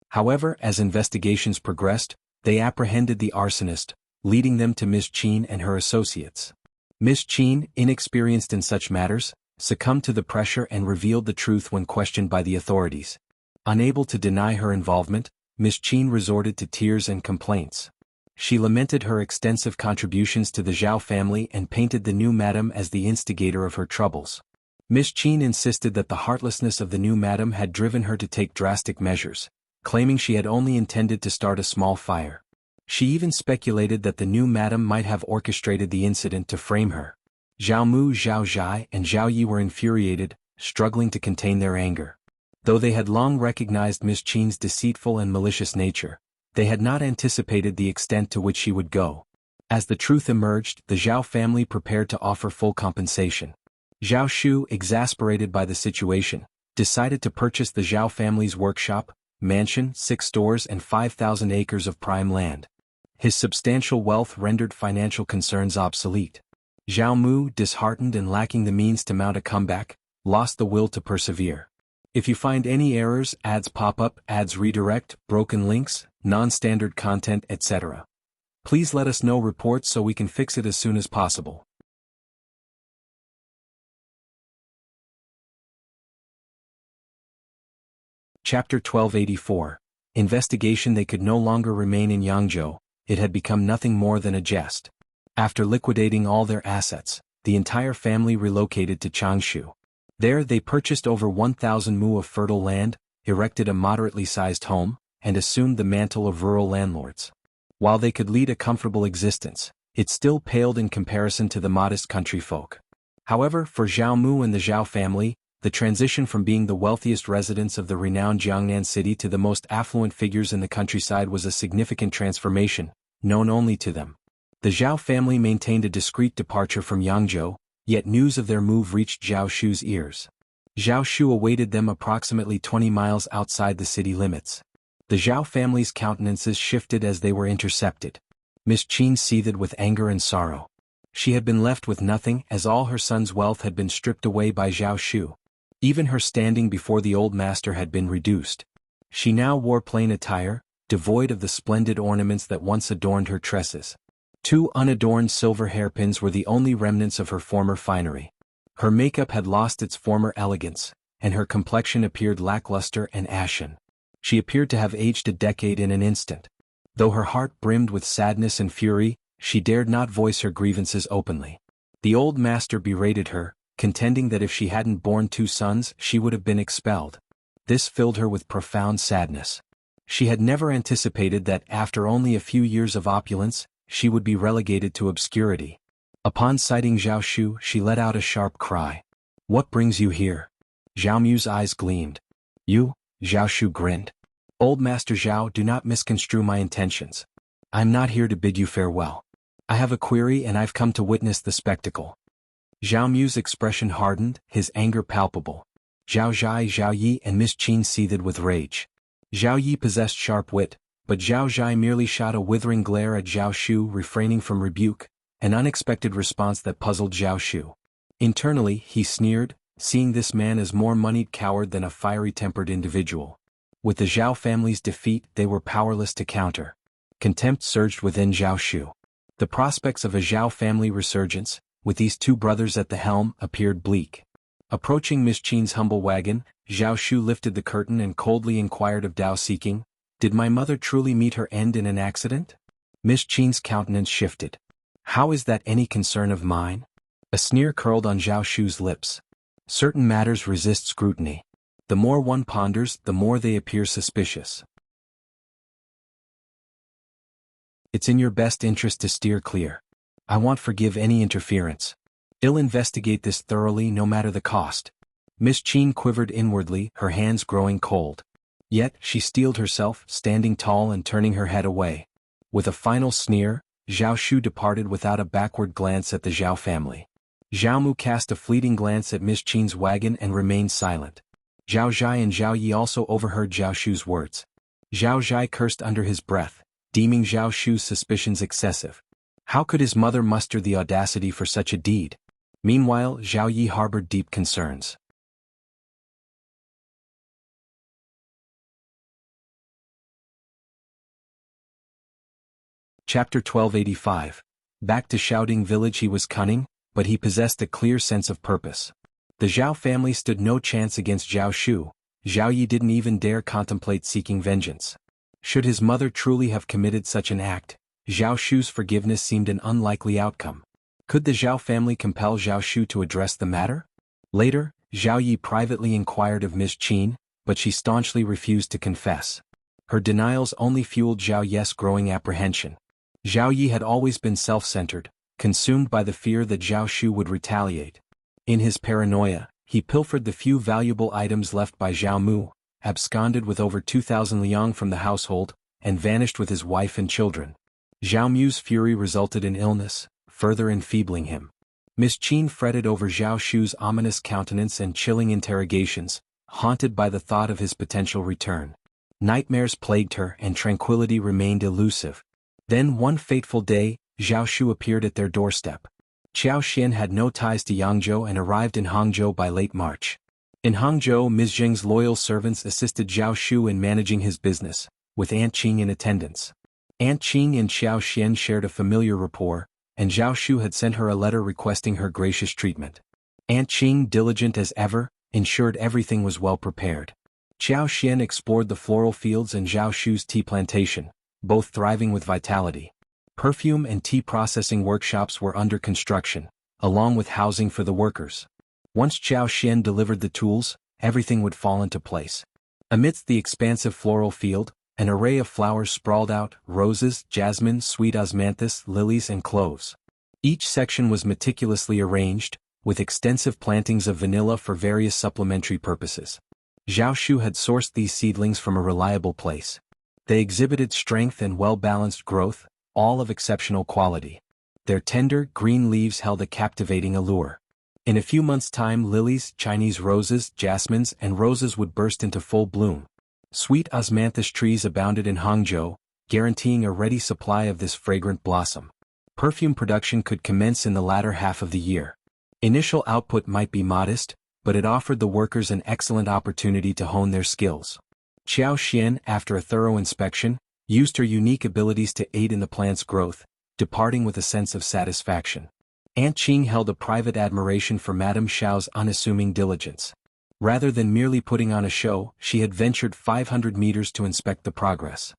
However, as investigations progressed, they apprehended the arsonist, leading them to Ms.Qin and her associates. Ms.Qin, inexperienced in such matters, succumbed to the pressure and revealed the truth when questioned by the authorities. Unable to deny her involvement, Ms.Qin resorted to tears and complaints. She lamented her extensive contributions to the Zhao family and painted the new madam as the instigator of her troubles. Ms.Qin insisted that the heartlessness of the new madam had driven her to take drastic measures, claiming she had only intended to start a small fire. She even speculated that the new madam might have orchestrated the incident to frame her. Xiaomu, Zhao Zhai, and Zhao Yi were infuriated, struggling to contain their anger. Though they had long recognized Ms.Qin's deceitful and malicious nature, they had not anticipated the extent to which she would go. As the truth emerged, the Zhao family prepared to offer full compensation. Zhao Shu, exasperated by the situation, decided to purchase the Zhao family's workshop, mansion, 6 stores and 5,000 acres of prime land. His substantial wealth rendered financial concerns obsolete. Zhao Mu, disheartened and lacking the means to mount a comeback, lost the will to persevere. If you find any errors, ads pop up, ads redirect, broken links, non-standard content, etc., please let us know reports so we can fix it as soon as possible. Chapter 1284. Investigation. They could no longer remain in Yangzhou, it had become nothing more than a jest. After liquidating all their assets, the entire family relocated to Changshu. There they purchased over 1,000 mu of fertile land, erected a moderately sized home, and assumed the mantle of rural landlords. While they could lead a comfortable existence, it still paled in comparison to the modest country folk. However, for Zhao Mu and the Zhao family, the transition from being the wealthiest residents of the renowned Jiangnan city to the most affluent figures in the countryside was a significant transformation, known only to them. The Zhao family maintained a discreet departure from Yangzhou, yet news of their move reached Zhao Shu's ears. Zhao Shu awaited them approximately 20 miles outside the city limits. The Zhao family's countenances shifted as they were intercepted. Ms.Qin seethed with anger and sorrow. She had been left with nothing as all her son's wealth had been stripped away by Zhao Shu. Even her standing before the old master had been reduced. She now wore plain attire, devoid of the splendid ornaments that once adorned her tresses. 2 unadorned silver hairpins were the only remnants of her former finery. Her makeup had lost its former elegance, and her complexion appeared lackluster and ashen. She appeared to have aged a decade in an instant. Though her heart brimmed with sadness and fury, she dared not voice her grievances openly. The old master berated her, contending that if she hadn't borne 2 sons, she would have been expelled. This filled her with profound sadness. She had never anticipated that after only a few years of opulence, she would be relegated to obscurity. Upon sighting Zhao Shu, she let out a sharp cry. "What brings you here?" Zhao Mu's eyes gleamed. "You?" Zhao Shu grinned. "Old Master Zhao, do not misconstrue my intentions. I'm not here to bid you farewell. I have a query and I've come to witness the spectacle." Zhao Mu's expression hardened, his anger palpable. Zhao Zhai, Zhao Yi and Ms.Qin seethed with rage. Zhao Yi possessed sharp wit, but Zhao Zhai merely shot a withering glare at Zhao Shu, refraining from rebuke, an unexpected response that puzzled Zhao Shu. Internally, he sneered, seeing this man as more moneyed coward than a fiery-tempered individual. With the Zhao family's defeat, they were powerless to counter. Contempt surged within Zhao Shu. The prospects of a Zhao family resurgence, with these 2 brothers at the helm, appeared bleak. Approaching Ms.Qin's humble wagon, Zhao Shu lifted the curtain and coldly inquired of Dao Seeking, "Did my mother truly meet her end in an accident?" Ms.Qin's countenance shifted. "How is that any concern of mine?" A sneer curled on Zhao Shu's lips. Certain matters resist scrutiny. The more one ponders, the more they appear suspicious. It's in your best interest to steer clear. I won't forgive any interference. I'll investigate this thoroughly no matter the cost. Ms.Qin quivered inwardly, her hands growing cold. Yet, she steeled herself, standing tall and turning her head away. With a final sneer, Zhao Shu departed without a backward glance at the Zhao family. Zhao Mu cast a fleeting glance at Ms.Qin's wagon and remained silent. Zhao Zhai and Zhao Yi also overheard Zhao Shu's words. Zhao Zhai cursed under his breath, deeming Zhao Shu's suspicions excessive. How could his mother muster the audacity for such a deed? Meanwhile, Zhao Yi harbored deep concerns. Chapter 1285. Back to Shaoding village. He was cunning, but he possessed a clear sense of purpose. The Zhao family stood no chance against Zhao Shu. Zhao Yi didn't even dare contemplate seeking vengeance. Should his mother truly have committed such an act, Zhao Shu's forgiveness seemed an unlikely outcome. Could the Zhao family compel Zhao Shu to address the matter? Later, Zhao Yi privately inquired of Ms.Qin, but she staunchly refused to confess. Her denials only fueled Zhao Yi's growing apprehension. Zhao Yi had always been self-centered, consumed by the fear that Zhao Shu would retaliate. In his paranoia, he pilfered the few valuable items left by Zhao Mu, absconded with over 2,000 liang from the household, and vanished with his wife and children. Zhao Mu's fury resulted in illness, further enfeebling him. Ms.Qin fretted over Zhao Shu's ominous countenance and chilling interrogations, haunted by the thought of his potential return. Nightmares plagued her and tranquility remained elusive. Then one fateful day, Zhao Shu appeared at their doorstep. Xian had no ties to Yangzhou and arrived in Hangzhou by late March. In Hangzhou, Ms. Zheng's loyal servants assisted Zhao Shu in managing his business, with Aunt Qing in attendance. Aunt Qing and Xian shared a familiar rapport, and Zhao Shu had sent her a letter requesting her gracious treatment. Aunt Qing, diligent as ever, ensured everything was well prepared. Xian explored the floral fields and Zhao Shu's tea plantation, both thriving with vitality. Perfume and tea processing workshops were under construction, along with housing for the workers. Once Xian delivered the tools, everything would fall into place. Amidst the expansive floral field, an array of flowers sprawled out: roses, jasmine, sweet osmanthus, lilies and cloves. Each section was meticulously arranged, with extensive plantings of vanilla for various supplementary purposes. Zhao Shu had sourced these seedlings from a reliable place. They exhibited strength and well-balanced growth, all of exceptional quality. Their tender, green leaves held a captivating allure. In a few months' time, lilies, Chinese roses, jasmines, and roses would burst into full bloom. Sweet osmanthus trees abounded in Hangzhou, guaranteeing a ready supply of this fragrant blossom. Perfume production could commence in the latter half of the year. Initial output might be modest, but it offered the workers an excellent opportunity to hone their skills. Xian, after a thorough inspection, used her unique abilities to aid in the plant's growth, departing with a sense of satisfaction. Aunt Qing held a private admiration for Madame Xiao's unassuming diligence. Rather than merely putting on a show, she had ventured 500 meters to inspect the progress.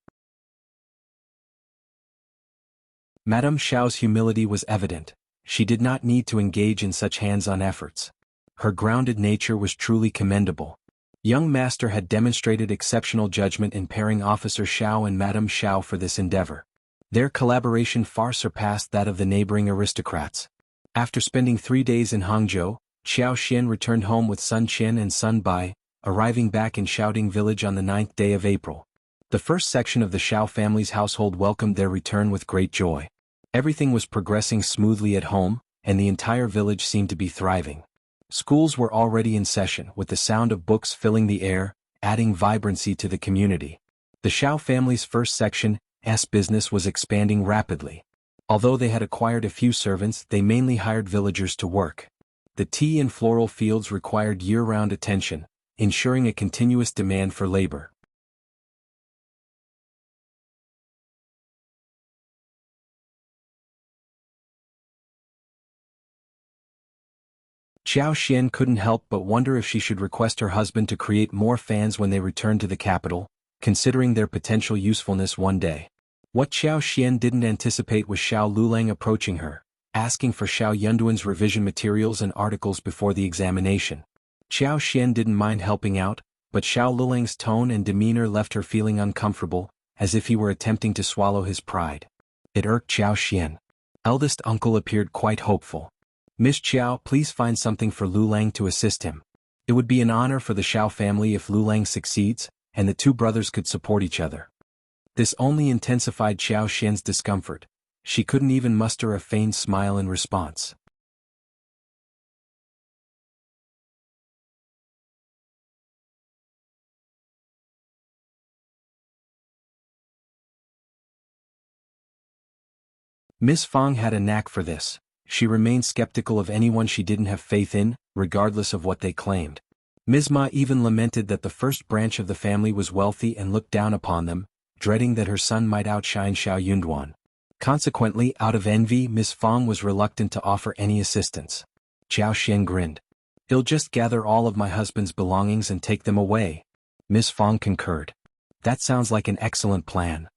Madame Xiao's humility was evident. She did not need to engage in such hands-on efforts. Her grounded nature was truly commendable. Young Master had demonstrated exceptional judgment in pairing Officer Xiao and Madame Xiao for this endeavor. Their collaboration far surpassed that of the neighboring aristocrats. After spending 3 days in Hangzhou, Xian returned home with Sun Qian and Sun Bai, arriving back in Shaoding village on the 9th day of April. The first section of the Xiao family's household welcomed their return with great joy. Everything was progressing smoothly at home, and the entire village seemed to be thriving. Schools were already in session, with the sound of books filling the air, adding vibrancy to the community. The Xiao family's first section's business was expanding rapidly. Although they had acquired a few servants, they mainly hired villagers to work. The tea and floral fields required year-round attention, ensuring a continuous demand for labor. Xian couldn't help but wonder if she should request her husband to create more fans when they returned to the capital, considering their potential usefulness one day. What Xian didn't anticipate was Xiao Lulang approaching her, asking for Xiao Yunduan's revision materials and articles before the examination. Xian didn't mind helping out, but Xiao Lulang's tone and demeanor left her feeling uncomfortable, as if he were attempting to swallow his pride. It irked Xian. Eldest uncle appeared quite hopeful. "Miss Qiao, please find something for Lulang to assist him. It would be an honor for the Xiao family if Lulang succeeds, and the two brothers could support each other." This only intensified Xian's discomfort. She couldn't even muster a feigned smile in response. Miss Fang had a knack for this. She remained skeptical of anyone she didn't have faith in, regardless of what they claimed. Ms. Ma even lamented that the first branch of the family was wealthy and looked down upon them, dreading that her son might outshine Xiao Yunduan. Consequently, out of envy, Miss Fang was reluctant to offer any assistance. Xian grinned. "He'll just gather all of my husband's belongings and take them away." Miss Fang concurred. "That sounds like an excellent plan."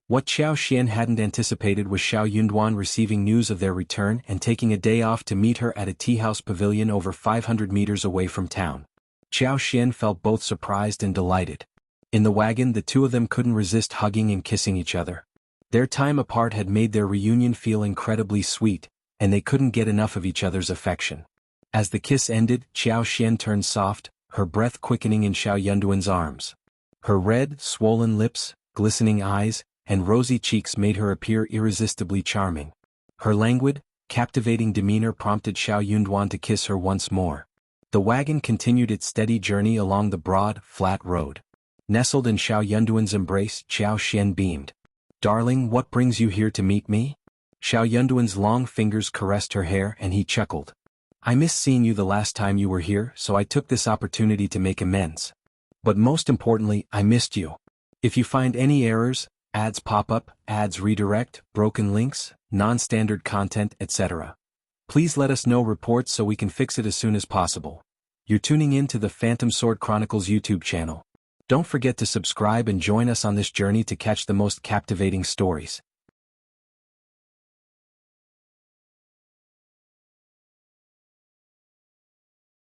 What Xian hadn't anticipated was Xiao Yunduan receiving news of their return and taking a day off to meet her at a tea-house pavilion over 500 meters away from town. Xian felt both surprised and delighted. In the wagon, the two of them couldn't resist hugging and kissing each other. Their time apart had made their reunion feel incredibly sweet, and they couldn't get enough of each other's affection. As the kiss ended, Xian turned soft, her breath quickening in Xiao Yunduan's arms. Her red, swollen lips, glistening eyes, and rosy cheeks made her appear irresistibly charming. Her languid, captivating demeanor prompted Xiao Yunduan to kiss her once more. The wagon continued its steady journey along the broad, flat road. Nestled in Xiao Yunduan's embrace, Qiao Xian beamed. "Darling, what brings you here to meet me?" Xiao Yunduan's long fingers caressed her hair and he chuckled. "I missed seeing you the last time you were here, so I took this opportunity to make amends. But most importantly, I missed you. If you find any errors, ads pop up, ads redirect, broken links, non-standard content, etc., please let us know reports so we can fix it as soon as possible. You're tuning in to the Phantom Sword Chronicles YouTube channel. Don't forget to subscribe and join us on this journey to catch the most captivating stories.